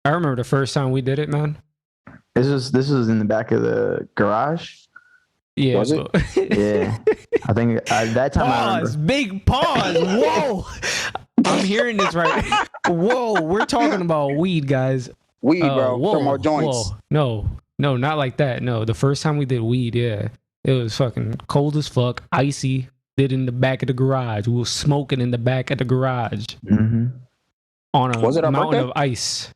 I remember the first time we did it, man. This was in the back of the garage. Yeah, Was it? Yeah, I think that time I pause, remember. big pause. Whoa, I'm hearing this right. Whoa, we're talking about weed, guys. Weed, bro. Whoa, Some more joints. whoa, no, not like that. No, the first time we did weed, yeah, it was fucking cold as fuck, icy. Did in the back of the garage. We were smoking in the back of the garage Mm-hmm. on Was it a our mountain birthday? of ice.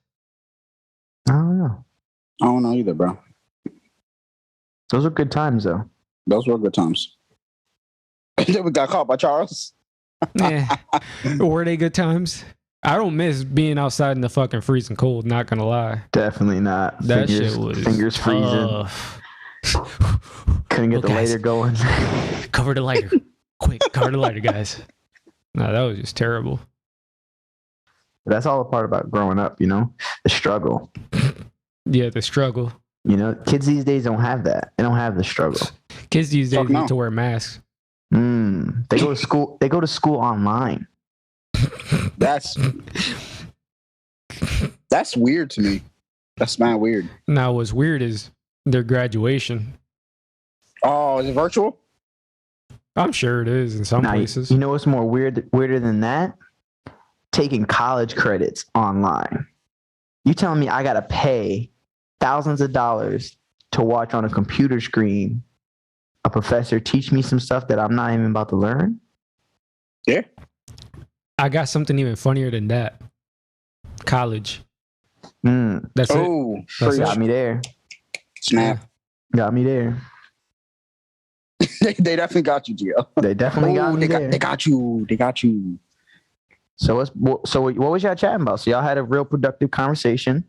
I don't know. I don't know either, bro. Those are good times, though. Those were good times. Then we got caught by Charles. Yeah, were they good times? I don't miss being outside in the fucking freezing cold. Not gonna lie, Definitely not. that fingers, shit was fingers freezing. Couldn't get the guys. lighter going. Cover the lighter, quick! Cover the lighter, guys. No, that was just terrible. That's all a part about growing up, you know, the struggle. Yeah, the struggle. You know, kids these days don't have that. They don't have the struggle. Kids these days Fuck no. need to wear masks. They go to school. They go to school online. That's weird to me. That's not weird. Now, what's weird is their graduation. Oh, is it virtual? I'm sure it is in some Now, places. you know what's more weirder than that? Taking college credits online. You telling me I gotta pay thousands of dollars to watch on a computer screen a professor teach me some stuff that I'm not even about to learn? Yeah. I got something even funnier than that. College. Mm, That's it. Oh, That's got it. me there. snap. Got me there. They definitely got you, Gio. They definitely got me there. They got you. They got you. So what was y'all chatting about? So y'all had a real productive conversation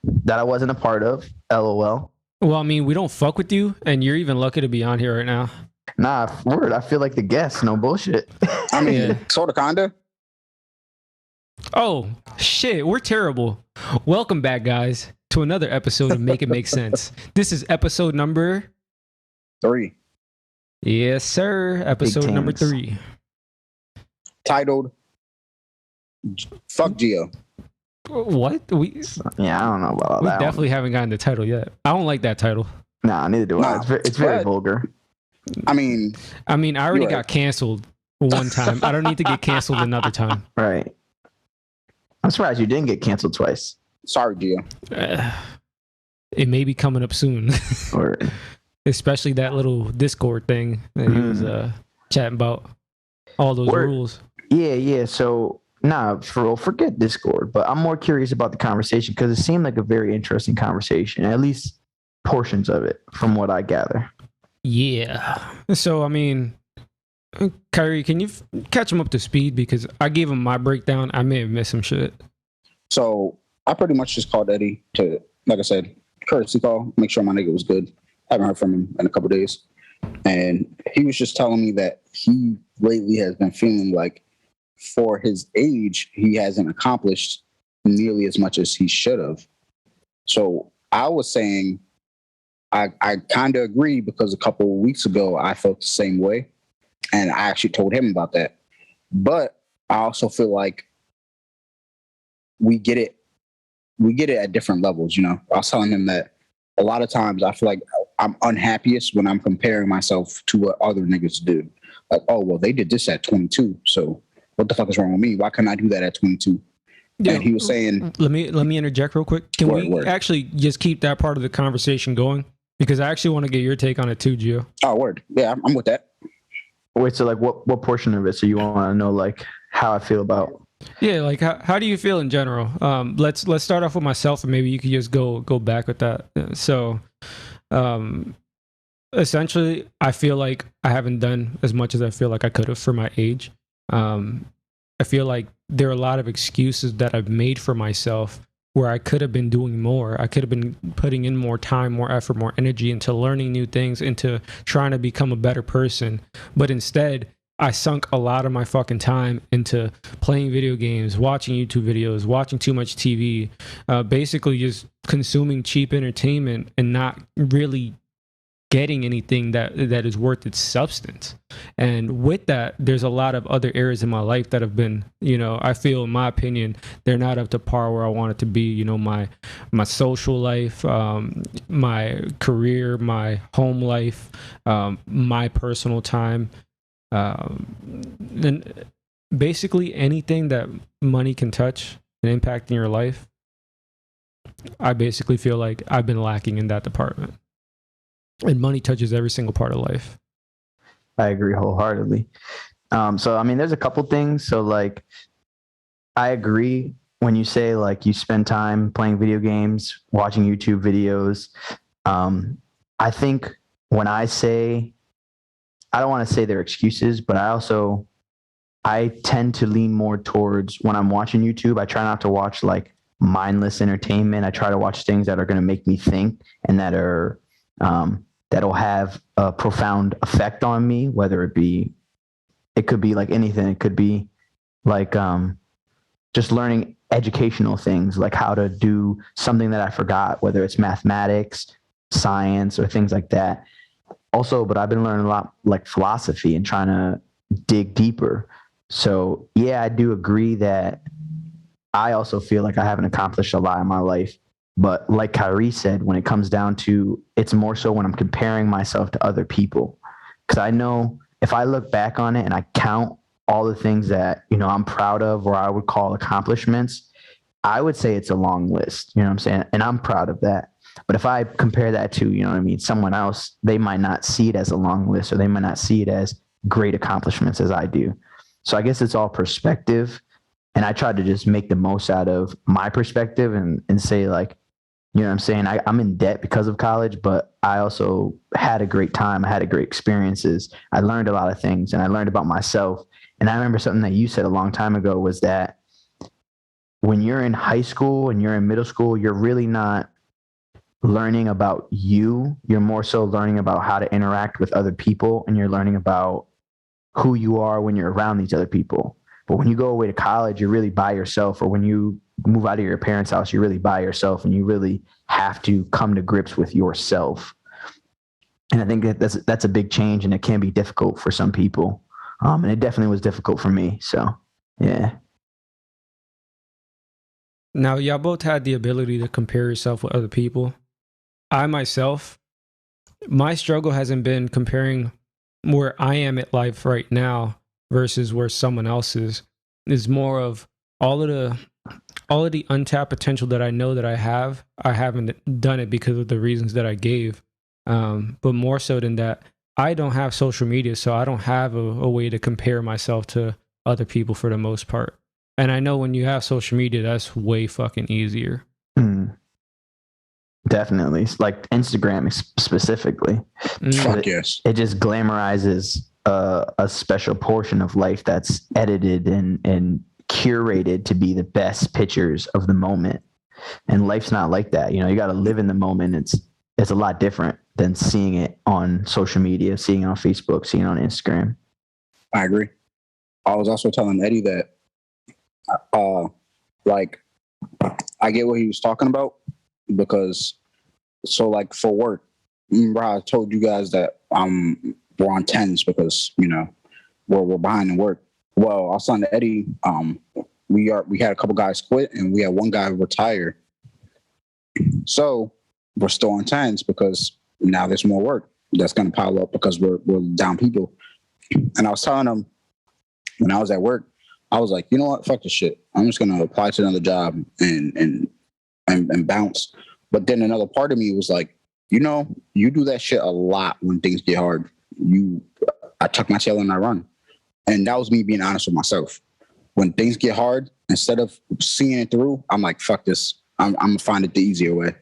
that I wasn't a part of. LOL. Well, I mean, we don't fuck with you, and you're even lucky to be on here right now. Nah, word. I feel like the guest. No bullshit. I mean, Yeah. sort of, kinda. Oh, shit, we're terrible. Welcome back, guys, to another episode of Make It Make Sense. This is episode number... 3. Yes, sir. Episode number things. 3. Titled Fuck Gio. What? We Yeah, I don't know about all that. definitely haven't gotten the title yet. I don't like that title. Nah, neither do I. Nah, It's very but- vulgar. I mean, I already You're right. got canceled one time. I don't need to get canceled another time. Right. I'm surprised you didn't get canceled twice. sorry, Gio. It may be coming up soon. Or Especially that little Discord thing that he was chatting about. All those Word. rules. yeah. So nah, forget Discord. But I'm more curious about the conversation because it seemed like a very interesting conversation. At least portions of it, from what I gather. Yeah. So, I mean, Kyree, can you catch him up to speed? Because I gave him my breakdown. I may have missed some shit. So I pretty much just called Eddie to, like I said, courtesy call, make sure my nigga was good. Haven't heard from him in a couple days. And he was just telling me that he lately has been feeling like for his age, he hasn't accomplished nearly as much as he should have. So I was saying, I kind of agree because a couple of weeks ago, I felt the same way. And I actually told him about that. But I also feel like we get it at different levels. You know, I was telling him that a lot of times I feel like I'm unhappiest when I'm comparing myself to what other niggas do. Like, oh, well, they did this at 22. So what the fuck is wrong with me? Why can't I do that at 22? Yeah. And he was saying, Let me interject real quick. Can we actually just keep that part of the conversation going? Because I actually want to get your take on it too, Gio. oh, word. Yeah, I'm with that. Wait, so like what portion of it? So you want to know like how I feel about? Yeah, like how do you feel in general? Let's start off with myself, and maybe you could just go back with that. So, essentially, I feel like I haven't done as much as I feel like I could have for my age. I feel like there are a lot of excuses that I've made for myself where I could have been doing more. I could have been putting in more time, more effort, more energy into learning new things, into trying to become a better person. But instead, I sunk a lot of my fucking time into playing video games, watching YouTube videos, watching too much TV, basically just consuming cheap entertainment and not really getting anything that is worth its substance. And with that, there's a lot of other areas in my life that have been, I feel, in my opinion, they're not up to par where I want it to be. My social life, my career, my home life, my personal time, and basically anything that money can touch and impact in your life. I basically feel like I've been lacking in that department. And money touches every single part of life. I agree wholeheartedly. So, I mean, there's a couple things. So, like, I agree when you say, like, you spend time playing video games, watching YouTube videos. I think when I say, I don't want to say they're excuses, but I tend to lean more towards when I'm watching YouTube, I try not to watch, like, mindless entertainment. I try to watch things that are going to make me think and that are, that'll have a profound effect on me, whether it could be like anything. It could be like just learning educational things, like how to do something that I forgot, whether it's mathematics, science, or things like that. Also, but I've been learning a lot like philosophy and trying to dig deeper. So yeah, I do agree that I also feel like I haven't accomplished a lot in my life. But like Kyree said, when it comes down to, it's more so when I'm comparing myself to other people. Because I know if I look back on it and I count all the things that, I'm proud of or I would call accomplishments, I would say it's a long list, you know what I'm saying? And I'm proud of that. But if I compare that to, someone else, they might not see it as a long list, or they might not see it as great accomplishments as I do. So I guess it's all perspective. And I try to just make the most out of my perspective and say, like, you know what I'm saying? I'm in debt because of college, but I also had a great time. I had great experiences. I learned a lot of things, and I learned about myself. And I remember something that you said a long time ago was that when you're in high school and you're in middle school, you're really not learning about you. You're more so learning about how to interact with other people, and you're learning about who you are when you're around these other people. But when you go away to college, you're really by yourself, or when you move out of your parents' house, you're really by yourself, and you really have to come to grips with yourself. And I think that's a big change, and it can be difficult for some people. And it definitely was difficult for me. So, yeah. Now, y'all both had the ability to compare yourself with other people. I myself, my struggle hasn't been comparing where I am at life right now versus where someone else is. It's more of all of the untapped potential that I know that I haven't done it because of the reasons that I gave. But more so than that, I don't have social media, so I don't have a way to compare myself to other people for the most part. And I know when you have social media, that's way fucking easier. Definitely. Like Instagram specifically. Fuck yes. It just glamorizes a special portion of life that's edited and curated to be the best pictures of the moment. And life's not like that. You got to live in the moment. It's a lot different than seeing it on social media, seeing it on Facebook, seeing it on Instagram. I agree. I was also telling Eddie that, like, I get what he was talking about, because, so like for work, remember how I told you guys that we're on 10s because, we're behind in work. Well, I was telling Eddie, we had a couple guys quit and we had one guy retire. So we're still on 10s because now there's more work that's going to pile up because we're down people. And I was telling him when I was at work, I was like, you know what? Fuck this shit. I'm just going to apply to another job and bounce. But then another part of me was like, you do that shit a lot when things get hard. I tuck my tail and I run. And that was me being honest with myself. When things get hard, instead of seeing it through, I'm like, fuck this. I'm going to find it the easier way.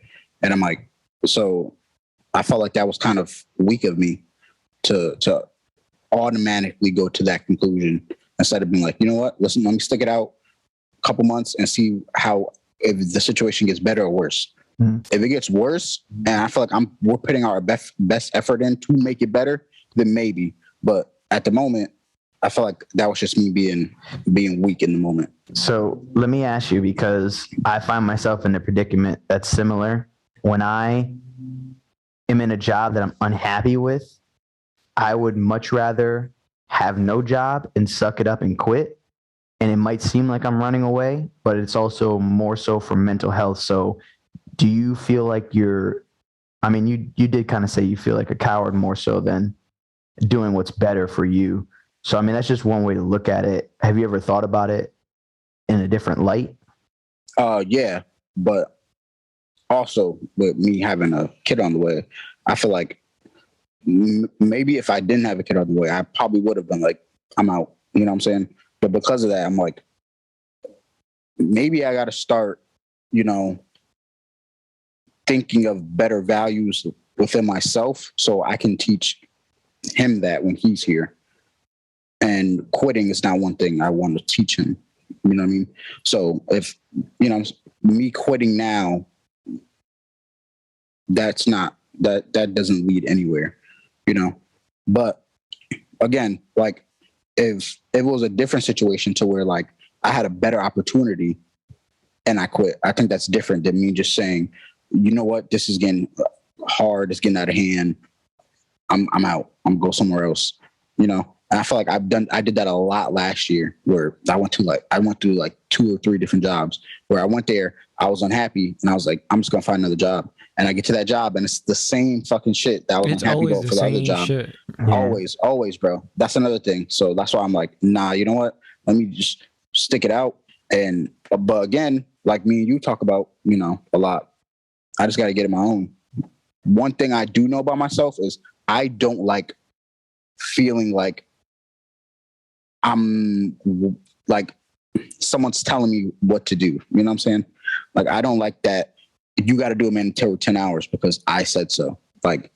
And I'm like, so I felt like that was kind of weak of me to automatically go to that conclusion instead of being like, you know what, listen, let me stick it out a couple months and see if the situation gets better or worse. Mm-hmm. If it gets worse, and I feel like we're putting our best effort in to make it better, then maybe. But at the moment, I feel like that was just me being weak in the moment. So let me ask you, because I find myself in a predicament that's similar. When I am in a job that I'm unhappy with, I would much rather have no job and suck it up and quit. And it might seem like I'm running away, but it's also more so for mental health. So do you feel like I mean, you did kind of say you feel like a coward more so than doing what's better for you. So, I mean, that's just one way to look at it. Have you ever thought about it in a different light? Yeah, but also with me having a kid on the way, I feel like maybe if I didn't have a kid on the way, I probably would have been like, I'm out. You know what I'm saying? But because of that, I'm like, maybe I got to start, you know, thinking of better values within myself so I can teach him that when he's here. And quitting is not one thing I want to teach him. You know what I mean? So if, you know, me quitting now, that doesn't lead anywhere, you know? But again, like if it was a different situation to where like I had a better opportunity and I quit, I think that's different than me just saying, you know what, this is getting hard, it's getting out of hand. I'm out. I'm gonna go somewhere else. You know, and I feel like I did that a lot last year where I went through like 2 or 3 different jobs where I went there, I was unhappy and I was like, I'm just gonna find another job. And I get to that job and it's the same fucking shit that I was It's unhappy always about the for the other same job. shit. Yeah. Always, bro. That's another thing. So that's why I'm like, nah, you know what? Let me just stick it out. And but again, like me and you talk about, you know, a lot. I just gotta get it my own. One thing I do know about myself is I don't like feeling like I'm like someone's telling me what to do. You know what I'm saying? Like I don't like that. You got to do a mandatory 10 hours because I said so. Like,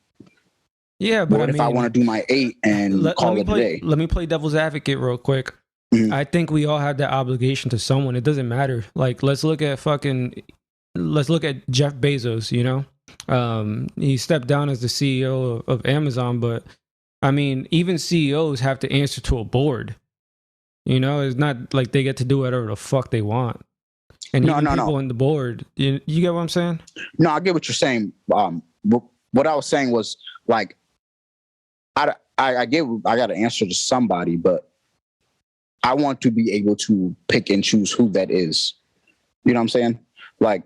Yeah, but what if I want to do my 8 and call it a day? Let me play devil's advocate real quick. Mhm. I think we all have that obligation to someone. It doesn't matter. Like let's look at Jeff Bezos, you know? He stepped down as the CEO of Amazon, but I mean, even CEOs have to answer to a board. You know, it's not like they get to do whatever the fuck they want. And No, even no, people no. on the board, you get what I'm saying? No, I get what you're saying. What I was saying was like, I got to answer to somebody, but I want to be able to pick and choose who that is. You know what I'm saying? Like,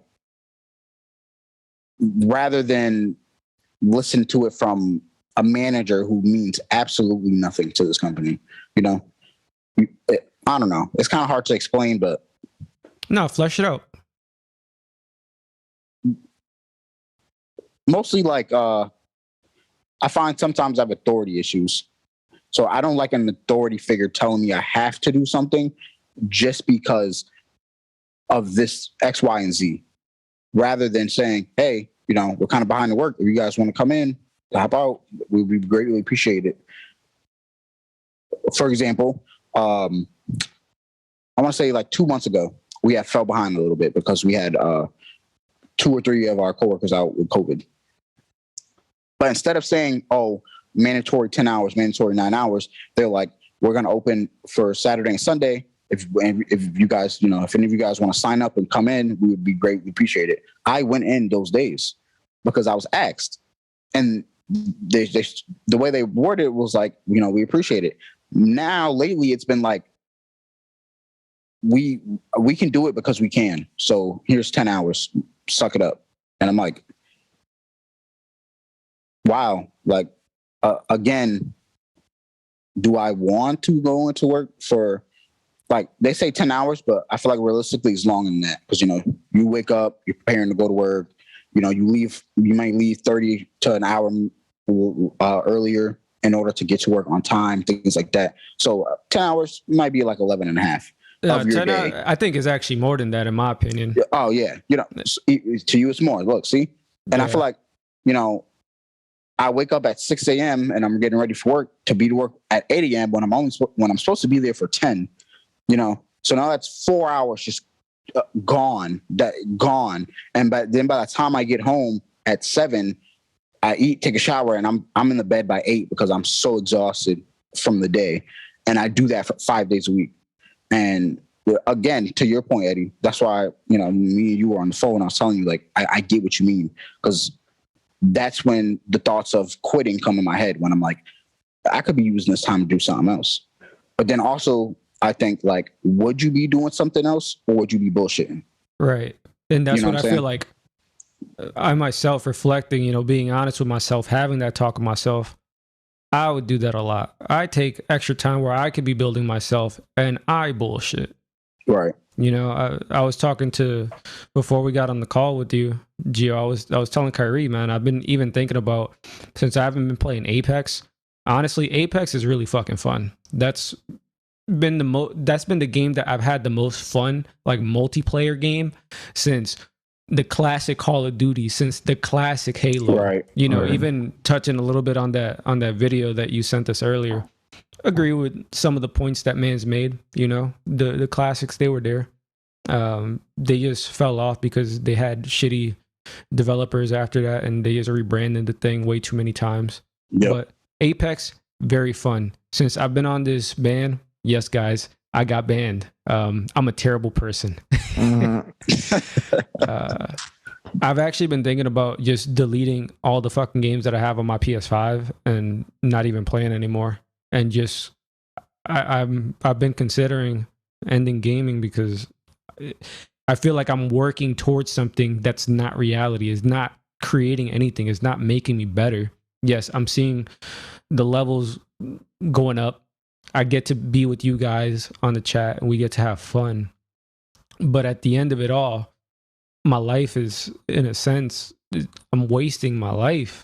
rather than listen to it from a manager who means absolutely nothing to this company, you know? I don't know. It's kind of hard to explain, but No, flesh it out. mostly like I find sometimes I have authority issues. So I don't like an authority figure telling me I have to do something just because of this X, Y, and Z, rather than saying, hey, you know, we're kind of behind the work. If you guys want to come in, hop out, we would greatly appreciate it. For example, I want to say like 2 months ago, we had fell behind a little bit because we had 2 or 3 of our coworkers out with COVID. But instead of saying, oh, mandatory 10 hours, mandatory 9 hours, they're like, we're going to open for Saturday and Sunday. If you guys, you know, if any of you guys want to sign up and come in, we would be great. We appreciate it. I went in those days because I was asked. And the way they worded it was like, you know, we appreciate it. Now, lately, it's been like, we can do it because we can. So here's 10 hours, suck it up. And I'm like, wow, like, again, do I want to go into work for, like, they say 10 hours, but I feel like realistically it's longer than that. Because, you know, you wake up, you're preparing to go to work, you know, you might leave 30 to an hour earlier in order to get to work on time, things like that. So 10 hours might be like 11 and a half of your day. I think it's actually more than that, in my opinion. Oh, yeah. You know, to you, it's more. Look, see? And Yeah. I feel like, you know, I wake up at 6 a.m. and I'm getting ready for work to be to work at 8 a.m. when I'm supposed to be there for 10, you know? So now that's 4 hours just gone. And by the time I get home at 7, I eat, take a shower, and I'm in the bed by 8 because I'm so exhausted from the day. And I do that for 5 days a week. And again, to your point, Eddie, that's why, you know, me and you were on the phone. I was telling you, like, I get what you mean, because that's when the thoughts of quitting come in my head, when I'm like, I could be using this time to do something else. But then also, I think, like, would you be doing something else, or would you be bullshitting? Right. And that's You know what what I I'm feel like I myself reflecting, being honest with myself, having that talk with myself. I would do that a lot. I take extra time where I could be building myself and I bullshit. Right. I was talking to, before we got on the call with you, Gio, I was telling Kyree, man, I've been even thinking about, since I haven't been playing Apex, honestly, Apex is really fucking fun. That's been the game that I've had the most fun, like multiplayer game, since the classic Call of Duty, since the classic Halo. Right. Even touching a little bit on that video that you sent us earlier. Agree with some of the points that man's made. The classics, they were there. They just fell off because they had shitty developers after that, and they just rebranded the thing way too many times. Yep. But Apex, very fun. Since I've been on this ban, yes, guys, I got banned. I'm a terrible person. I've actually been thinking about just deleting all the fucking games that I have on my PS5 and not even playing anymore. And just, I've been considering ending gaming because I feel like I'm working towards something that's not reality. It's not creating anything. It's not making me better. Yes, I'm seeing the levels going up. I get to be with you guys on the chat and we get to have fun. But at the end of it all, my life is, in a sense, I'm wasting my life,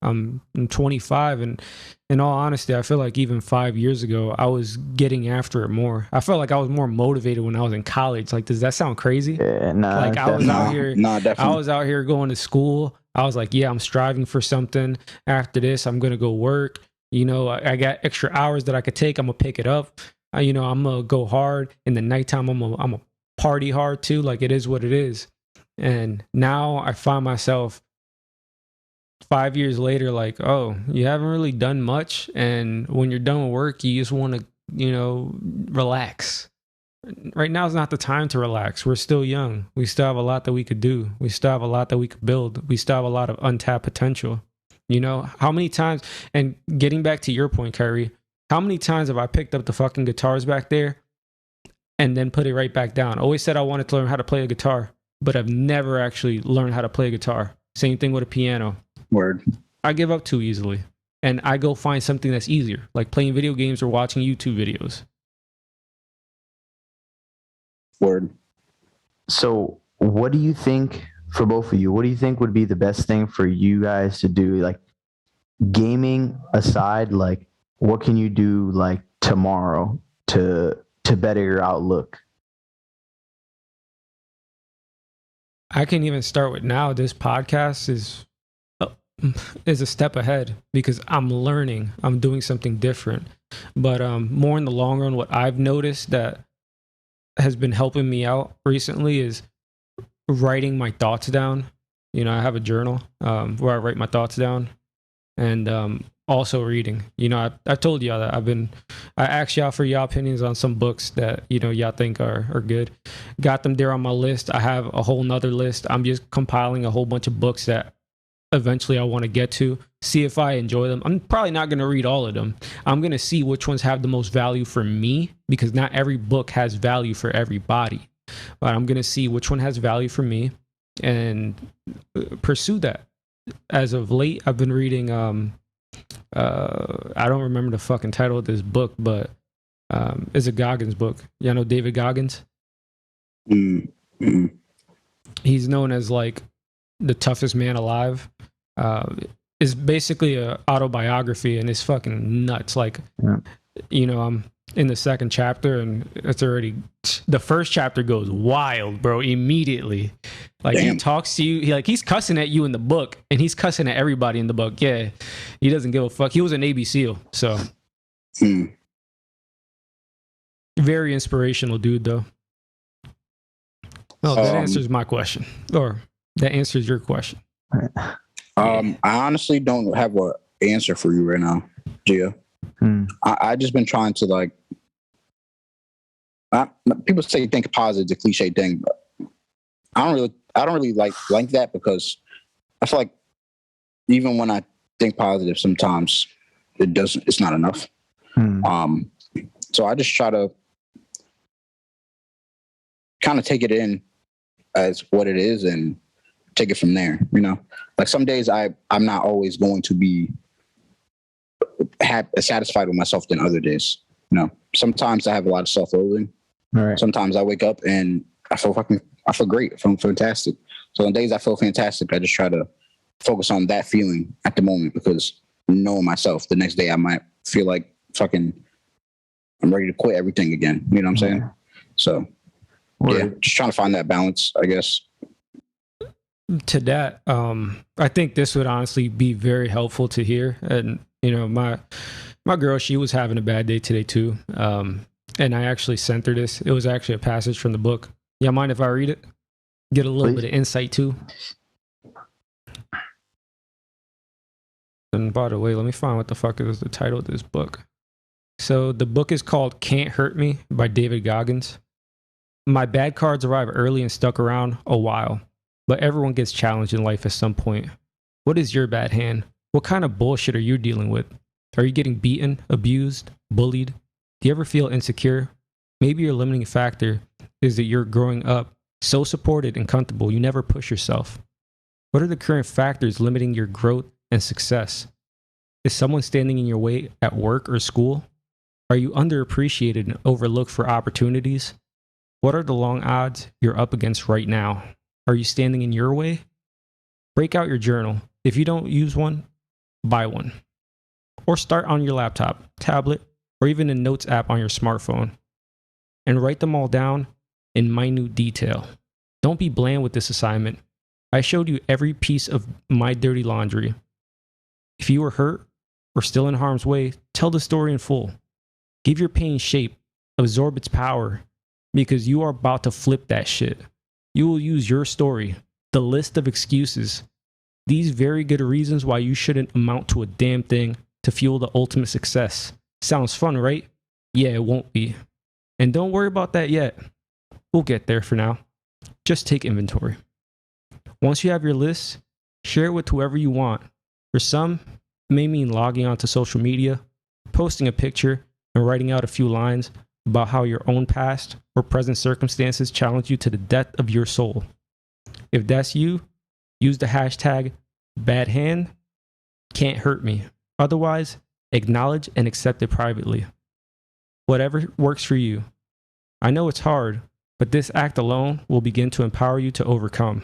I'm 25, and in all honesty, I feel like even 5 years ago, I was getting after it more. I felt like I was more motivated when I was in college. Like, does that sound crazy? Yeah, nah, like I was out here, definitely. I was out here going to school. I was like, yeah, I'm striving for something. After this, I'm gonna go work. I got extra hours that I could take. I'm gonna pick it up. I'm gonna go hard. In the nighttime, I'm gonna party hard too. Like, it is what it is. And now I find myself 5 years later, like, oh, you haven't really done much. And when you're done with work, you just want to, relax. Right now is not the time to relax. We're still young. We still have a lot that we could do. We still have a lot that we could build. We still have a lot of untapped potential. How many times, and getting back to your point, Kyree, how many times have I picked up the fucking guitars back there and then put it right back down? I always said I wanted to learn how to play a guitar, but I've never actually learned how to play a guitar. Same thing with a piano. Word. I give up too easily. And I go find something that's easier, like playing video games or watching YouTube videos. Word. So what do you think, for both of you, what do you think would be the best thing for you guys to do? Like, gaming aside, like, what can you do, like, tomorrow to better your outlook? I can even start with now. This podcast is a step ahead because I'm learning. I'm doing something different. But more in the long run, what I've noticed that has been helping me out recently is writing my thoughts down. I have a journal where I write my thoughts down, and also reading. I told y'all that I asked y'all for y'all opinions on some books that y'all think are good. Got them there on my list. I have a whole nother list. I'm just compiling a whole bunch of books that eventually I want to get to, see if I enjoy them. I'm probably not going to read all of them. I'm going to see which ones have the most value for me, because not every book has value for everybody. But I'm going to see which one has value for me and pursue that. As of late, I've been reading, I don't remember the fucking title of this book, but it's a Goggins book. You know David Goggins? Mm-hmm. He's known as like the toughest man alive. Is basically a autobiography, and it's fucking nuts. Like, I'm in the second chapter, and it's already, the first chapter goes wild, bro. Immediately, like, damn. He talks to you. He's cussing at you in the book, and he's cussing at everybody in the book. Yeah, he doesn't give a fuck. He was a Navy SEAL, so very inspirational dude, though. Oh, that answers my question, or that answers your question. I honestly don't have an answer for you right now, Gia. I just been trying to, like, people say think positive, it's a cliche thing, but I don't really like that, because I feel like even when I think positive, sometimes it's not enough. So I just try to kind of take it in as what it is and take it from there. Like some days I'm not always going to be satisfied with myself than other days. Sometimes I have a lot of self-loathing. Right. Sometimes I wake up and I feel great. I feel fantastic. So on days I feel fantastic, I just try to focus on that feeling at the moment, because knowing myself, the next day I might feel like I'm ready to quit everything again. You know what I'm saying? So just trying to find that balance, I guess. To that, I think this would honestly be very helpful to hear. And my girl, she was having a bad day today too. And I actually sent her this. It was actually a passage from the book. Yeah, mind if I read it? Get a little bit of insight too. And by the way, let me find what the fuck is the title of this book. So the book is called Can't Hurt Me by David Goggins. My bad cards arrive early and stuck around a while, but everyone gets challenged in life at some point. What is your bad hand? What kind of bullshit are you dealing with? Are you getting beaten, abused, bullied? Do you ever feel insecure? Maybe your limiting factor is that you're growing up so supported and comfortable, you never push yourself. What are the current factors limiting your growth and success? Is someone standing in your way at work or school? Are you underappreciated and overlooked for opportunities? What are the long odds you're up against right now? Are you standing in your way? Break out your journal. If you don't use one, buy one. Or start on your laptop, tablet, or even a notes app on your smartphone. And write them all down in minute detail. Don't be bland with this assignment. I showed you every piece of my dirty laundry. If you were hurt or still in harm's way, tell the story in full. Give your pain shape, absorb its power, because you are about to flip that shit. You will use your story, the list of excuses, these very good reasons why you shouldn't amount to a damn thing, to fuel the ultimate success. Sounds fun, right? Yeah, it won't be. And don't worry about that yet. We'll get there for now. Just take inventory. Once you have your list, share it with whoever you want. For some, it may mean logging onto social media, posting a picture, and writing out a few lines about how your own past or present circumstances challenge you to the depth of your soul. If that's you, use the hashtag #badhand can't hurt me. Otherwise, acknowledge and accept it privately. Whatever works for you. I know it's hard, but this act alone will begin to empower you to overcome.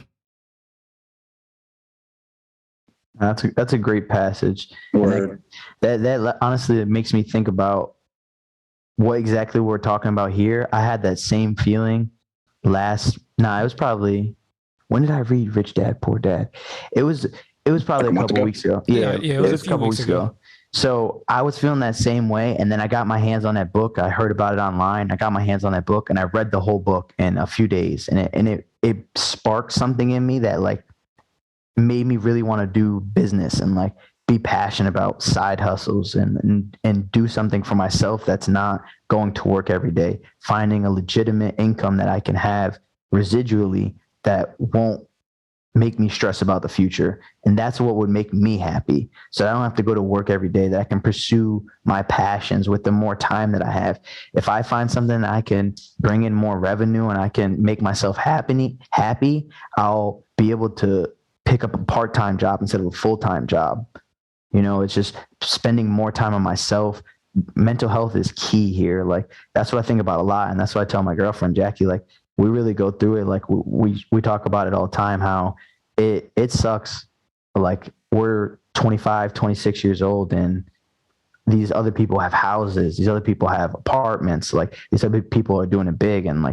That's a great passage. That honestly, it makes me think about what exactly we're talking about here. I had that same feeling it was probably, when did I read Rich Dad, Poor Dad? It was probably a couple weeks ago. Yeah, it was a couple weeks ago. So I was feeling that same way. And then I got my hands on that book. I heard about it online. I got my hands on that book and I read the whole book in a few days. And it sparked something in me that like made me really want to do business and like be passionate about side hustles and do something for myself that's not going to work every day, finding a legitimate income that I can have residually that won't make me stress about the future. And that's what would make me happy. So I don't have to go to work every day, that I can pursue my passions with the more time that I have. If I find something that I can bring in more revenue and I can make myself happy, I'll be able to pick up a part-time job instead of a full-time job. It's just spending more time on myself. Mental health is key here. Like, that's what I think about a lot. And that's what I tell my girlfriend, Jackie, like, we really go through it. Like we talk about it all the time, how it sucks. Like, we're 25, 26 years old and these other people have houses. These other people have apartments. Like, these other people are doing it big. And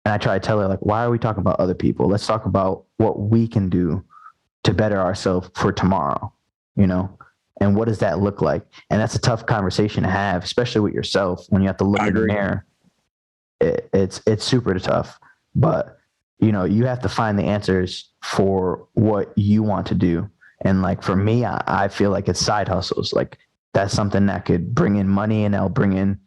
I try to tell her, like, why are we talking about other people? Let's talk about what we can do to better ourselves for tomorrow, and what does that look like? And that's a tough conversation to have, especially with yourself when you have to look in the mirror. It's super tough, but you have to find the answers for what you want to do. And like, for me, I feel like it's side hustles. Like, that's something that could bring in money and that'll bring in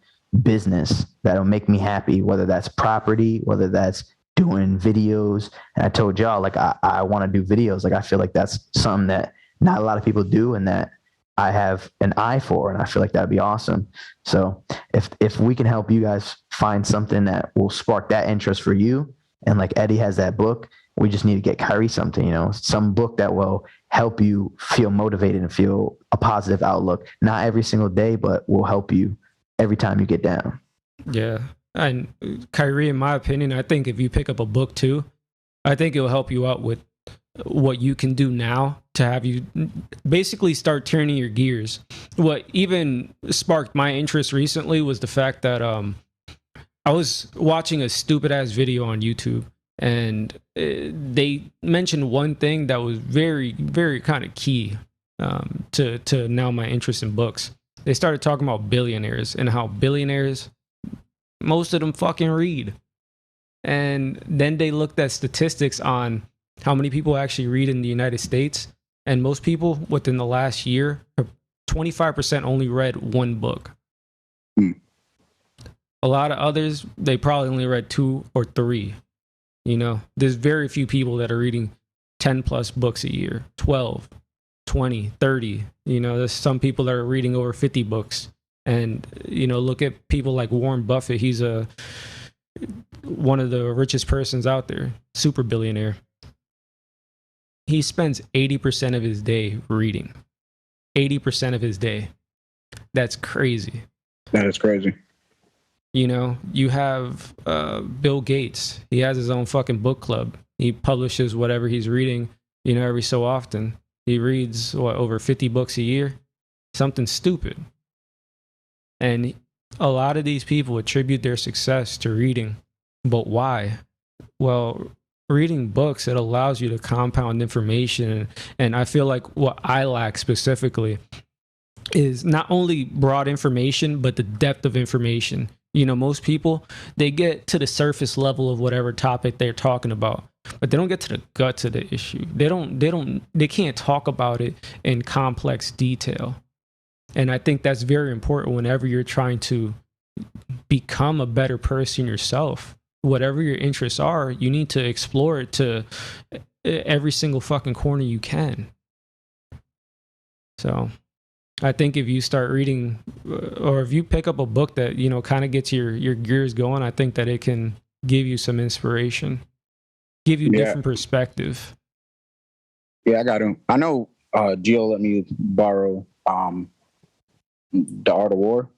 business that'll make me happy, whether that's property, whether that's doing videos. And I told y'all, like, I want to do videos. Like, I feel like that's something that not a lot of people do, and that I have an eye for, and I feel like that'd be awesome. So if we can help you guys find something that will spark that interest for you, and like Eddie has that book, we just need to get Kyree something, you know, some book that will help you feel motivated and feel a positive outlook. Not every single day, but will help you every time you get down. Yeah. And Kyree, in my opinion, I think if you pick up a book too, I think it'll help you out with what you can do now to have you basically start turning your gears. What even sparked my interest recently was the fact that I was watching a stupid ass video on YouTube, and they mentioned one thing that was very, very kind of key to now my interest in books. They started talking about billionaires and how billionaires, most of them fucking read. And then they looked at statistics on how many people actually read in the United States. And most people within the last year, 25% only read one book. A lot of others, they probably only read 2 or 3. You know, there's very few people that are reading 10 plus books a year, 12, 20, 30. You know, there's some people that are reading over 50 books. And, you know, look at people like Warren Buffett. He's one of the richest persons out there, super billionaire. He spends 80% of his day reading. 80% of his day. That's crazy. That is crazy. You know, you have Bill Gates. He has his own fucking book club. He publishes whatever he's reading, you know, every so often. He reads, over 50 books a year? Something stupid. And a lot of these people attribute their success to reading. But why? Well, reading books, it allows you to compound information. And I feel like what I lack specifically is not only broad information, but the depth of information. You know, most people, they get to the surface level of whatever topic they're talking about, but they don't get to the guts of the issue. They can't talk about it in complex detail. And I think that's very important whenever you're trying to become a better person yourself. Whatever your interests are, you need to explore it to every single fucking corner you can. So I think if you start reading, or if you pick up a book that, you know, kind of gets your gears going, I think that it can give you some inspiration, give you different perspective. Yeah, I got him. I know Gio let me borrow The Art of War.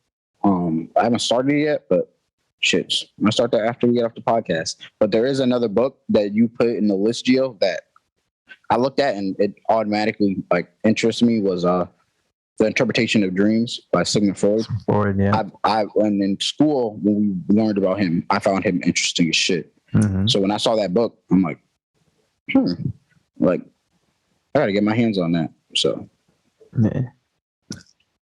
I haven't started it yet, but shit, I'm gonna start that after we get off the podcast. But there is another book that you put in the list, Gio, that I looked at and it automatically like interested me, was The Interpretation of Dreams by Sigmund Freud. Yeah. I when in school, when we learned about him, I found him interesting as shit. Mm-hmm. So when I saw that book, I'm like, like I gotta get my hands on that. So yeah.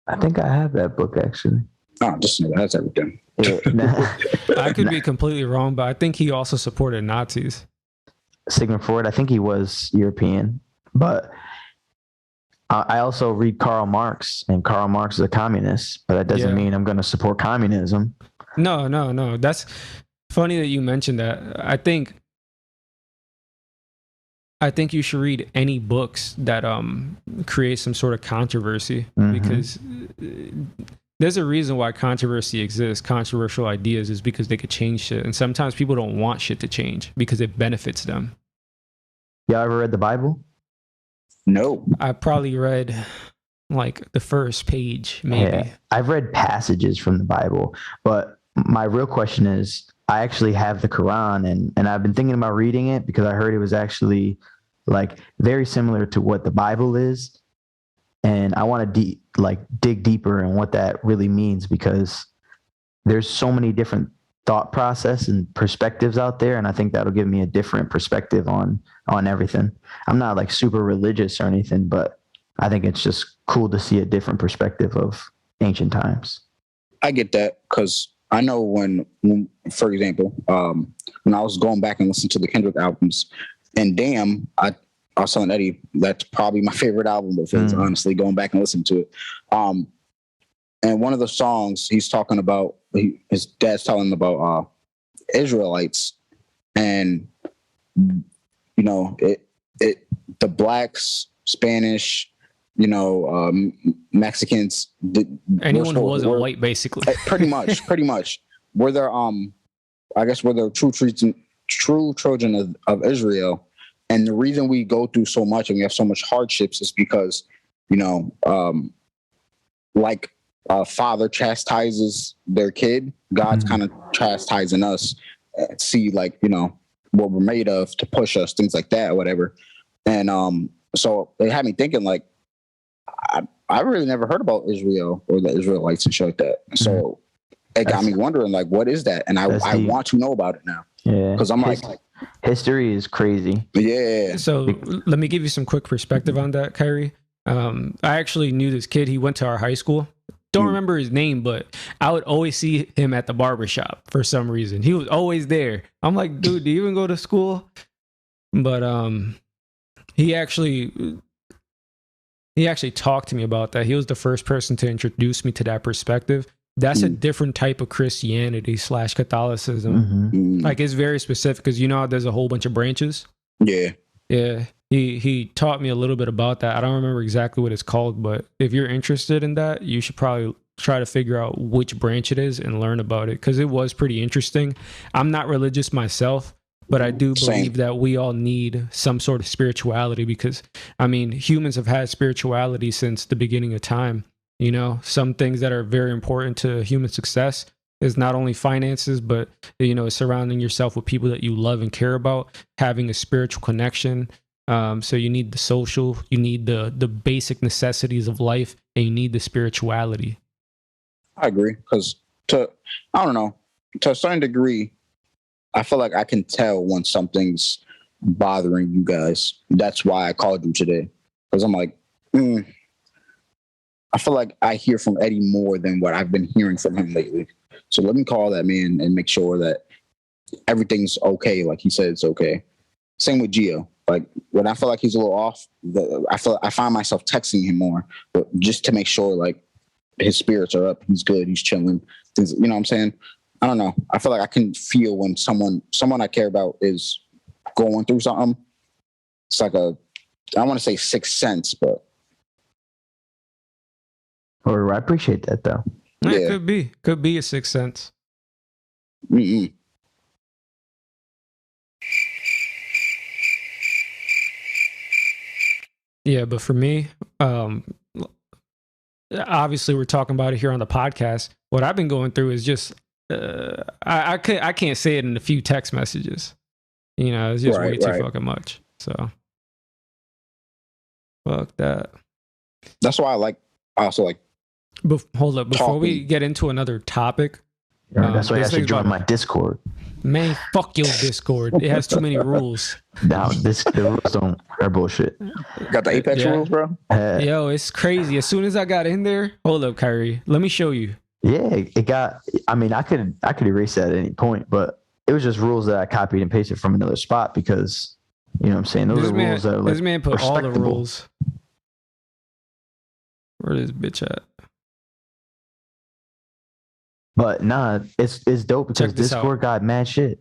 I think I have that book actually. Oh, just that's everything. Yeah. I could be completely wrong, but I think he also supported Nazis. Sigmund Freud, I think he was European, but I also read Karl Marx, and Karl Marx is a communist, but that doesn't mean I'm going to support communism. No. That's funny that you mentioned that. I think you should read any books that create some sort of controversy, because there's a reason why controversy exists. Controversial ideas is because they could change shit. And sometimes people don't want shit to change because it benefits them. Y'all ever read the Bible? No. I probably read like the first page, maybe. Yeah, I've read passages from the Bible, but my real question is, I actually have the Quran, and I've been thinking about reading it because I heard it was actually like very similar to what the Bible is. And I want to dig deeper in what that really means, because there's so many different thought process and perspectives out there. And I think that'll give me a different perspective on everything. I'm not like super religious or anything, but I think it's just cool to see a different perspective of ancient times. I get that, because I know when, for example, when I was going back and listening to the Kendrick albums, and Damn, I was telling Eddie that's probably my favorite album of his, honestly, going back and listening to it. And one of the songs he's talking about, his dad's telling him about Israelites, and you know, the blacks, Spanish, Mexicans. Anyone who wasn't white, basically. Pretty much. We're their I guess we're the true children of Israel. And the reason we go through so much and we have so much hardships is because, like a father chastises their kid, God's kind of chastising us. See, like, what we're made of to push us, things like that, or whatever. And so it had me thinking, like, I really never heard about Israel or the Israelites and shit like that. So it got me wondering, like, what is that? And I want to know about it now. Yeah, because I'm like, history is crazy. Yeah. So let me give you some quick perspective on that, Kyree. I actually knew this kid. He went to our high school. Don't remember his name, but I would always see him at the barbershop for some reason. He was always there. I'm like, dude, do you even go to school? But he actually talked to me about that. He was the first person to introduce me to that perspective. That's a different type of Christianity / Catholicism. Like, it's very specific because how there's a whole bunch of branches. Yeah. He taught me a little bit about that. I don't remember exactly what it's called, but if you're interested in that, you should probably try to figure out which branch it is and learn about it, because it was pretty interesting. I'm not religious myself, but I do believe that we all need some sort of spirituality, because humans have had spirituality since the beginning of time. Some things that are very important to human success is not only finances, but surrounding yourself with people that you love and care about, having a spiritual connection. So you need the social, you need the basic necessities of life, and you need the spirituality. I agree, because to a certain degree, I feel like I can tell when something's bothering you guys. That's why I called you today, because I'm like, I feel like I hear from Eddie more than what I've been hearing from him lately. So let me call that man and make sure that everything's okay, like he said it's okay. Same with Gio. Like, when I feel like he's a little off, I find myself texting him more, but just to make sure, like, his spirits are up, he's good, he's chilling. Things, you know what I'm saying? I don't know. I feel like I can feel when someone I care about is going through something. It's like I want to say sixth sense, but. Or I appreciate that, though. Yeah. It could be a sixth sense. Mm-mm. Yeah, but for me, obviously we're talking about it here on the podcast. What I've been going through is just I can't say it in a few text messages. It's just way too fucking much. So fuck that. That's why I also like. Hold up, before we get into another topic. That's why I should join my Discord. Man, fuck your Discord. It has too many rules. No, the rules are bullshit. Got the Apex rules, bro? Yo, it's crazy. As soon as I got in there, hold up, Kyree. Let me show you. Yeah, it got. I could erase that at any point, but it was just rules that I copied and pasted from another spot because, you know what I'm saying? Those are rules that are like, this man put all the rules. Where is bitch at? But nah, it's dope because Discord got mad shit.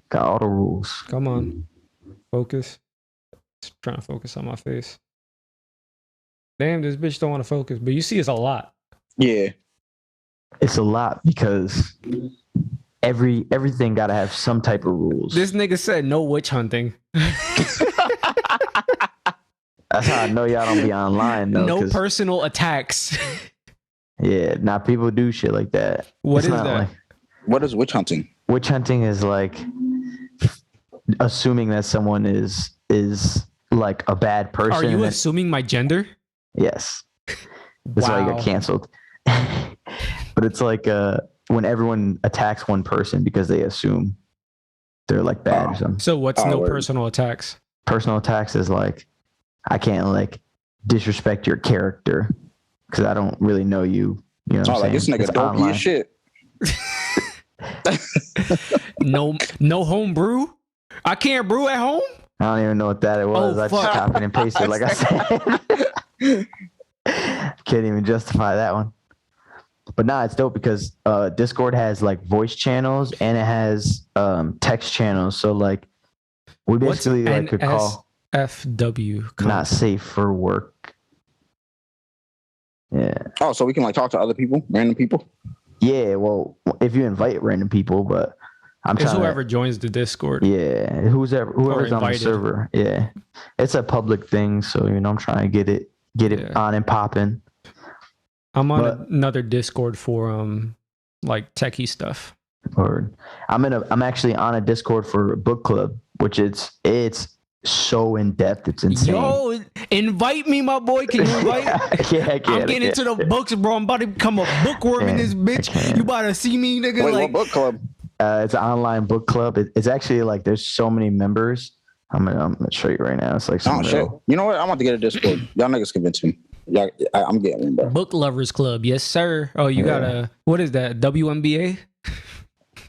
Got all the rules. Come on. Focus. Just trying to focus on my face. Damn, this bitch don't want to focus. But you see, it's a lot. Yeah. It's a lot because everything got to have some type of rules. This nigga said no witch hunting. That's how I know y'all don't be online, though. No personal attacks. Yeah, now people do shit like that. What is that? What is witch hunting? Witch hunting is like assuming that someone is like a bad person. Are you assuming my gender? Yes. That's why you got canceled. But it's like when everyone attacks one person because they assume they're like bad or something. So what's no personal attacks? Personal attacks is like, I can't like disrespect your character because I don't really know you. You know what I'm saying? This nigga dopey as shit. No home brew? I can't brew at home? I don't even know what that was. I just copied and pasted like I said. Can't even justify that one. But nah, it's dope because Discord has like voice channels and it has text channels. So like we basically like could call. FW. Not safe for work. Yeah. Oh, so we can like talk to other people, random people. Yeah. Well, if you invite random people, but I'm It's trying whoever joins the Discord. Yeah, whoever's on the invited. server. Yeah, it's a public thing, so I'm trying to get it Yeah. on and popping. I'm on another Discord for like techie stuff. Or I'm actually on a Discord for a book club, which it's so in depth, it's insane. Yo, invite me, my boy. Can you invite? Yeah, I'm getting into the books, bro. I'm about to become a bookworm in this bitch. You about to see me, nigga? Wait, like what book club? It's an online book club. It's actually like there's so many members. I'm gonna show you right now. It's like Oh shit! You know what? I'm about to get a Discord. Y'all niggas convince me. Yeah, I'm getting one, bro. Book Lovers Club, yes sir. Oh, you got a what is that? WNBA?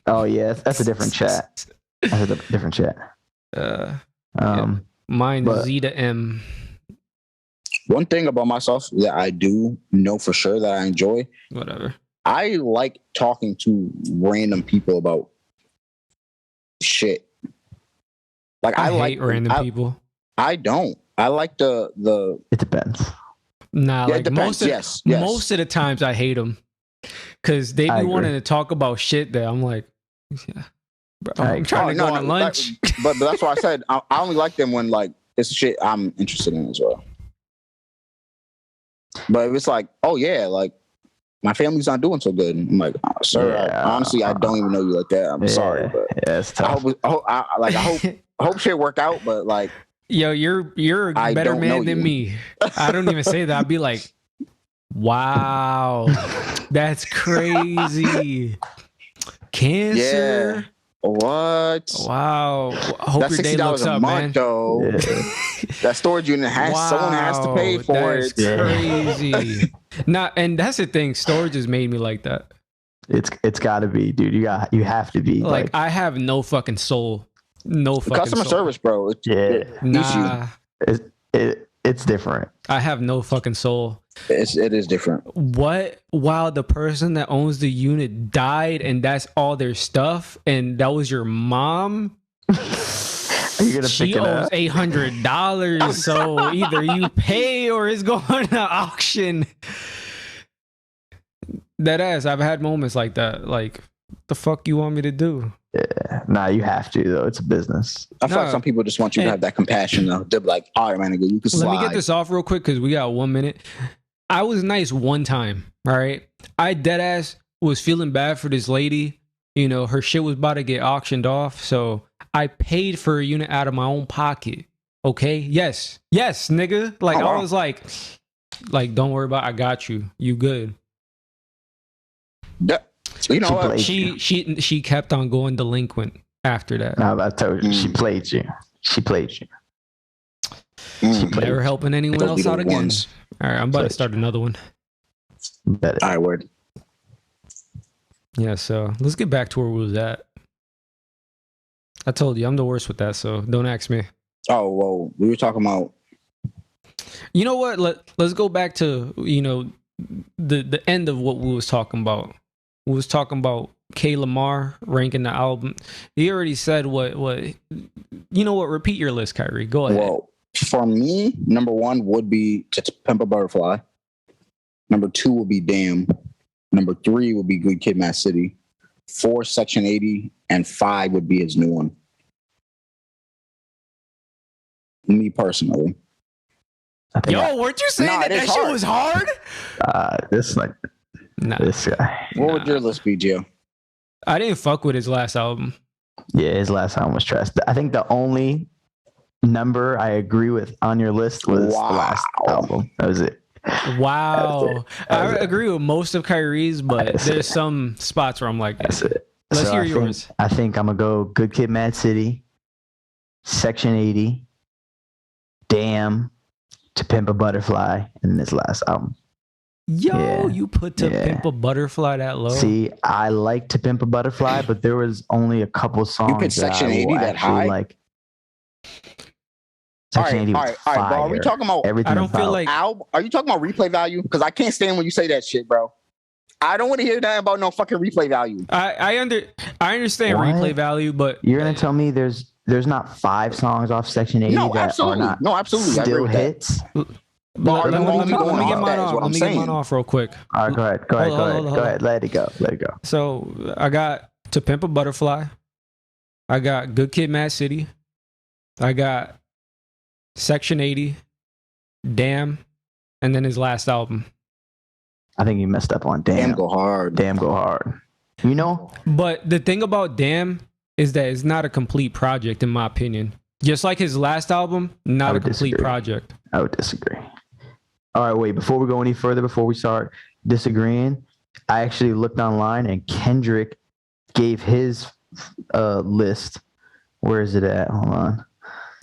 Oh yeah, that's a different chat. That's a different chat. Mine Z to M. One thing about myself that I do know for sure that I enjoy. Whatever. I like talking to random people about shit. Like I hate random people. I don't. I like the. It depends. Nah, Yeah, like it depends. most of the times I hate them because they be wanting to talk about shit that I'm like, yeah, bro, I'm trying to go on lunch. But that's why I said I only like them when like it's shit I'm interested in as well. But if it's like, oh yeah, like my family's not doing so good, I'm like, oh, sir, honestly, I don't even know you like that. I'm sorry, but it's tough. I hope shit work out, but like. Yo, you're a better man than me. I don't even say that. I'd be like, wow, that's crazy. Cancer. Yeah. What? Wow. I hope that's your day looks up, man. Though. Yeah. That storage unit someone has to pay for it. Crazy. And that's the thing. Storage has made me like that. It's got to be, dude. You have to be like I have no fucking soul. No fucking customer soul. service, bro. It's different. I have no fucking soul. It is different. What? Wow, the person that owns the unit died, and that's all their stuff, and that was your mom. She owes $800, so either you pay or it's going to auction. That ass. I've had moments like that. Like, the fuck you want me to do? Yeah, nah, you have to though. It's a business. I feel like some people just want you to have that compassion though. They're like, all right, man, you can slide. Let me get this off real quick because we got 1 minute. I was nice one time, all right? I deadass was feeling bad for this lady. Her shit was about to get auctioned off, so I paid for a unit out of my own pocket. Okay? Yes, nigga. Like, I was like, don't worry about it. I got you. You good. You know what? She kept on going delinquent after that. No, I told you, she played you. She Never helping anyone else out again. All right, I'm about to start another one. All right, word. Yeah, so let's get back to where we was at. I told you I'm the worst with that, so don't ask me. Oh well, we were talking about. You know what? Let's go back to the end of what we was talking about. We was talking about K. Lamar ranking the album. He already said what you know what? Repeat your list, Kyree. Go ahead. Well, for me, number 1 would be To Pimp a Butterfly. Number 2 would be Damn. Number 3 would be Good Kid, Mad City. 4, Section 80, and 5 would be his new one. Me personally. Yo, weren't you saying that shit was hard? This guy. What would your list be, Gio? I didn't fuck with his last album. Yeah, his last album was trash. I think the only number I agree with on your list was the last album. That was it. Wow. I agree with most of Kyree's, but there's some spots where I'm like, that's it. Let's hear yours. I think I'm going to go Good Kid, Mad City, Section 80, Damn, To Pimp a Butterfly, and this last album. Yo, you put To Pimp a Butterfly that low? See, I like To Pimp a Butterfly, but there was only a couple songs. You put Section 80 that high? Like, Section 80 was fire. All right, bro. Are we talking about everything? I don't feel like. Are you talking about replay value? Because I can't stand when you say that shit, bro. I don't want to hear that about no fucking replay value. I understand replay value, but you're gonna tell me there's there's not 5 songs off Section 80 No, that absolutely. are not No, absolutely. I agree still with that. hits. But are you only going let me get off mine that is off. what Let I'm me get mine saying. off real quick. All right, go ahead. Go ahead. Let it go. So I got To Pimp a Butterfly. I got Good Kid, Mad City. I got Section 80, Damn, and then his last album. I think you messed up on Damn. Damn go hard. Damn go hard. You know? But the thing about Damn is that it's not a complete project, in my opinion. Just like his last album, not a complete project. I would disagree. All right, wait. Before we go any further, before we start disagreeing, I actually looked online and Kendrick gave his list. Where is it at? Hold on.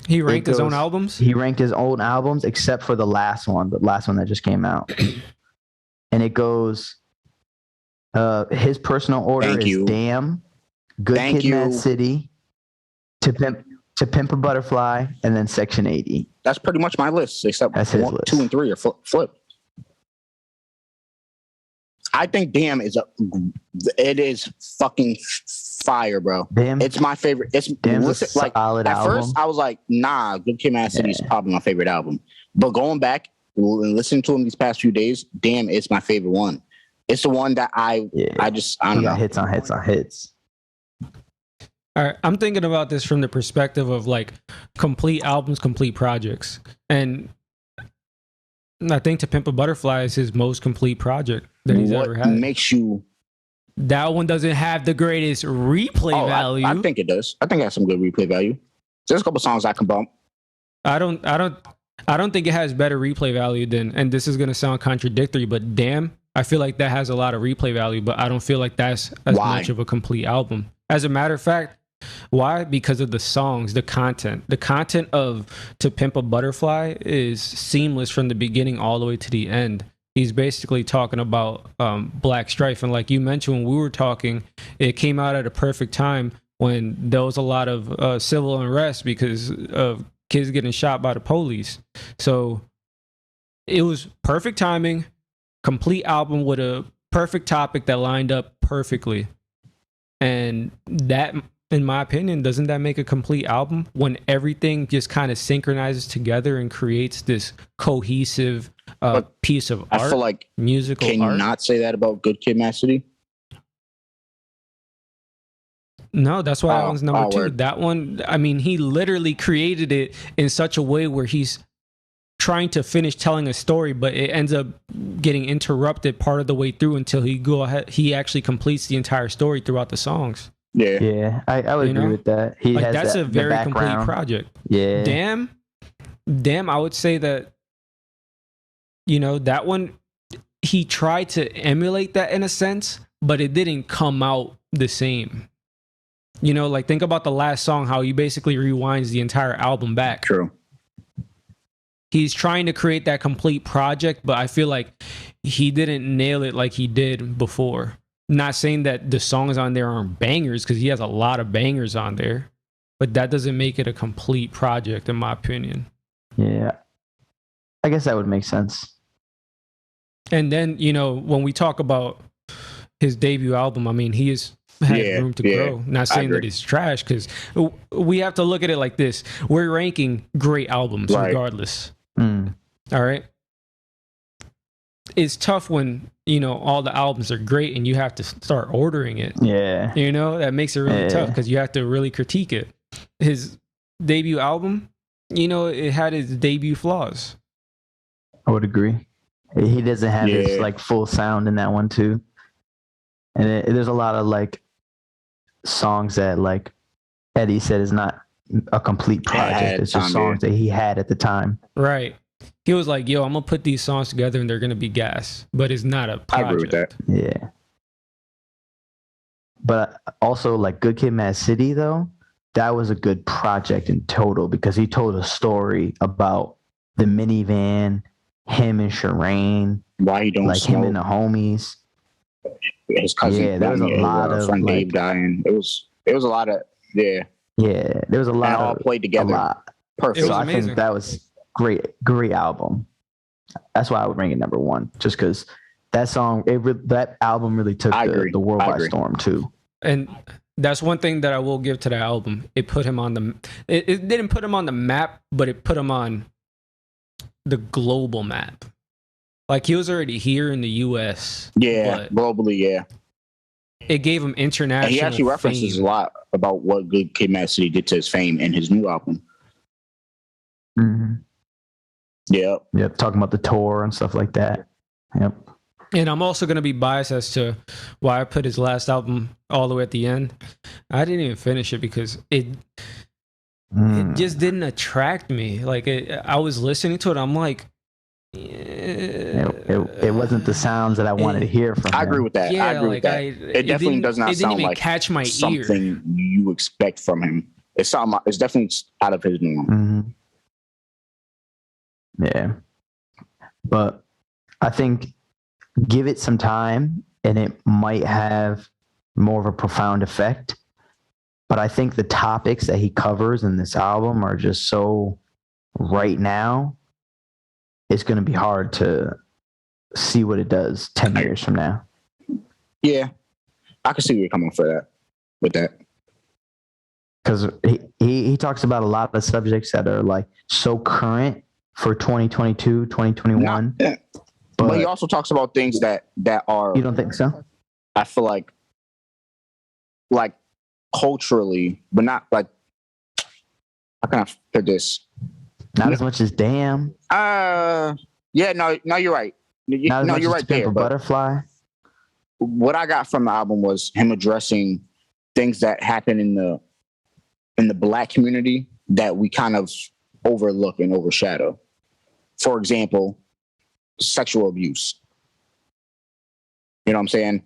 He ranked his own albums? He ranked his own albums except for the last one that just came out. And it goes, his personal order is Damn, Good Kid, Mad City, To Pimp a Butterfly, and then Section 80. That's pretty much my list, except 1, 2, and 3 are flip. I think Damn is fucking fire, bro. Damn, it's my favorite. It's like solid at album. First I was like, nah, Good Kid, Mad City is probably my favorite album. But going back and listening to him these past few days, Damn is my favorite one. It's the one that I don't know. Hits on hits. All right, I'm thinking about this from the perspective of like complete albums, complete projects. And I think To Pimp a Butterfly is his most complete project that he's ever had. Makes you... That one doesn't have the greatest replay value. I think it does. I think it has some good replay value. There's a couple songs I can bump. I don't think it has better replay value than, and this is going to sound contradictory, but Damn, I feel like that has a lot of replay value, but I don't feel like that's as much of a complete album. As a matter of fact, why? Because of the songs, the content. The content of To Pimp a Butterfly is seamless from the beginning all the way to the end. He's basically talking about black strife. And like you mentioned when we were talking, it came out at a perfect time when there was a lot of civil unrest because of kids getting shot by the police. So it was perfect timing, complete album with a perfect topic that lined up perfectly. And that, in my opinion, doesn't that make a complete album when everything just kind of synchronizes together and creates this cohesive piece of art? I feel like musical can art. You not say that about Good Kid, Mad City? No, that's why that one's number 2. Word. That one, I mean, he literally created it in such a way where he's trying to finish telling a story, but it ends up getting interrupted part of the way through until he actually completes the entire story throughout the songs. Yeah, I would agree with that. He has that's a very complete project. Yeah. Damn, I would say that, that one, he tried to emulate that in a sense, but it didn't come out the same. Like think about the last song, how he basically rewinds the entire album back. True. He's trying to create that complete project, but I feel like he didn't nail it like he did before. Not saying that the songs on there aren't bangers, because he has a lot of bangers on there, but that doesn't make it a complete project, in my opinion. Yeah, I guess that would make sense. And then, when we talk about his debut album, I mean, he has had room to grow. Not saying that it's trash, because we have to look at it like this. We're ranking great albums regardless. All right. It's tough when, all the albums are great and you have to start ordering it. Yeah. That makes it really tough because you have to really critique it. His debut album, it had its debut flaws. I would agree. He doesn't have his full sound in that one too. And there's a lot of songs that Eddie said is not a complete project. It's just songs that he had at the time. Right. He was like, yo, I'm going to put these songs together and they're going to be gas. But it's not a project. I agree with that. Yeah. But also Good Kid, Mad City, though, that was a good project in total because he told a story about the minivan, him and Shireen. Why he don't smoke. Him and the homies. His cousin. Yeah, there was a lot of friend Dave dying. It was a lot of Yeah, there was a lot. And all played together. A lot. Perfect. So I think that was great album. That's why I would rank it number 1, just because that song, that album really took the world by storm too. And That's one thing that I will give to the album. It put him on the. It didn't put him on the map, but it put him on the global map. Like he was already here in the U.S. Yeah, globally, yeah. It gave him international. And he actually references fame. a lot about what Good Kid, Mad City did to his fame in his new album. Mm-hmm. Yep. Talking about the tour and stuff like that. Yep. And I'm also going to be biased as to why I put his last album all the way at the end. I didn't even finish it because it just didn't attract me. Like I was listening to it, I'm like, it wasn't the sounds that I wanted to hear from him. I agree with that. Yeah, I agree with that. It definitely does not sound like catch my something ear. you expect from him. It's definitely out of his norm. Mm-hmm. Yeah, but I think give it some time, and it might have more of a profound effect. But I think the topics that he covers in this album are just so right now. It's going to be hard to see what it does 10 years from now. Yeah, I can see where you're coming with that. Because he talks about a lot of subjects that are like so current for 2022, 2021. But he also talks about things that are. You don't think so? I feel like culturally, but not like. How can I put this? Not as much as damn. Yeah, no, you're right. You're right there. But Butterfly. What I got from the album was him addressing things that happen in the Black community that we kind of overlook and overshadow. For example, sexual abuse. You know what I'm saying?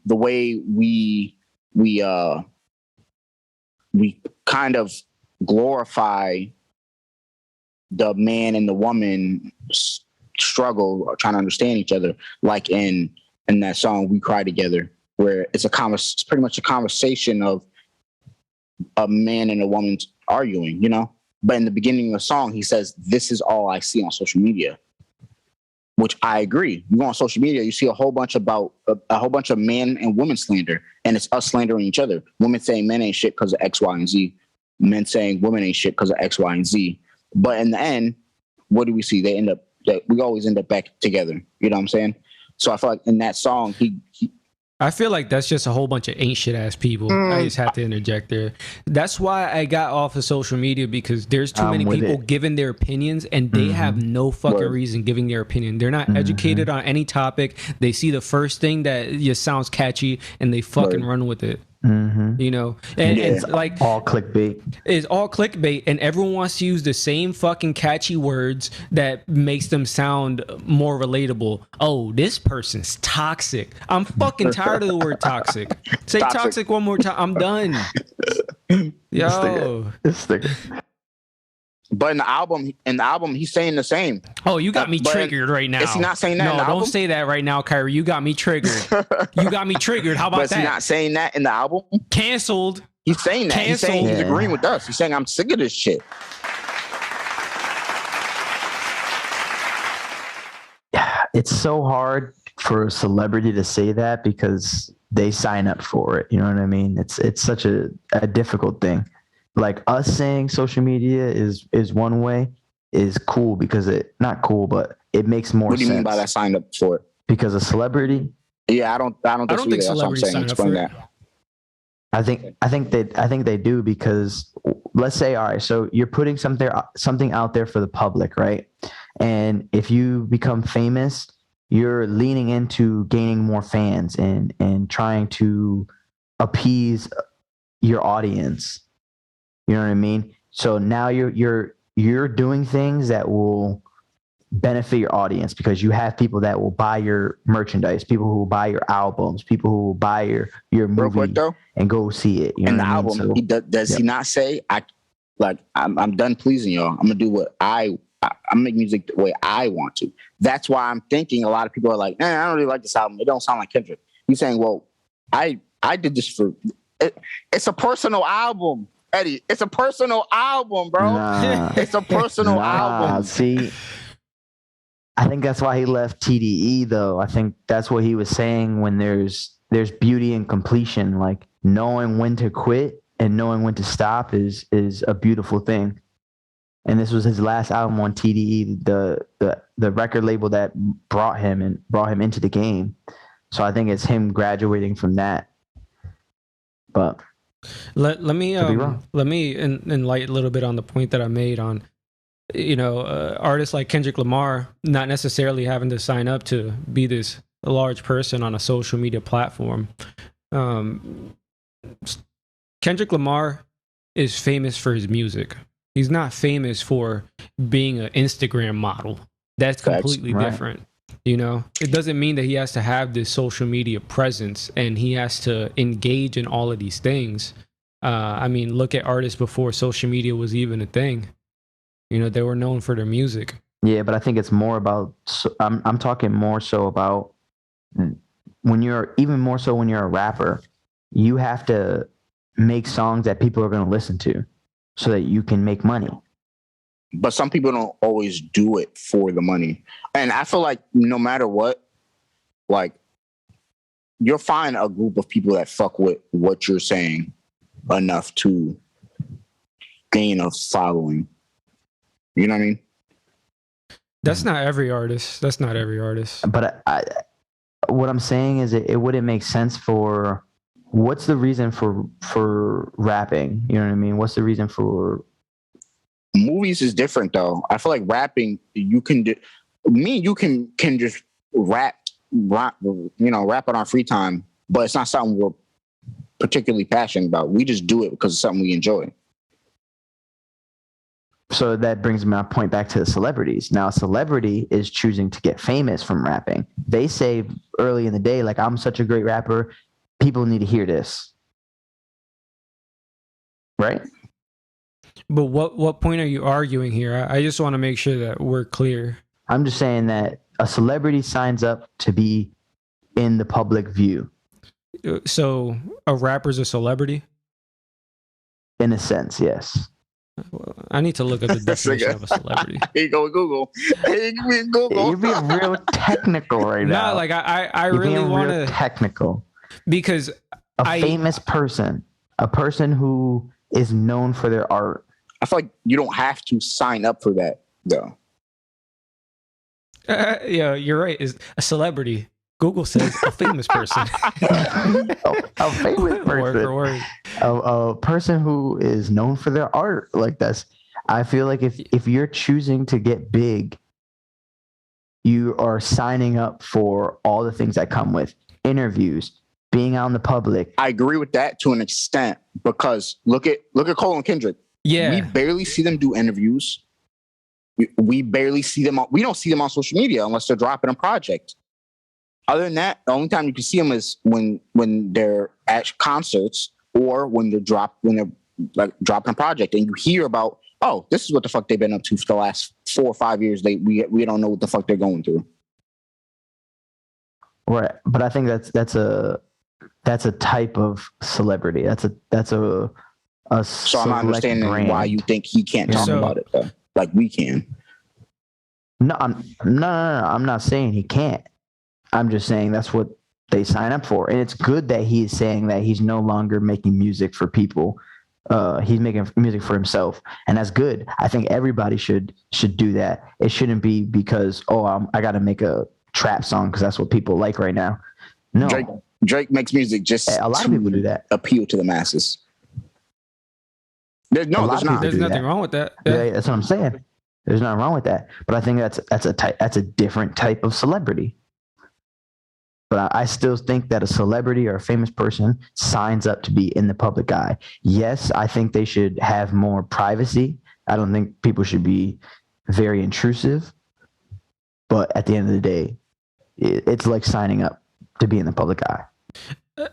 The way we kind of glorify the man and the woman struggle or trying to understand each other, like in that song "We Cry Together," where it's pretty much a conversation of a man and a woman arguing, you know. But in the beginning of the song, he says, "This is all I see on social media," which I agree. You go on social media, you see a whole bunch of man and woman slander, and it's us slandering each other. Women saying men ain't shit because of X, Y, and Z. Men saying women ain't shit because of X, Y, and Z. But in the end, what do we see? We always end up back together. You know what I'm saying? So I feel like in that song, I feel like that's just a whole bunch of ain't shit ass people. I just have to interject there. That's why I got off of social media, because there's too many people giving their opinions, and they have no fucking reason giving their opinion. They're not educated on any topic. They see the first thing that just sounds catchy and they fucking run with it. You know, and it's like all clickbait. It's all clickbait, and everyone wants to use the same fucking catchy words that makes them sound more relatable. Oh, this person's toxic. I'm fucking tired of the word toxic. Say toxic one more time. I'm done. Yo. But in the album, he's saying the same. Oh, you got me triggered right now. Is he not saying that? No, in the don't album? say that right now, Kyree. You got me triggered. You got me triggered. How about but that? He's not saying that in the album. Canceled. He's saying that. He's saying he's agreeing with us. He's saying I'm sick of this shit. It's so hard for a celebrity to say that because they sign up for it. You know what I mean? It's such a difficult thing. Like us saying social media is one way is cool because not cool, but it makes more sense. What do you mean by that sign up for it? Because a celebrity? Yeah, I don't think celebrities sign up for it. I think they do, because let's say, all right, so you're putting something out there for the public, right? And if you become famous, you're leaning into gaining more fans and trying to appease your audience. You know what I mean? So now you're doing things that will benefit your audience, because you have people that will buy your merchandise, people who will buy your albums, people who will buy your movie and go see it. You know in the album, so, does he not say, I'm done pleasing y'all. I'm gonna do what I'm make music the way I want to. That's why I'm thinking a lot of people are like, I don't really like this album. It don't sound like Kendrick. He's saying, well, I did this for it. It's a personal album. Eddie, it's a personal album, bro. It's a personal album. See, I think that's why he left TDE, though. I think that's what he was saying when there's there's beauty in completion. Like knowing when to quit and knowing when to stop is a beautiful thing. And this was his last album on TDE, the record label that brought him into the game. So I think it's him graduating from that. But let me enlighten a little bit on the point that I made on, artists like Kendrick Lamar not necessarily having to sign up to be this large person on a social media platform. Kendrick Lamar is famous for his music. He's not famous for being an Instagram model. That's completely different. It doesn't mean that he has to have this social media presence and he has to engage in all of these things. Look at artists before social media was even a thing. They were known for their music. Yeah, but I think it's more about, I'm talking more so about when you're a rapper, you have to make songs that people are going to listen to so that you can make money. But some people don't always do it for the money. And I feel like no matter what, like, you'll find a group of people that fuck with what you're saying enough to gain a following. You know what I mean? That's not every artist. But what I'm saying is it wouldn't make sense for, what's the reason for rapping? You know what I mean? What's the reason for... Movies is different though. I feel like rapping, you can just rap it on free time, but it's not something we're particularly passionate about. We just do it because it's something we enjoy. So that brings my point back to the celebrities. Now, a celebrity is choosing to get famous from rapping. They say early in the day, like, I'm such a great rapper, people need to hear this. Right? But what point are you arguing here? I just want to make sure that we're clear. I'm just saying that a celebrity signs up to be in the public view. So a rapper's a celebrity? In a sense, yes. I need to look up the definition of a celebrity. Here you go with Google. You're being real technical right now. No, like I really want to technical, because famous person, a person who is known for their art. I feel like you don't have to sign up for that though. Yeah, you're right. Is a celebrity. Google says a famous person. a famous person. Word for word. A person who is known for their art. Like that's, I feel like if you're choosing to get big, you are signing up for all the things that come with interviews, being out in the public. I agree with that to an extent, because look at Cole and Kendrick. Yeah. We barely see them do interviews. We barely see them. We don't see them on social media unless they're dropping a project. Other than that, the only time you can see them is when they're at concerts or when they're dropping a project, and you hear about, oh, this is what the fuck they've been up to for the last 4 or 5 years. We don't know what the fuck they're going through. Right, but I think that's a type of celebrity. That's a So I'm not understanding brand. Why you think he can't talk about it though, like we can. No, I'm not saying he can't. I'm just saying that's what they sign up for. And it's good that he's saying that he's no longer making music for people. He's making music for himself. And that's good. I think everybody should do that. It shouldn't be because, I got to make a trap song because that's what people like right now. No. Drake makes music just a lot of people do that. Appeal to the masses. There's nothing wrong with that. Yeah, that's what I'm saying. There's nothing wrong with that. But I think that's a different type of celebrity. But I still think that a celebrity or a famous person signs up to be in the public eye. Yes, I think they should have more privacy. I don't think people should be very intrusive. But at the end of the day, it's like signing up to be in the public eye.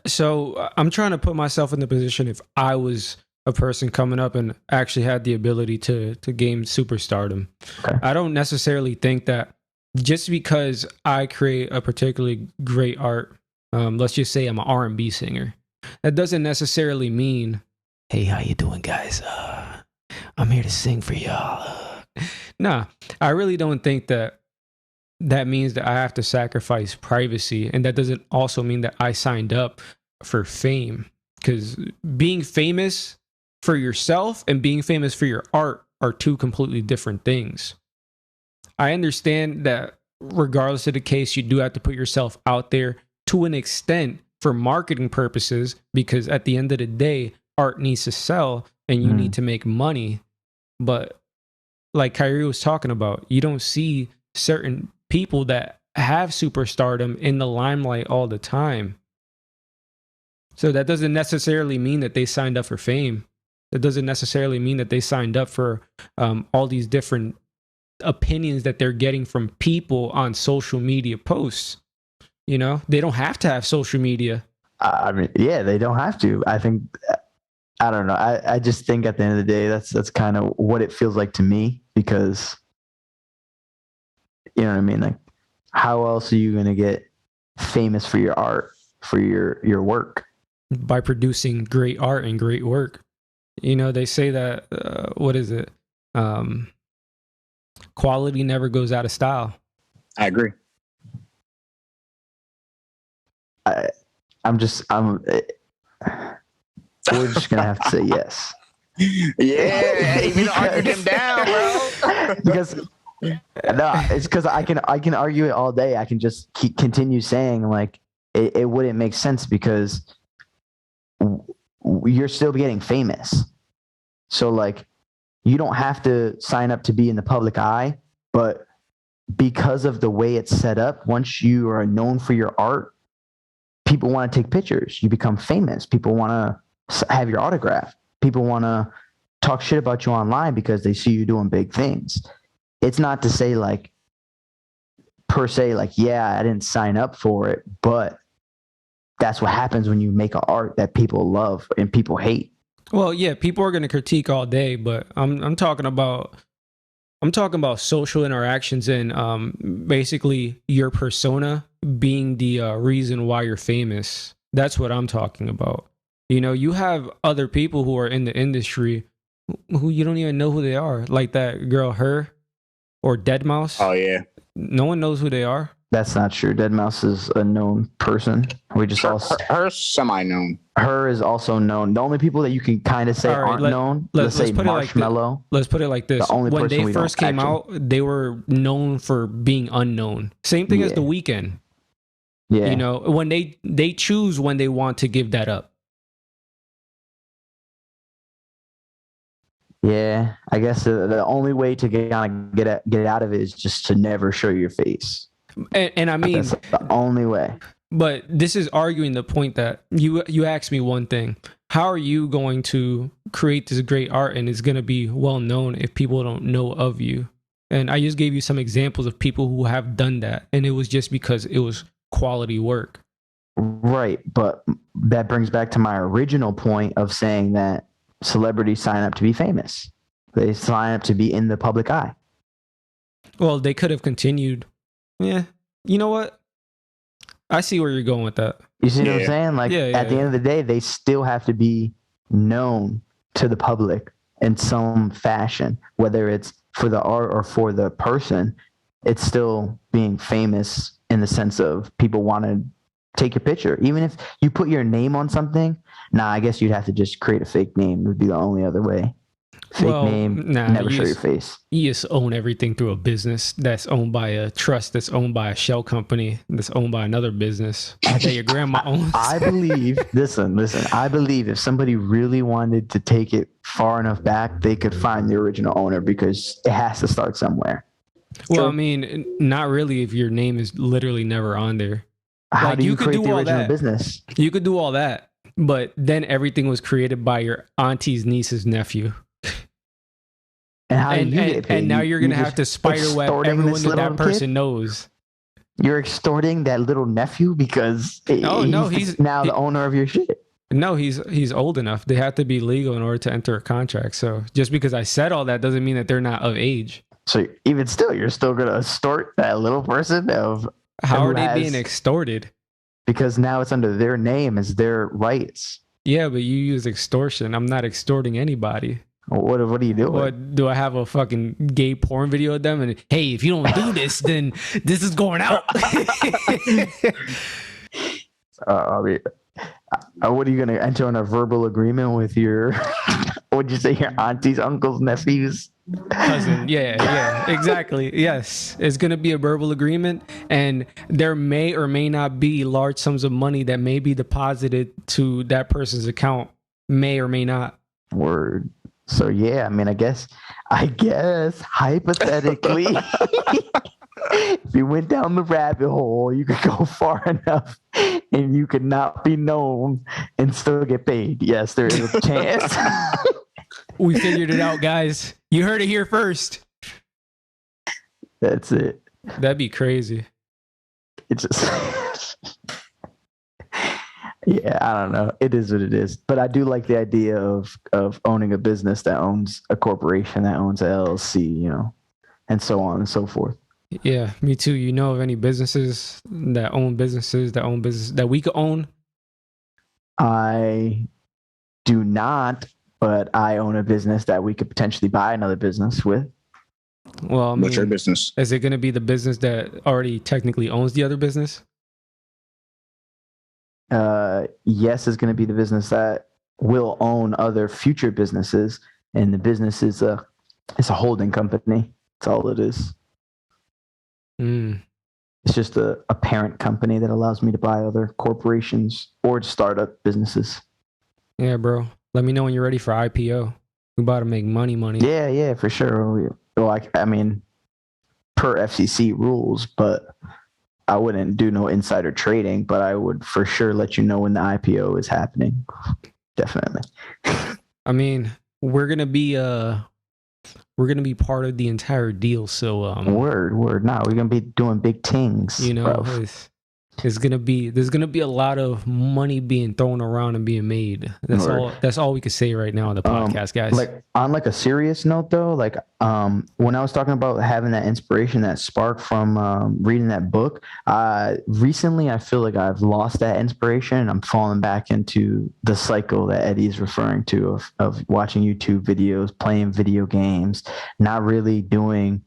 So I'm trying to put myself in the position if I was a person coming up and actually had the ability to gain superstardom. Okay. I don't necessarily think that just because I create a particularly great art, let's just say I'm an R&B singer, that doesn't necessarily mean, hey, how you doing, guys? I'm here to sing for y'all. Nah, I really don't think that that means that I have to sacrifice privacy. And that doesn't also mean that I signed up for fame. Because being famous for yourself and being famous for your art are two completely different things. I understand that regardless of the case, you do have to put yourself out there to an extent for marketing purposes, because at the end of the day, art needs to sell and you need to make money. But like Kyree was talking about, you don't see certain people that have superstardom in the limelight all the time. So that doesn't necessarily mean that they signed up for fame. That doesn't necessarily mean that they signed up for all these different opinions that they're getting from people on social media posts. You know, they don't have to have social media. I mean, yeah, they don't have to. I think, I don't know. I just think at the end of the day, that's kind of what it feels like to me, because, you know what I mean? Like, how else are you going to get famous for your art, for your work? By producing great art and great work. You know, they say that, what is it? Quality never goes out of style. I agree. We're just gonna have to say yes. Yeah, even argued him down, bro. Because no, it's because I can argue it all day. I can just continue saying like it wouldn't make sense, because you're still getting famous. So like, you don't have to sign up to be in the public eye, but because of the way it's set up, once you are known for your art, people want to take pictures. You become famous. People want to have your autograph. People want to talk shit about you online because they see you doing big things. It's not to say like, per se, like, yeah, I didn't sign up for it, but that's what happens when you make an art that people love and people hate. Well, yeah, people are going to critique all day, but I'm talking about social interactions and basically your persona being the reason why you're famous. That's what I'm talking about. You know, you have other people who are in the industry who you don't even know who they are, like that girl, her, or Deadmau5. Oh yeah, no one knows who they are. That's not true. Deadmau5 is a known person. We just her semi-known. Her is also known. The only people that you can kind of say aren't known, let's say Marshmello. Let's put it like this. The only when person they first came out, they were known for being unknown. Same thing as The Weeknd. Yeah. You know, when they choose when they want to give that up. Yeah, I guess the only way to get out of it is just to never show your face. And I mean, that's the only way. But this is arguing the point that you asked me one thing. How are you going to create this great art and it's going to be well known if people don't know of you? And I just gave you some examples of people who have done that, and it was just because it was quality work. Right, but that brings back to my original point of saying that celebrities sign up to be famous. They sign up to be in the public eye. Well, they could have continued. Yeah. You know what? I see where you're going with that. You see what I'm saying? Like, at the end of the day, they still have to be known to the public in some fashion, whether it's for the art or for the person. It's still being famous in the sense of people want to take your picture. Even if you put your name on something, I guess you'd have to just create a fake name. It would be the only other way. Fake name, never show your face. You just own everything through a business that's owned by a trust, that's owned by a shell company, that's owned by another business that your grandma owns. I believe, listen, I believe if somebody really wanted to take it far enough back, they could find the original owner, because it has to start somewhere. Well, I mean, not really if your name is literally never on there. How do you create the original business? You could do all that, but then everything was created by your auntie's niece's nephew. And how do you get paid? And now you're going to have to spiderweb everyone that person knows. You're extorting that little nephew because he's now the owner of your shit. No, he's old enough. They have to be legal in order to enter a contract. So just because I said all that doesn't mean that they're not of age. So even still, you're still going to extort that little person of... How are they being extorted? Because now it's under their name, it's their rights. Yeah, but you use extortion. I'm not extorting anybody. What are you doing? What do I have a fucking gay porn video of them? And hey, if you don't do this, then this is going out. I mean, what are you gonna enter on a verbal agreement with your? What'd you say? Your aunties, uncles, nephews, cousin? Yeah, exactly. Yes, it's gonna be a verbal agreement, and there may or may not be large sums of money that may be deposited to that person's account. May or may not. Word. So yeah, I mean, I guess hypothetically, if you went down the rabbit hole, you could go far enough, and you could not be known and still get paid. Yes, there is a chance. We figured it out, guys. You heard it here first. That's it. That'd be crazy. It just. Yeah, I don't know. It is what it is. But I do like the idea of owning a business that owns a corporation that owns a LLC, and so on and so forth. Yeah, me too. You know of any businesses that own businesses that we could own? I do not, but I own a business that we could potentially buy another business with. Well, I mean, what's your business? Is it going to be the business that already technically owns the other business? Yes, is going to be the business that will own other future businesses, and the business is a holding company. That's all it is. It's just a parent company that allows me to buy other corporations or startup businesses. Yeah, bro. Let me know when you're ready for IPO. We about to make money. Yeah, for sure. Well, I mean, per FCC rules, but I wouldn't do no insider trading, but I would for sure let you know when the IPO is happening. Definitely. I mean, we're gonna be part of the entire deal. So word. Nah, we're gonna be doing big things. there's gonna be a lot of money being thrown around and being made. That's all we can say right now on the podcast, guys. Like on like a serious note though, like when I was talking about having that inspiration, that spark from reading that book, recently I feel like I've lost that inspiration and I'm falling back into the cycle that Eddie is referring to of watching YouTube videos, playing video games, not really doing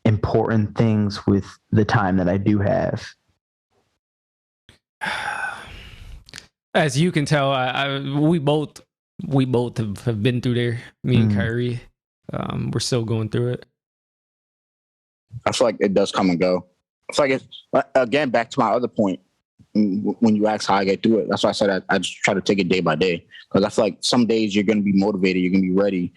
important things with the time that I do have. As you can tell, we both have been through there. Me and Kyree, we're still going through it. I feel like it does come and go. It's like again, back to my other point. When you ask how I get through it, that's why I said I just try to take it day by day, because I feel like some days you're going to be motivated, you're going to be ready.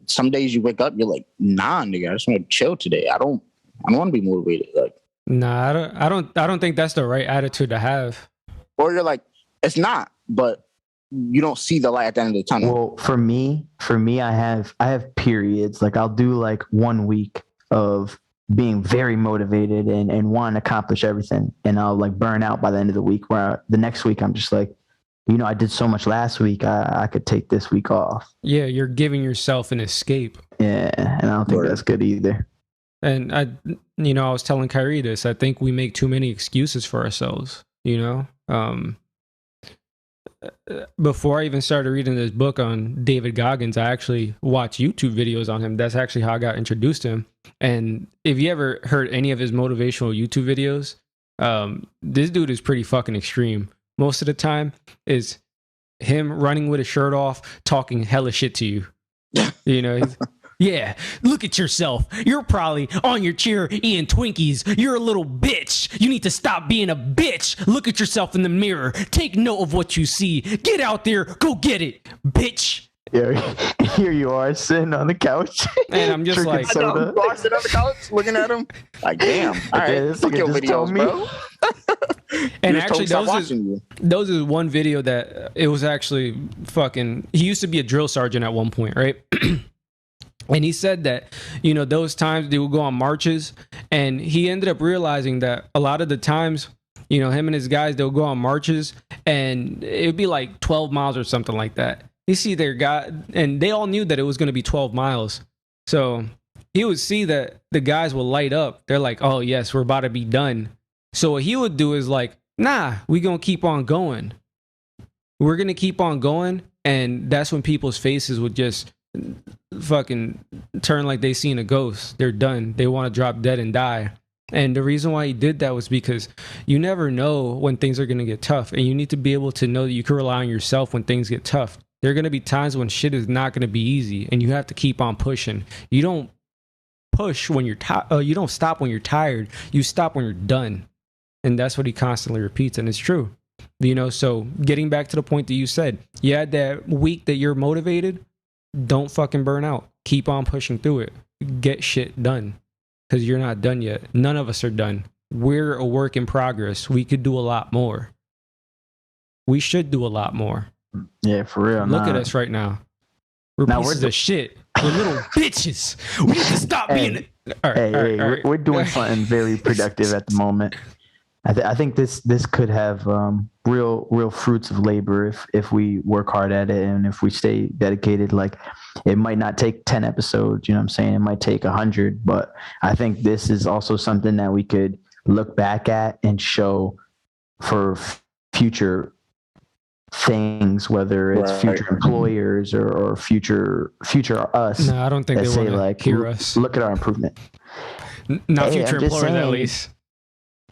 Some days you wake up, you're like, nah, nigga, I just want to chill today. I don't want to be motivated. Like, nah, I don't think that's the right attitude to have. Or you're like, it's not, but you don't see the light at the end of the tunnel. Well, for me, I have periods. Like I'll do like 1 week of being very motivated and wanting to accomplish everything, and I'll like burn out by the end of the week. Where the next week I'm just like, I did so much last week. I could take this week off. Yeah, you're giving yourself an escape. Yeah, and I don't think that's good either. And I was telling Kyree this. I think we make too many excuses for ourselves. Before I even started reading this book on David Goggins, I actually watched YouTube videos on him. That's actually how I got introduced to him. And if you ever heard any of his motivational YouTube videos, this dude is pretty fucking extreme. Most of the time is him running with his shirt off, talking hella shit to you. Yeah, look at yourself. You're probably on your chair eating Twinkies. You're a little bitch. You need to stop being a bitch. Look at yourself in the mirror. Take note of what you see. Get out there. Go get it, bitch. Yeah, here you are sitting on the couch. And I'm just like, sitting on the couch looking at him. Like, damn. All right, fuck your videos, bro. And actually, those is one video that it was actually fucking. He used to be a drill sergeant at one point, right? And he said that, those times they would go on marches, and he ended up realizing that a lot of the times, him and his guys, they'll go on marches, and it'd be like 12 miles or something like that. You see their guy, and they all knew that it was going to be 12 miles. So he would see that the guys will light up. They're like, oh, yes, we're about to be done. So what he would do is like, nah, we're going to keep on going. We're going to keep on going. And that's when people's faces would just fucking turn like they seen a ghost. They're done. They want to drop dead and die. And the reason why he did that was because you never know when things are going to get tough. And you need to be able to know that you can rely on yourself when things get tough. There are going to be times when shit is not going to be easy, and you have to keep on pushing. You don't push when you're you don't stop when you're tired. You stop when you're done. And that's what he constantly repeats, and it's true. You know, so getting back to the point that you said, you had that week that you're motivated, don't fucking burn out. Keep on pushing through it. Get shit done, because you're not done yet. None of us are done. We're a work in progress. We could do a lot more. We should do a lot more. Yeah, for real. Look at us right now. We're pieces of shit. We're little bitches. We need to stop being... All right. We're doing something very productive at the moment. I think this could have real fruits of labor if we work hard at it and if we stay dedicated. Like, it might not take 10 episodes, you know what I'm saying? It might take 100, but I think this is also something that we could look back at and show for future things, whether it's future employers or future us. No, I don't think they want to like, hear us. Look at our improvement. Not future employers, at least.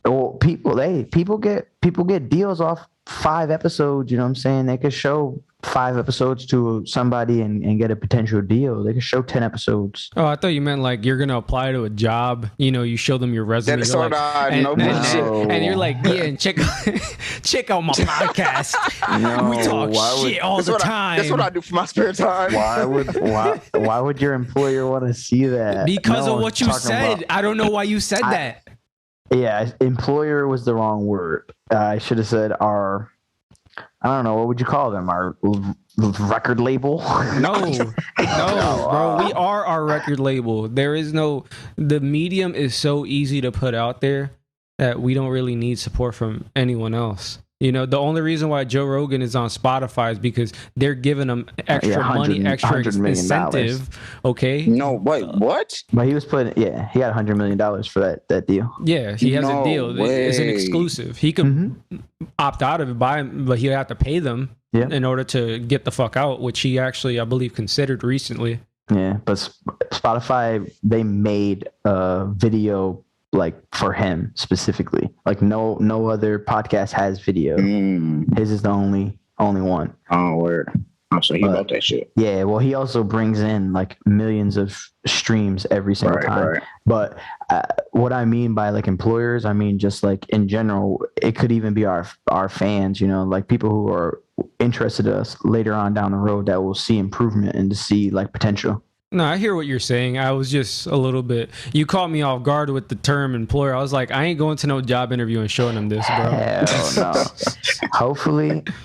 Well, people get deals off 5 episodes. You know what I'm saying? They could show 5 episodes to somebody and get a potential deal. They could show 10 episodes. Oh, I thought you meant like you're gonna apply to a job. You know, you show them your resume. And you're like, yeah, and check out my podcast. No, we talk shit all the time. That's what I do for my spare time. Why would your employer want to see that? Because of what you said. I don't know why you said that. Yeah, employer was the wrong word. I should have said I don't know, what would you call them? Our record label? No, bro. We are our record label. The medium is so easy to put out there that we don't really need support from anyone else. You know, the only reason why Joe Rogan is on Spotify is because they're giving him extra money, extra incentive. Okay. No, wait, what? But he was he got $100 million for that deal. Yeah, he has a deal. It's an exclusive. He could opt out of it, but he'd have to pay them in order to get the fuck out, which he actually, I believe, considered recently. Yeah, but Spotify, they made a video like for him specifically. Like no other podcast has video. His is the only one. Oh, word. Oh, so he bought that shit. Yeah, well, he also brings in like millions of streams every single time. Right. But what I mean by like employers, I mean just like in general, it could even be our fans, you know, like people who are interested in us later on down the road that will see improvement and to see like potential. No, I hear what you're saying. I was just a little bit... You caught me off guard with the term employer. I was like, I ain't going to no job interview and showing them this, bro. Hell no.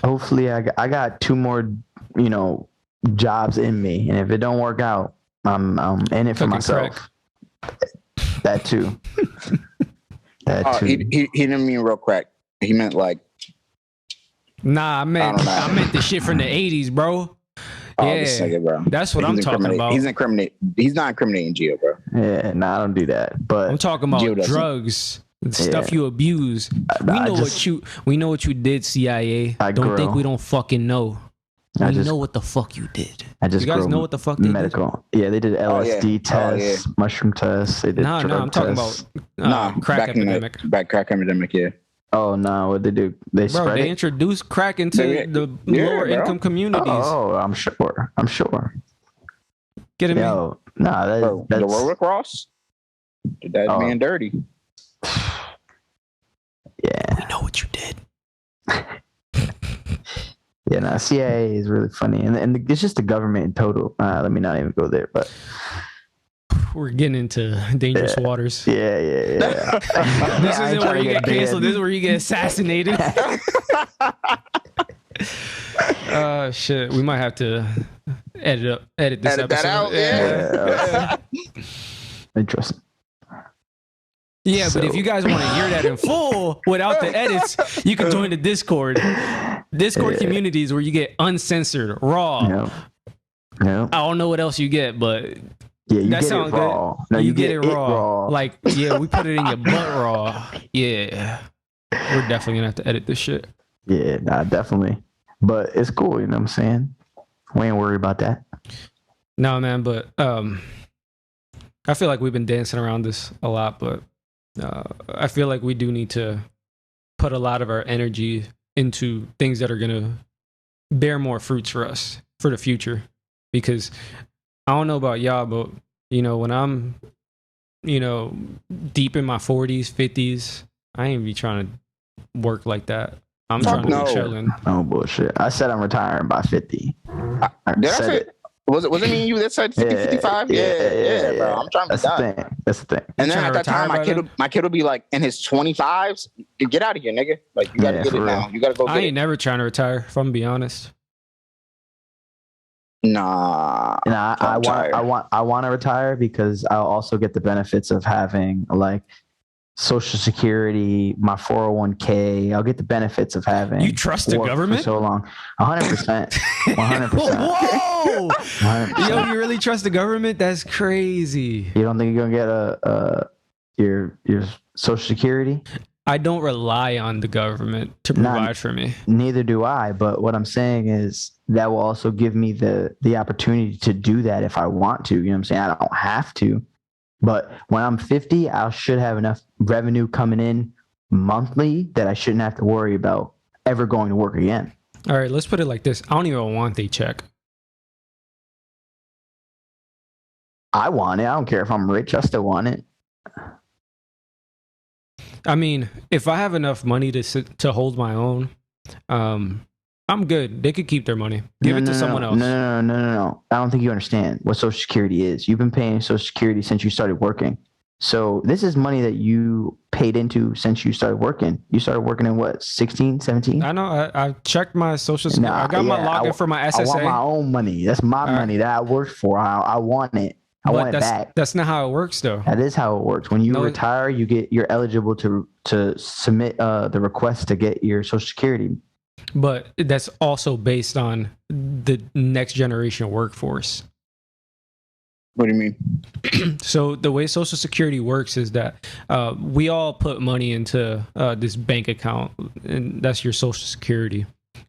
Hopefully I got 2 more, you know, jobs in me. And if it don't work out, I'm in it for myself. That too. He didn't mean real crack. He meant like... Nah, I meant the shit from the 80s, bro. Yeah, bro. That's what I'm talking about. He's not incriminating Gio, bro. Yeah, I don't do that. But I'm talking about drugs, stuff you abuse. We know what you did, CIA. Don't think we don't fucking know. We know what the fuck you did. You guys know what the fuck they did? Yeah, they did LSD tests, mushroom tests. They did drug I'm talking about crack epidemic. Crack epidemic, yeah. Oh no! What they do? They introduced crack into the lower income communities. Oh, I'm sure. Get him? No, that's the Rick Ross. Did that man dirty? Yeah, we know what you did. Yeah, no, CIA is really funny, and it's just the government in total. Let me not even go there, but. We're getting into dangerous waters. Yeah. This isn't where you get canceled. This is where you get assassinated. Shit. We might have to edit this episode. That out. Yeah. Interesting. Yeah, but if you guys want to hear that in full without the edits, you can join the Discord. Discord communities where you get uncensored, raw. Yeah. I don't know what else you get, but. Yeah, you that get sounds it raw. good. No, you get it raw. Like, yeah, we put it in your butt raw. Yeah. We're definitely going to have to edit this shit. Yeah, definitely. But it's cool, you know what I'm saying? We ain't worried about that. No, man, but I feel like we've been dancing around this a lot, but I feel like we do need to put a lot of our energy into things that are going to bear more fruits for us for the future. Because I don't know about y'all, but, when I'm, deep in my 40s, 50s, I ain't be trying to work like that. I'm trying to be chilling. No bullshit. I said I'm retiring by 50. Did I say it? Was it me and you that said 50, 55? Yeah, bro. I'm trying to be done. That's the thing. And then at that time, my kid will be like in his 25s. Get out of here, nigga. Like, you got to get it now. You got to go get it. I ain't never trying to retire, if I'm going to be honest. Nah, I want to retire because I'll also get the benefits of having like Social Security, my 401k. I'll get the benefits of having. You trust the government for so long? 100%. 100%. Whoa! 100%. Yo, you really trust the government? That's crazy. You don't think you're gonna get your Social Security? I don't rely on the government to provide for me. Neither do I. But what I'm saying is that will also give me the opportunity to do that if I want to. You know what I'm saying? I don't have to. But when I'm 50, I should have enough revenue coming in monthly that I shouldn't have to worry about ever going to work again. All right, let's put it like this. I don't even want a check. I want it. I don't care if I'm rich. I still want it. I mean, if I have enough money to hold my own, I'm good. They could keep their money. Give it to someone else. No. I don't think you understand what Social Security is. You've been paying Social Security since you started working. So this is money that you paid into since you started working. You started working in what, 16, 17? I know. I checked my Social Security. I got my login for my SSA. I want my own money. That's my money that I worked for. I want it. I want it back. That's not how it works, though. That is how it works. When you retire, you're eligible to submit the request to get your Social Security. But that's also based on the next generation workforce. What do you mean? So the way Social Security works is that we all put money into this bank account, and that's your Social Security.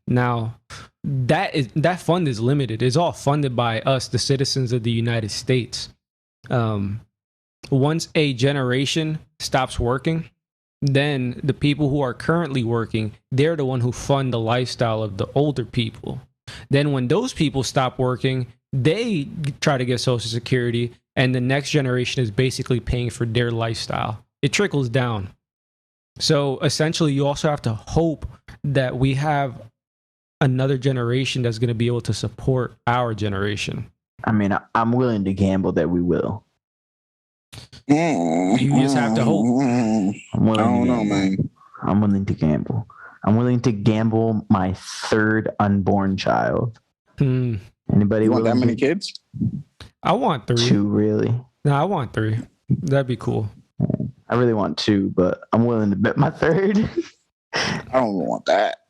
Now, that fund is limited. It's all funded by us, the citizens of the United States. Once a generation stops working, then the people who are currently working, they're the one who fund the lifestyle of the older people. Then when those people stop working, they try to get Social Security, and the next generation is basically paying for their lifestyle. It trickles down. So essentially, you also have to hope that we have another generation that's going to be able to support our generation. I mean, I'm willing to gamble that we will. You just have to hope. I don't know, man. I'm willing to gamble. I'm willing to gamble my third unborn child. Anybody you want that many kids? I want 3. 2, really? No, I want 3. That'd be cool. I really want 2, but I'm willing to bet my third. I don't want that.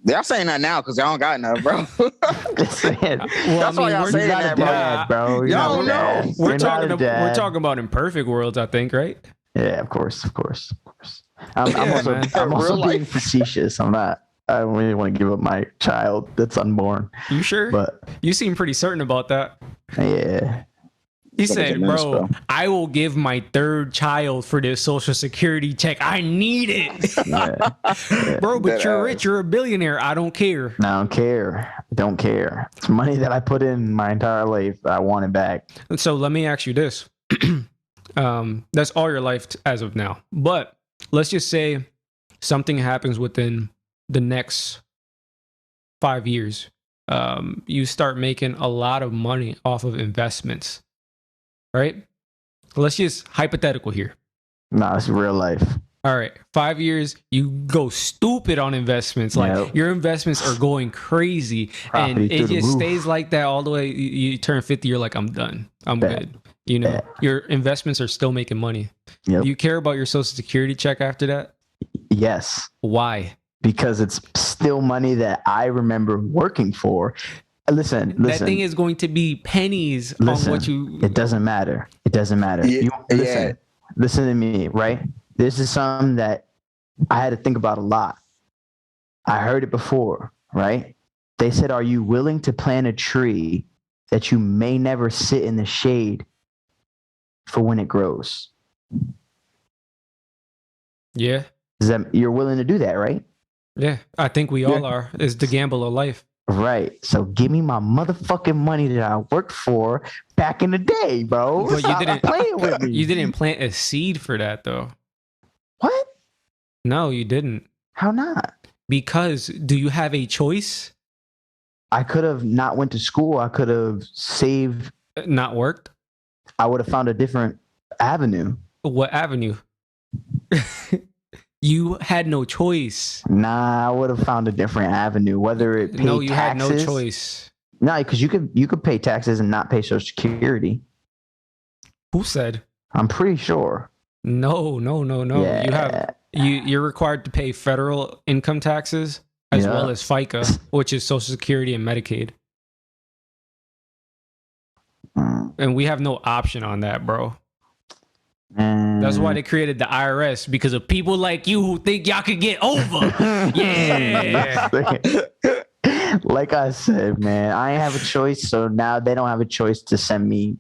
Y'all saying that now because y'all don't got enough, bro. That's why y'all saying that, bro. Y'all don't know. We're talking about in perfect worlds, I think, right? Yeah, of course. I'm also being facetious. I don't really want to give up my child that's unborn. You sure? But you seem pretty certain about that. Yeah. He said, bro, I will give my 3rd child for this Social Security check. I need it. Yeah. Bro, but you're rich. You're a billionaire. I don't care. I don't care. It's money that I put in my entire life. I want it back. So let me ask you this. That's all your life as of now. But let's just say something happens within the next 5 years. You start making a lot of money off of investments. Right? Let's just hypothetical here. No, it's real life. All right. 5 years, you go stupid on investments. Like your investments are going crazy. And it just stays like that all the way. You turn 50, you're like, I'm done. I'm good. Your investments are still making money. Yep. Do you care about your Social Security check after that? Yes. Why? Because it's still money that I remember working for. Listen. That thing is going to be pennies on what you... It doesn't matter. Listen to me, right? This is something that I had to think about a lot. I heard it before. right? They said, are you willing to plant a tree that you may never sit in the shade for when it grows? Yeah. You're willing to do that, right? Yeah. I think we all are. It's the gamble of life. Right. So give me my motherfucking money that I worked for back in the day, bro. But you didn't playing with me. You didn't plant a seed for that though. What? No, you didn't. How not? Because do you have a choice? I could have not went to school. I could have saved. Not worked? I would have found a different avenue. What avenue? You had no choice. Nah, I would have found a different avenue. Whether it paid No, you taxes, had no choice. No, because you could pay taxes and not pay Social Security. Who said? I'm pretty sure. No. Yeah. You're required to pay federal income taxes as well as FICA, which is Social Security and Medicaid. And we have no option on that, bro. That's why they created the IRS, because of people like you who think y'all could get over. Yeah. Like I said, man, I ain't have a choice, so now they don't have a choice to send me